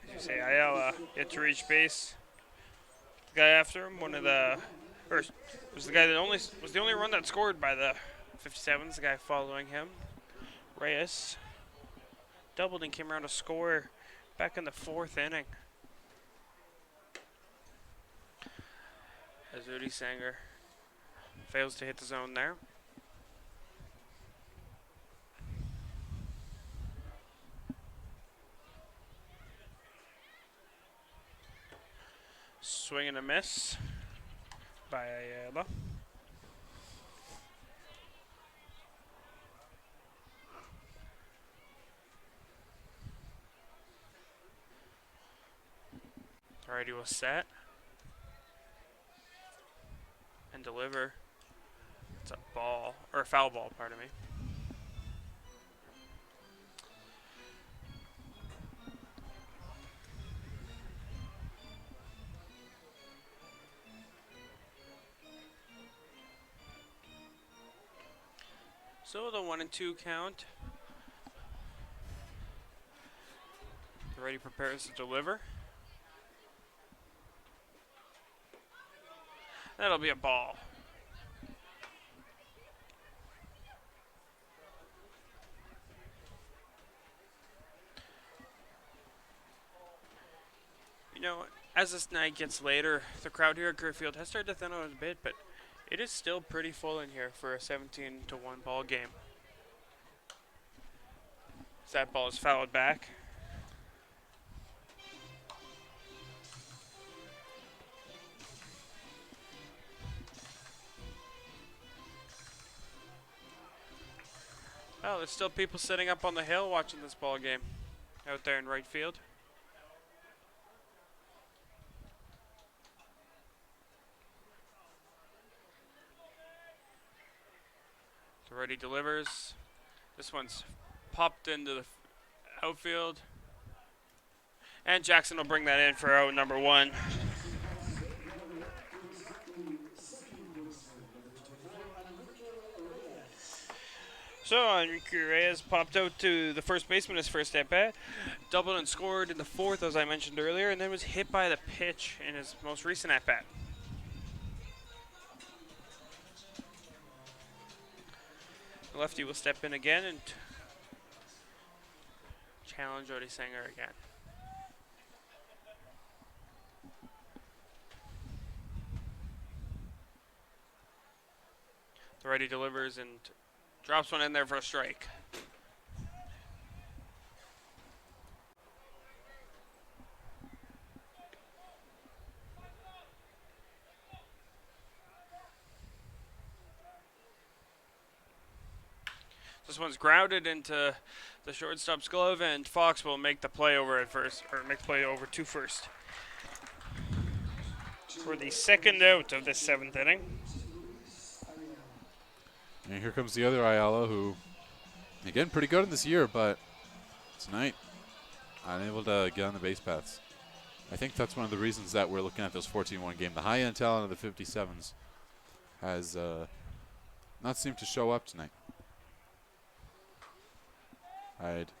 As you say, Ayala yet to reach base. The guy after him, was the guy that was the only run that scored by the 57s. The guy following him, Reyes, doubled and came around to score back in the 4th inning. As Rudy Sanger fails to hit the zone there. Swing and a miss by Ayala. Alrighty, will set and deliver. It's a ball, or a foul ball, pardon me. So the 1-2 count. The righty prepares to deliver. That'll be a ball. You know, as this night gets later, the crowd here at Curry Field has started to thin out a bit, but it is still pretty full in here for a 17-1 ball game. As that ball is fouled back. Well, there's still people sitting up on the hill watching this ball game out there in right field. The righty delivers. This one's popped into the outfield. And Jackson will bring that in for out number 1. So Enrique Reyes popped out to the first baseman his first at bat, doubled and scored in the 4th, as I mentioned earlier, and then was hit by the pitch in his most recent at bat. The lefty will step in again and challenge Odie Sanger again. The righty delivers and drops one in there for a strike. This one's grounded into the shortstop's glove, and Fox will make the play over at first, or make the play over to first. For the second out of this 7th inning. And here comes the other Ayala, who, again, pretty good in this year, but tonight, unable to get on the base paths. I think that's one of the reasons that we're looking at this 14-1 game. The high-end talent of the 57s has not seemed to show up tonight. I'd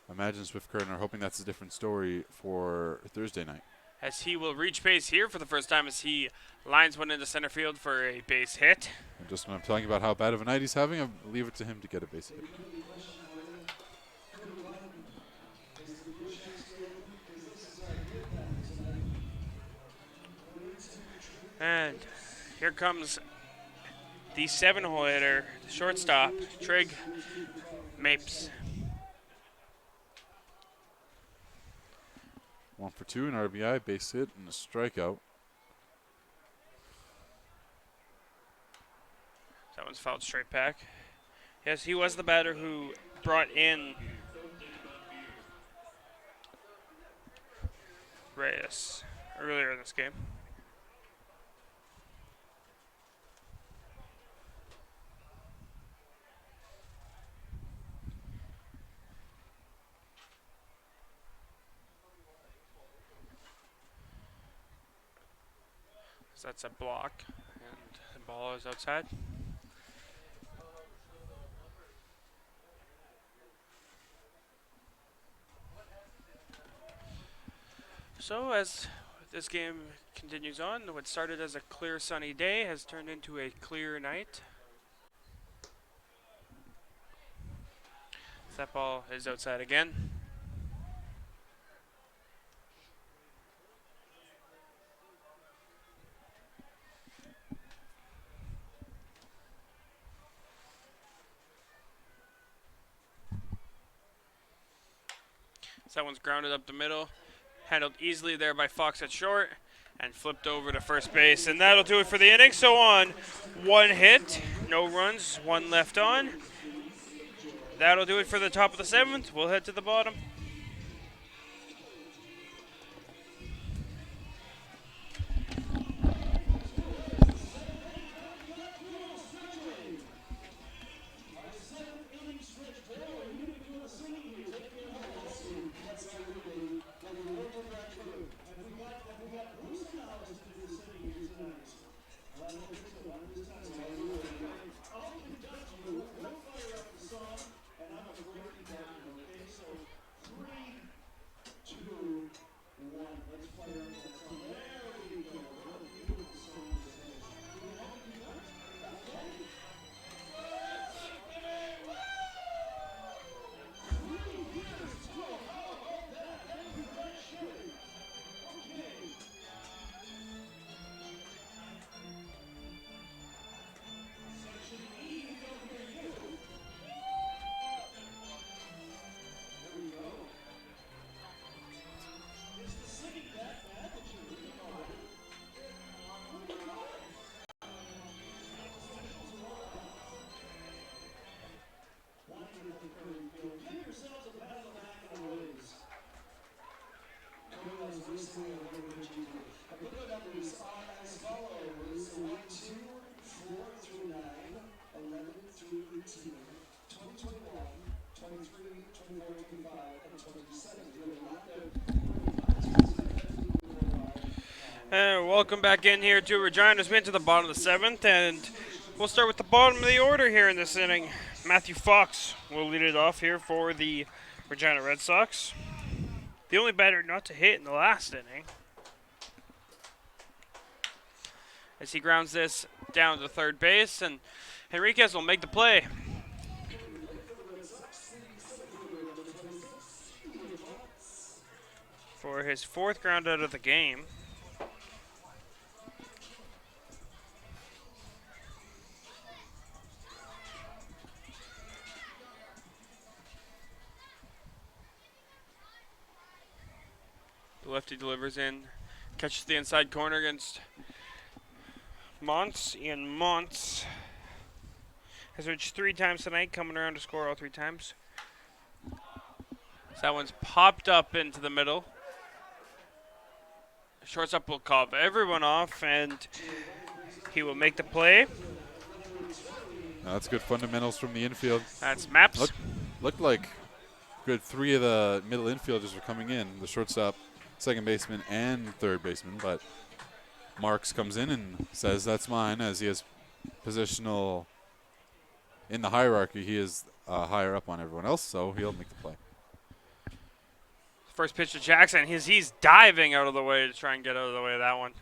imagine Swift Curtin are hoping that's a different story for Thursday night. As he will reach base here for the first time as he lines one into center field for a base hit. And just when I'm telling you about how bad of a night he's having, I'll leave it to him to get a base hit. And here comes the 7-hole hitter, the shortstop, Trig Mapes. 1 for 2, an RBI, base hit, and a strikeout. That one's fouled straight back. Yes, he was the batter who brought in Reyes earlier in this game. So that's a block, and the ball is outside. So as this game continues on, what started as a clear sunny day has turned into a clear night. That ball is outside again. So that one's grounded up the middle. Handled easily there by Fox at short. And flipped over to first base. And that'll do it for the inning. So on 1 hit, no runs, 1 left on. That'll do it for the top of the 7th. We'll head to the bottom. And welcome back in here to Regina as we enter the bottom of the 7th, and we'll start with the bottom of the order here in this inning. Matthew Fox will lead it off here for the Regina Red Sox. The only batter not to hit in the last inning. As he grounds this down to third base, and Henriquez will make the play. For his 4th ground out of the game. The lefty delivers in, catches the inside corner against Montz. Ian Montz has reached 3 times tonight, coming around to score all 3 times. So that one's popped up into the middle. Shortstop will call everyone off, and he will make the play. That's good fundamentals from the infield. That's Maps. Looked like good 3 of the middle infielders were coming in. The shortstop, second baseman, and third baseman. But Marks comes in and says, that's mine, as he is positional in the hierarchy. He is higher up on everyone else, so he'll make the play. First pitch to Jackson. He's diving out of the way to try and get out of the way of that one.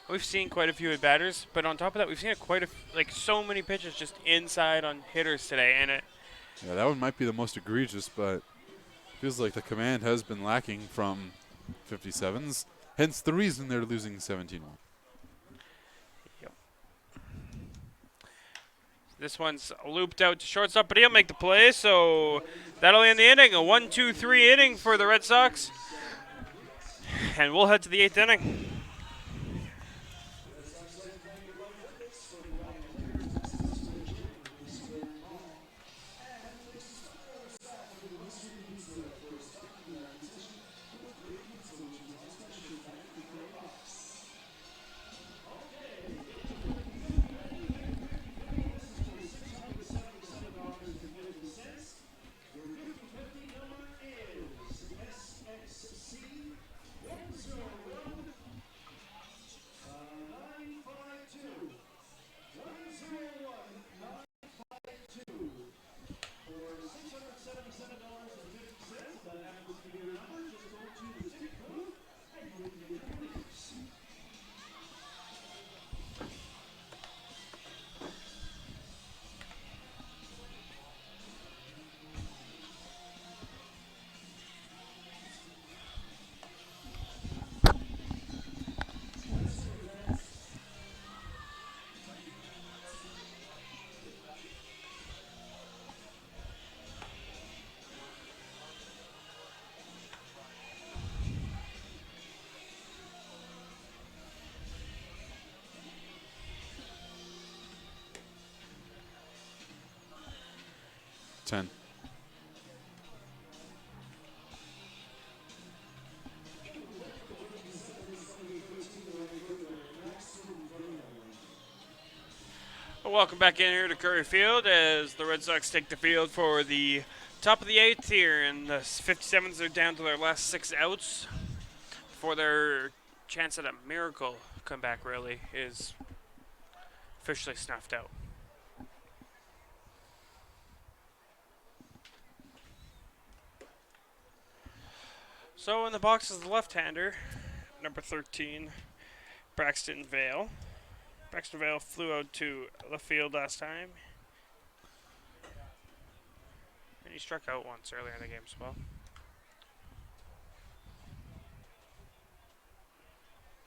We've seen quite a few at batters, but on top of that, we've seen so many pitches just inside on hitters today, and Yeah, that one might be the most egregious, but feels like the command has been lacking from 57s. Hence the reason they're losing 17-1. Yep. This one's looped out to shortstop, but he'll make the play, so that'll end the inning. A 1-2-3 inning for the Red Sox. And we'll head to the 8th inning. Welcome back in here to Curry Field as the Red Sox take the field for the top of the 8th here, and the 57s are down to their last 6 outs before their chance at a miracle comeback really is officially snuffed out. So in the box is the left-hander, number 13, Braxton Vale. Braxton Vale flew out to left field last time. And he struck out once earlier in the game as well.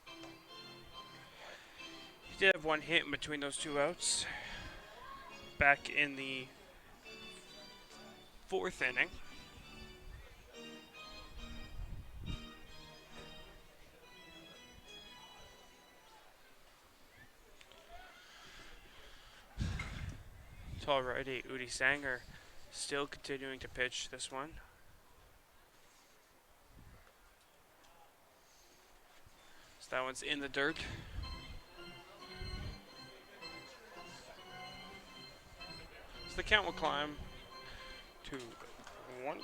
He did have one hit in between those 2 outs back in the 4th inning. Tall righty Udi Sanger still continuing to pitch this one. So that one's in the dirt. So the count will climb to 1-2.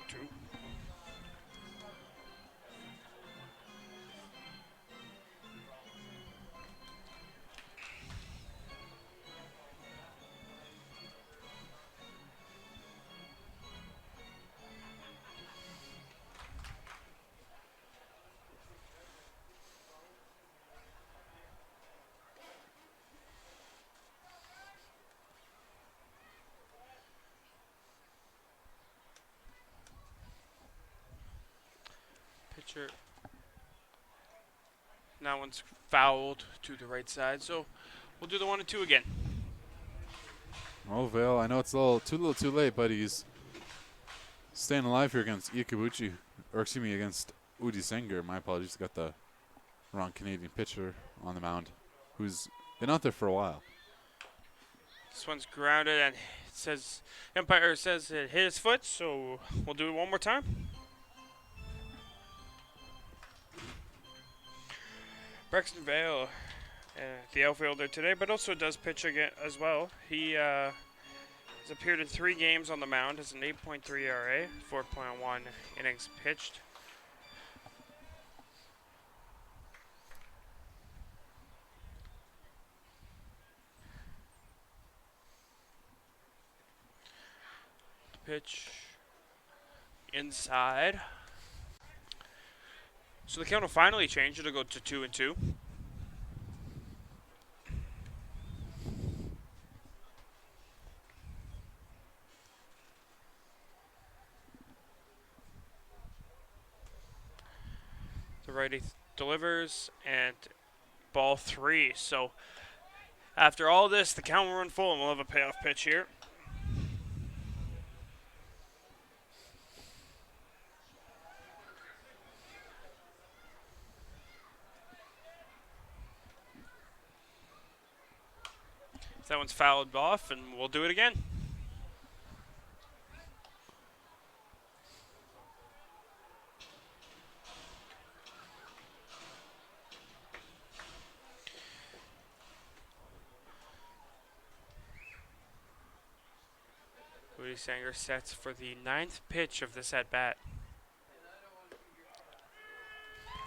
pitcher. And that one's fouled to the right side. So we'll do the 1-2 again. Oh, Vale, I know it's a little too late, but he's staying alive here against Ikabuchi, or excuse me, against Udi Senger. My apologies, got the wrong Canadian pitcher on the mound, who's been out there for a while. This one's grounded, and it says umpire says it hit his foot, so we'll do it one more time. Braxton Vale, the outfielder today, but also does pitch again as well. He has appeared in 3 games on the mound, has an 8.3 ERA, 4.1 innings pitched. Pitch inside. So the count will finally change. It'll go to 2-2. The righty delivers, and ball 3. So after all this, the count will run full, and we'll have a payoff pitch here. That one's fouled off, and we'll do it again. Woody Sanger sets for the 9th pitch of this at-bat.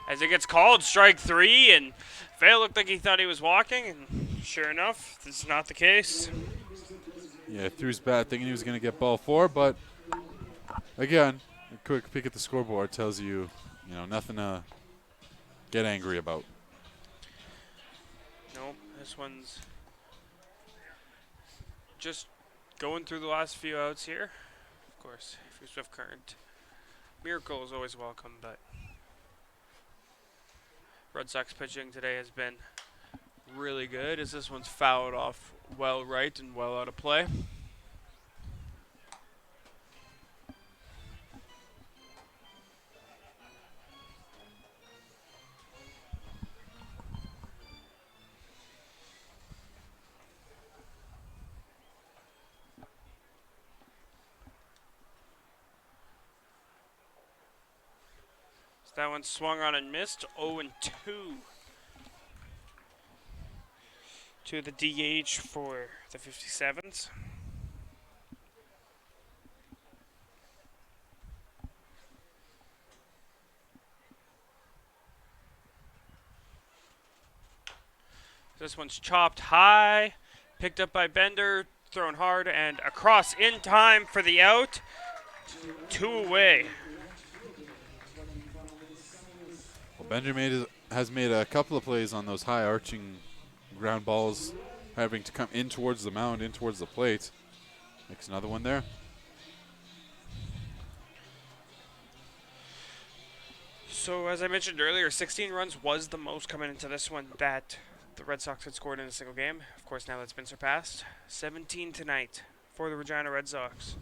As it gets called, strike 3, and Vale looked like he thought he was walking, and sure enough, this is not the case. Yeah, threw his bat thinking he was going to get ball 4, but again, a quick peek at the scoreboard tells you, nothing to get angry about. Nope, this one's just going through the last few outs here. Of course, if you're Swift Current, miracle is always welcome, but Red Sox pitching today has been really good, as this one's fouled off well right and well out of play. So that one swung on and missed. 0-2 to the DH for the 57s. This one's chopped high, picked up by Bender, thrown hard, and across in time for the out. 2 away. Well, Bender has made a couple of plays on those high arching ground balls, having to come in towards the mound, in towards the plate. Makes another one there. So as I mentioned earlier, 16 runs was the most coming into this one that the Red Sox had scored in a single game. Of course, now that's been surpassed. 17 tonight for the Regina Red Sox.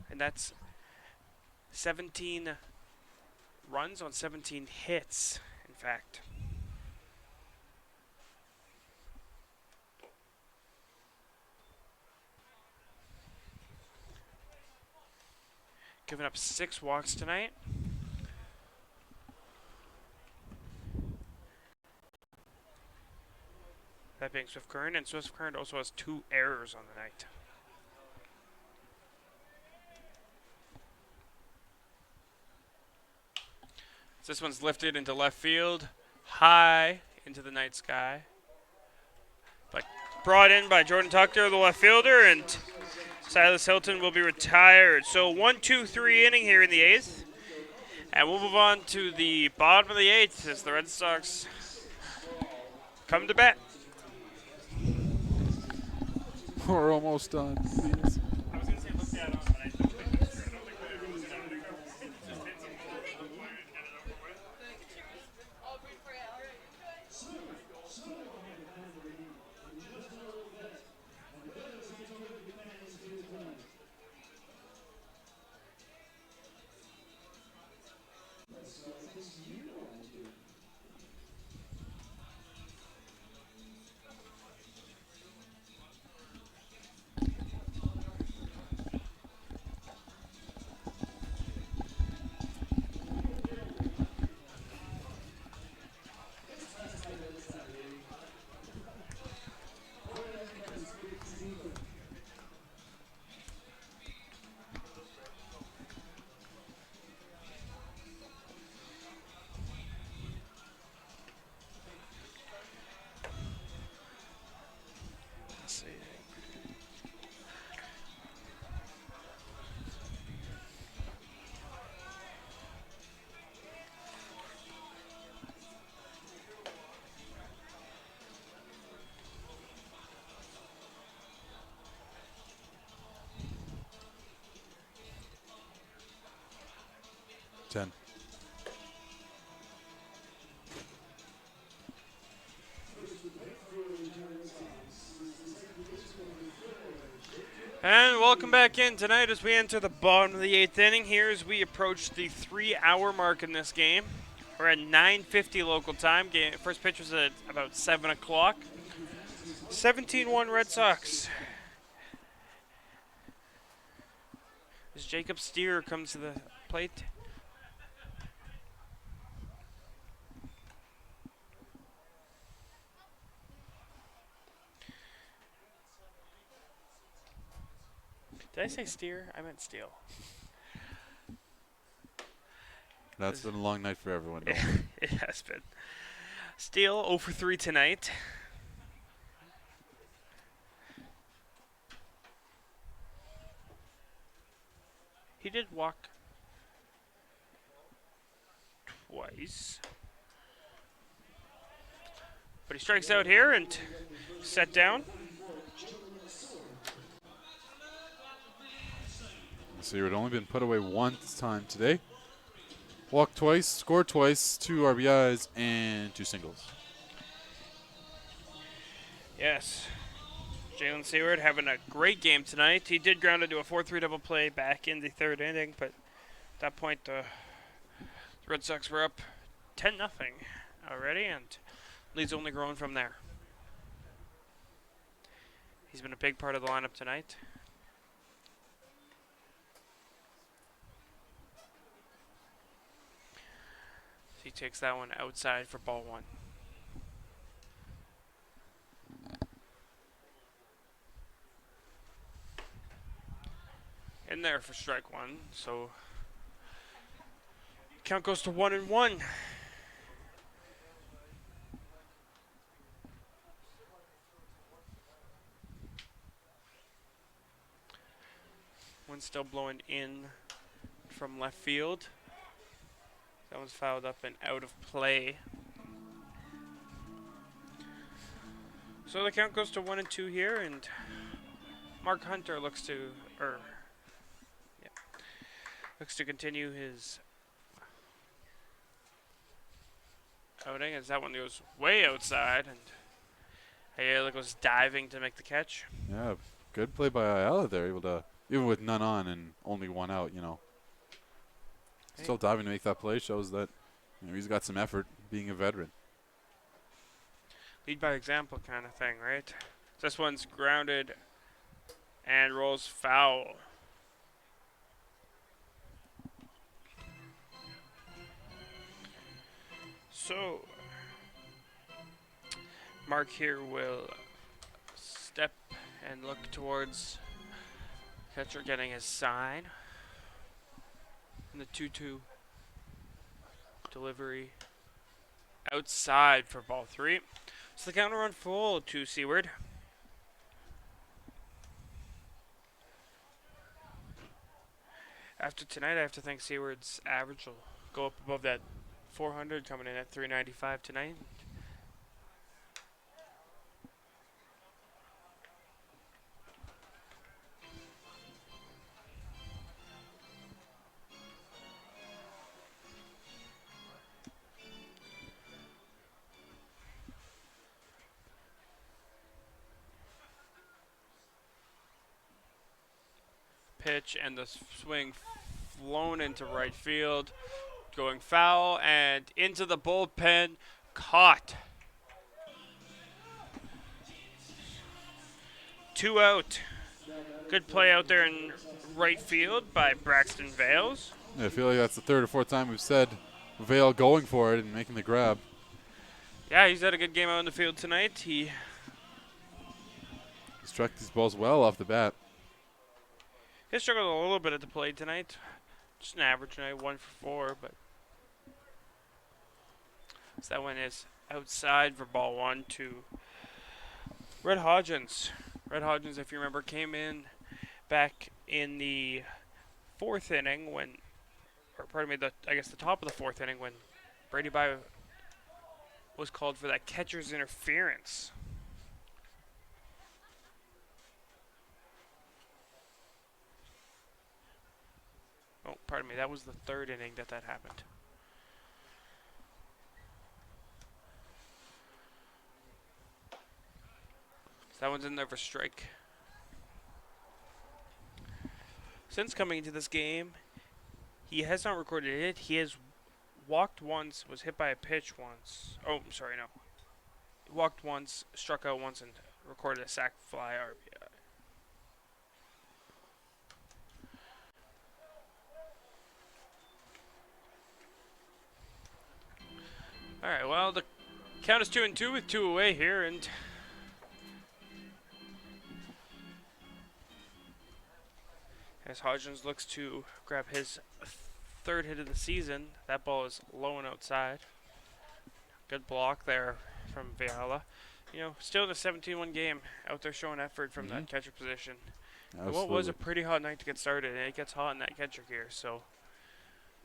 And that's 17 runs on 17 hits, in fact. Giving up 6 walks tonight. That being Swift Current, and Swift Current also has 2 errors on the night. So this one's lifted into left field, high into the night sky. But brought in by Jordan Tucker, the left fielder, and Silas Hilton will be retired. So 1-2-3 inning here in the 8th. And we'll move on to the bottom of the 8th as the Red Sox come to bat. We're almost done. Please. I was going to say look that up, but I don't think that's true. I don't think we're almost done. I think it's just been some close to the wire and get it over with. Let's see. Ten. And welcome back in tonight as we enter the bottom of the 8th inning here as we approach the 3-hour mark in this game. We're at 9:50 local time. First pitch was at about 7 o'clock. 17-1 Red Sox. As Jacob Steer comes to the plate. Did I say Steer? I meant Steele. That's been a long night for everyone. Don't It has been. Steele 0 for 3 tonight. He did walk twice. But he strikes out here and set down. So you had only been put away one time today. Walked twice, scored twice, 2 RBIs, and 2 singles. Yes. Jalen Seward having a great game tonight. He did ground into a 4-3 double play back in the 3rd inning, but at that point the Red Sox were up 10-0 already, and lead's only growing from there. He's been a big part of the lineup tonight. He takes that one outside for ball 1. In there for strike 1, so count goes to 1-1. One still blowing in from left field. That one's fouled up and out of play. So the count goes to 1-2 here, and Mark Hunter looks to continue his outing as that one goes way outside, and Ayala goes diving to make the catch. Yeah, good play by Ayala there, able to, even with none on and only 1 out, Still diving to make that play shows that he's got some effort being a veteran. Lead by example kind of thing, right? This one's grounded and rolls foul. So, Mark here will step and look towards catcher getting his sign. And the 2-2 delivery outside for ball 3. So the counter run full to Seward. After tonight, I have to think Seward's average will go up above that 400, coming in at 395 tonight. pitch, and the swing flown into right field, going foul and into the bullpen, caught. 2 out. Good play out there in right field by Braxton Vales. Yeah, I feel like that's the third or fourth time we've said Vale going for it and making the grab. Yeah, he's had a good game out in the field tonight. He Struck these balls well off the bat. struggled a little bit at the plate tonight. Just an average night, 1 for 4, but so that one is outside for ball 1 to Red Hodgins. Red Hodgins, if you remember, came in back in the 4th inning when, or pardon me, I guess the top of the 4th inning when Brady By was called for that catcher's interference. Oh, pardon me, that was the 3rd inning that happened. So that one's in there for strike. Since coming into this game, he has not recorded it. He has walked once, was hit by a pitch once. Oh, I'm sorry, no. Walked once, struck out once, and recorded a sac fly RBI. All right, well, the count is 2-2 with 2 away here, and as Hodgins looks to grab his 3rd hit of the season, that ball is low and outside. Good block there from Viola. You know, still in a 17-1 game, out there showing effort from that catcher position. What was a pretty hot night to get started, and it gets hot in that catcher gear, so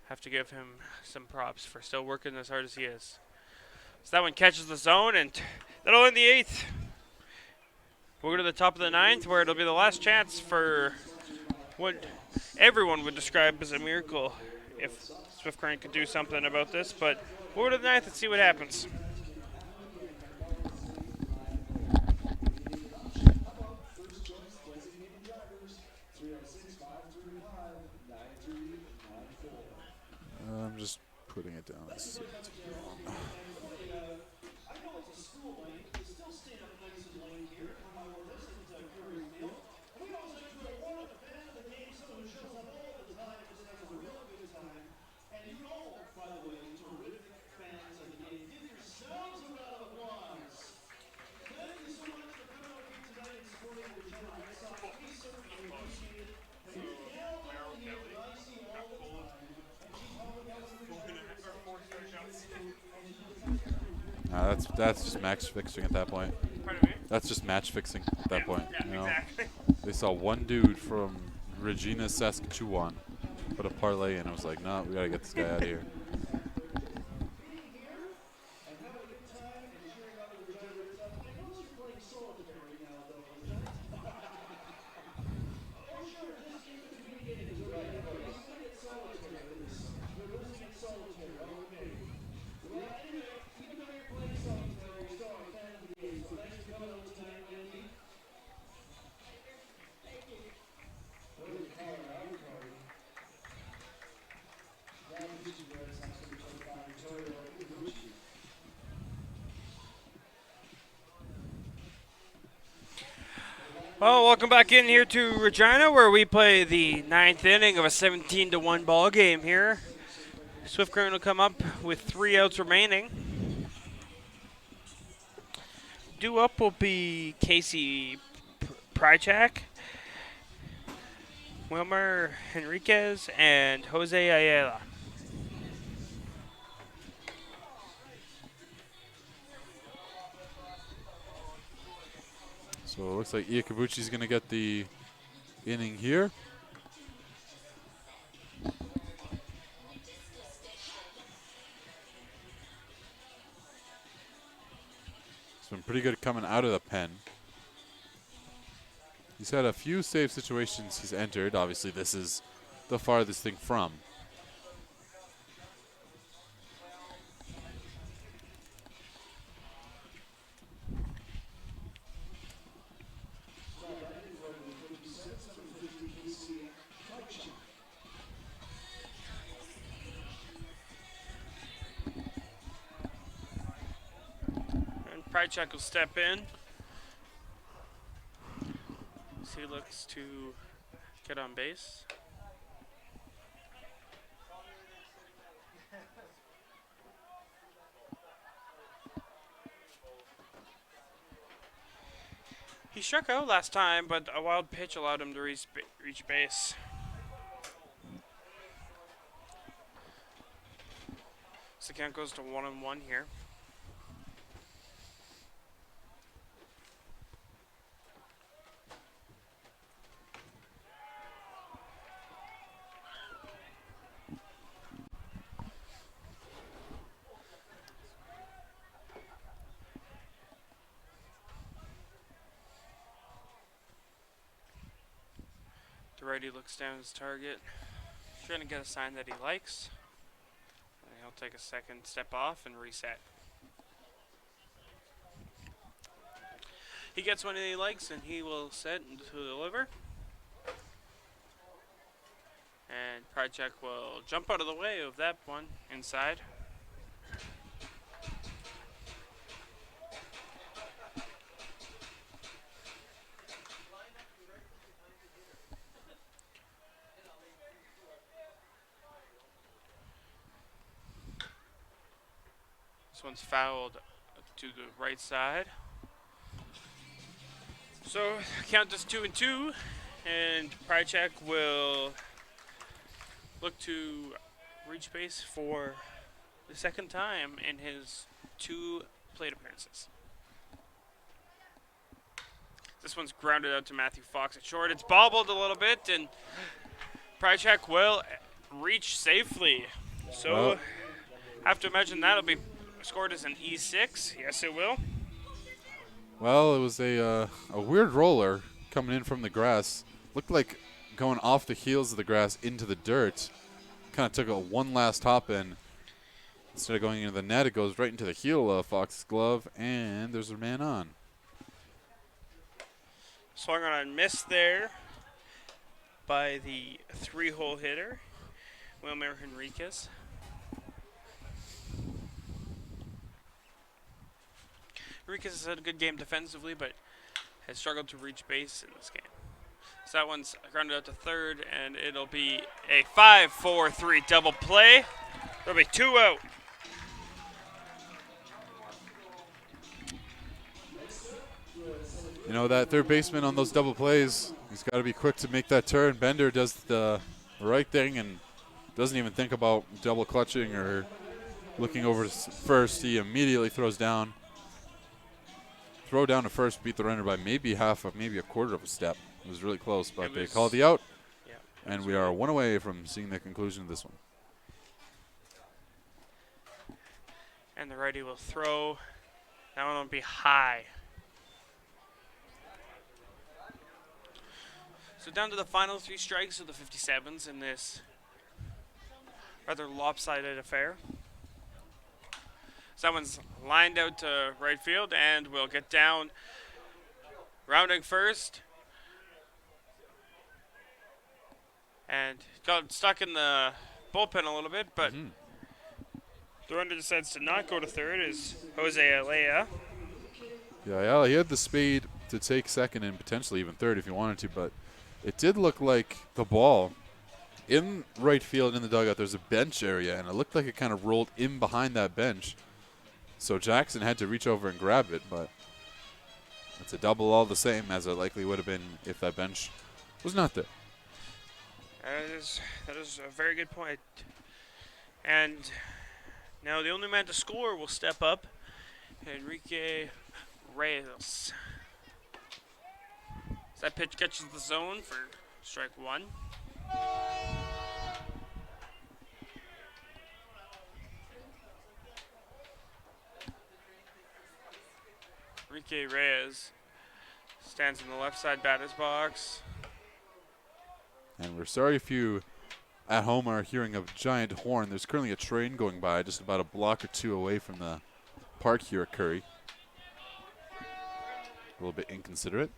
have to give him some props for still working as hard as he is. So that one catches the zone, and that'll end the 8th. We'll go to the top of the 9th, where it'll be the last chance for what everyone would describe as a miracle if Swift Current could do something about this, but we'll go to the 9th and see what happens. I'm just putting it down. That's just match fixing at that point. Pardon me? That's just match fixing at that point. Yeah, You know? exactly. They saw one dude from Regina, Saskatchewan, put a parlay in. I was like, no, we gotta get this guy out of here. Well, welcome back in here to Regina, where we play the 9th inning of a 17-1 ball game here. Swift Current will come up with 3 outs remaining. Due up will be Casey Prychak, Wilmer Henriquez, and Jose Ayala. So it looks like Iakabuchi's going to get the inning here. It's been pretty good coming out of the pen. He's had a few save situations he's entered. Obviously, this is the farthest thing from. Prychek will step in. So he looks to get on base. He struck out last time, but a wild pitch allowed him to reach base. So the count goes to 1-1 here. The righty looks down his target, trying to get a sign that he likes. And he'll take a second step off and reset. He gets one that he likes, and he will set to deliver. And Prychek will jump out of the way of that one inside. This one's fouled to the right side. So count is 2-2, and Prychek will look to reach base for the second time in his 2 plate appearances. This one's grounded out to Matthew Fox at short. It's bobbled a little bit, and Prychek will reach safely. So have to imagine that'll be scored as an E6. Yes, it will. Well, it was a weird roller coming in from the grass. Looked like going off the heels of the grass into the dirt. Kind of took a one last hop in. Instead of going into the net, it goes right into the heel of Fox's glove, and there's a man on. Swung on and missed there by the 3-hole hitter, Wilmer Henriquez. Henriquez has had a good game defensively, but has struggled to reach base in this game. So that one's grounded out to third, and it'll be a 5-4-3 double play. There'll be 2 out. You know, that third baseman on those double plays, he's got to be quick to make that turn. Bender does the right thing and doesn't even think about double clutching or looking over to first. He immediately throws down. Throw down to first, beat the runner by maybe a quarter of a step. It was really close, but they called the out, and we are 1 away from seeing the conclusion of this one. And the righty will throw. That one will be high. So down to the final 3 strikes of the 57s in this rather lopsided affair. So that one's lined out to right field, and will get down, rounding first. And got stuck in the bullpen a little bit, but the runner decides to not go to third is Jose Alea. Yeah, he had the speed to take second and potentially even third if he wanted to, but it did look like the ball in right field in the dugout, there's a bench area, and it looked like it kind of rolled in behind that bench. So Jackson had to reach over and grab it, but it's a double all the same as it likely would have been if that bench was not there. That is a very good point. And now the only man to score will step up, Enrique Reyes. As that pitch catches the zone for strike 1. Enrique Reyes stands in the left side batter's box. And we're sorry if you at home are hearing a giant horn. There's currently a train going by just about a block or 2 away from the park here at Curry. A little bit inconsiderate.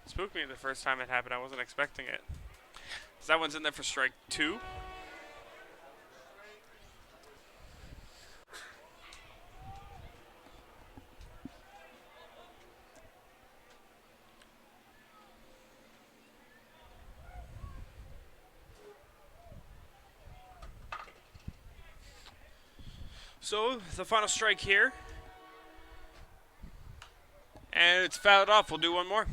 Spooked me the first time it happened. I wasn't expecting it. So that one's in there for strike 2. So, the final strike here. And it's fouled off. We'll do one more.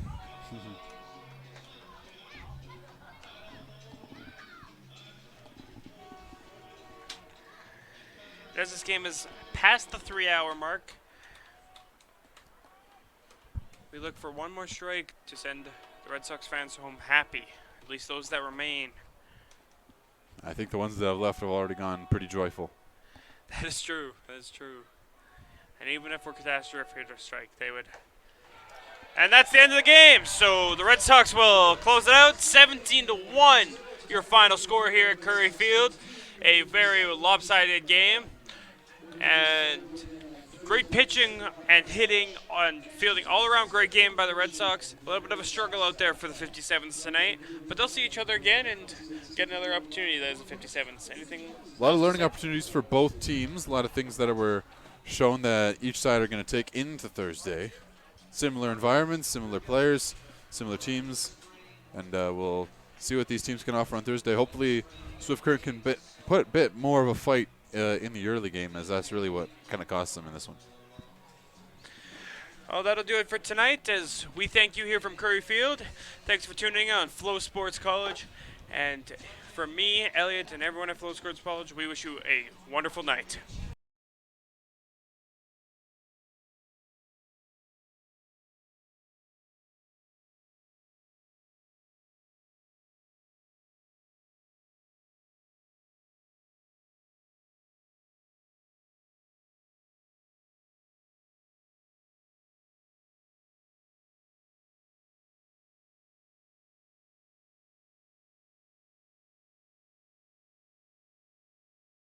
As this game is past the 3-hour mark, we look for one more strike to send the Red Sox fans home happy. At least those that remain. I think the ones that have left have already gone pretty joyful. That is true. That is true. And even if we're catastrophic strike, they would. And that's the end of the game. So the Red Sox will close it out, 17-1. Your final score here at Curry Field. A very lopsided game. And great pitching and hitting and fielding all around. Great game by the Red Sox. A little bit of a struggle out there for the 57s tonight. But they'll see each other again and get another opportunity as the 57s. Anything? A lot of learning opportunities for both teams. A lot of things that were shown that each side are going to take into Thursday. Similar environments, similar players, similar teams. And we'll see what these teams can offer on Thursday. Hopefully Swift Current can put a bit more of a fight in the early game, as that's really what kind of cost them in this one. Well, that'll do it for tonight, as we thank you here from Curry Field. Thanks for tuning in on Flow Sports College. And from me, Elliot, and everyone at Flow Sports College, we wish you a wonderful night.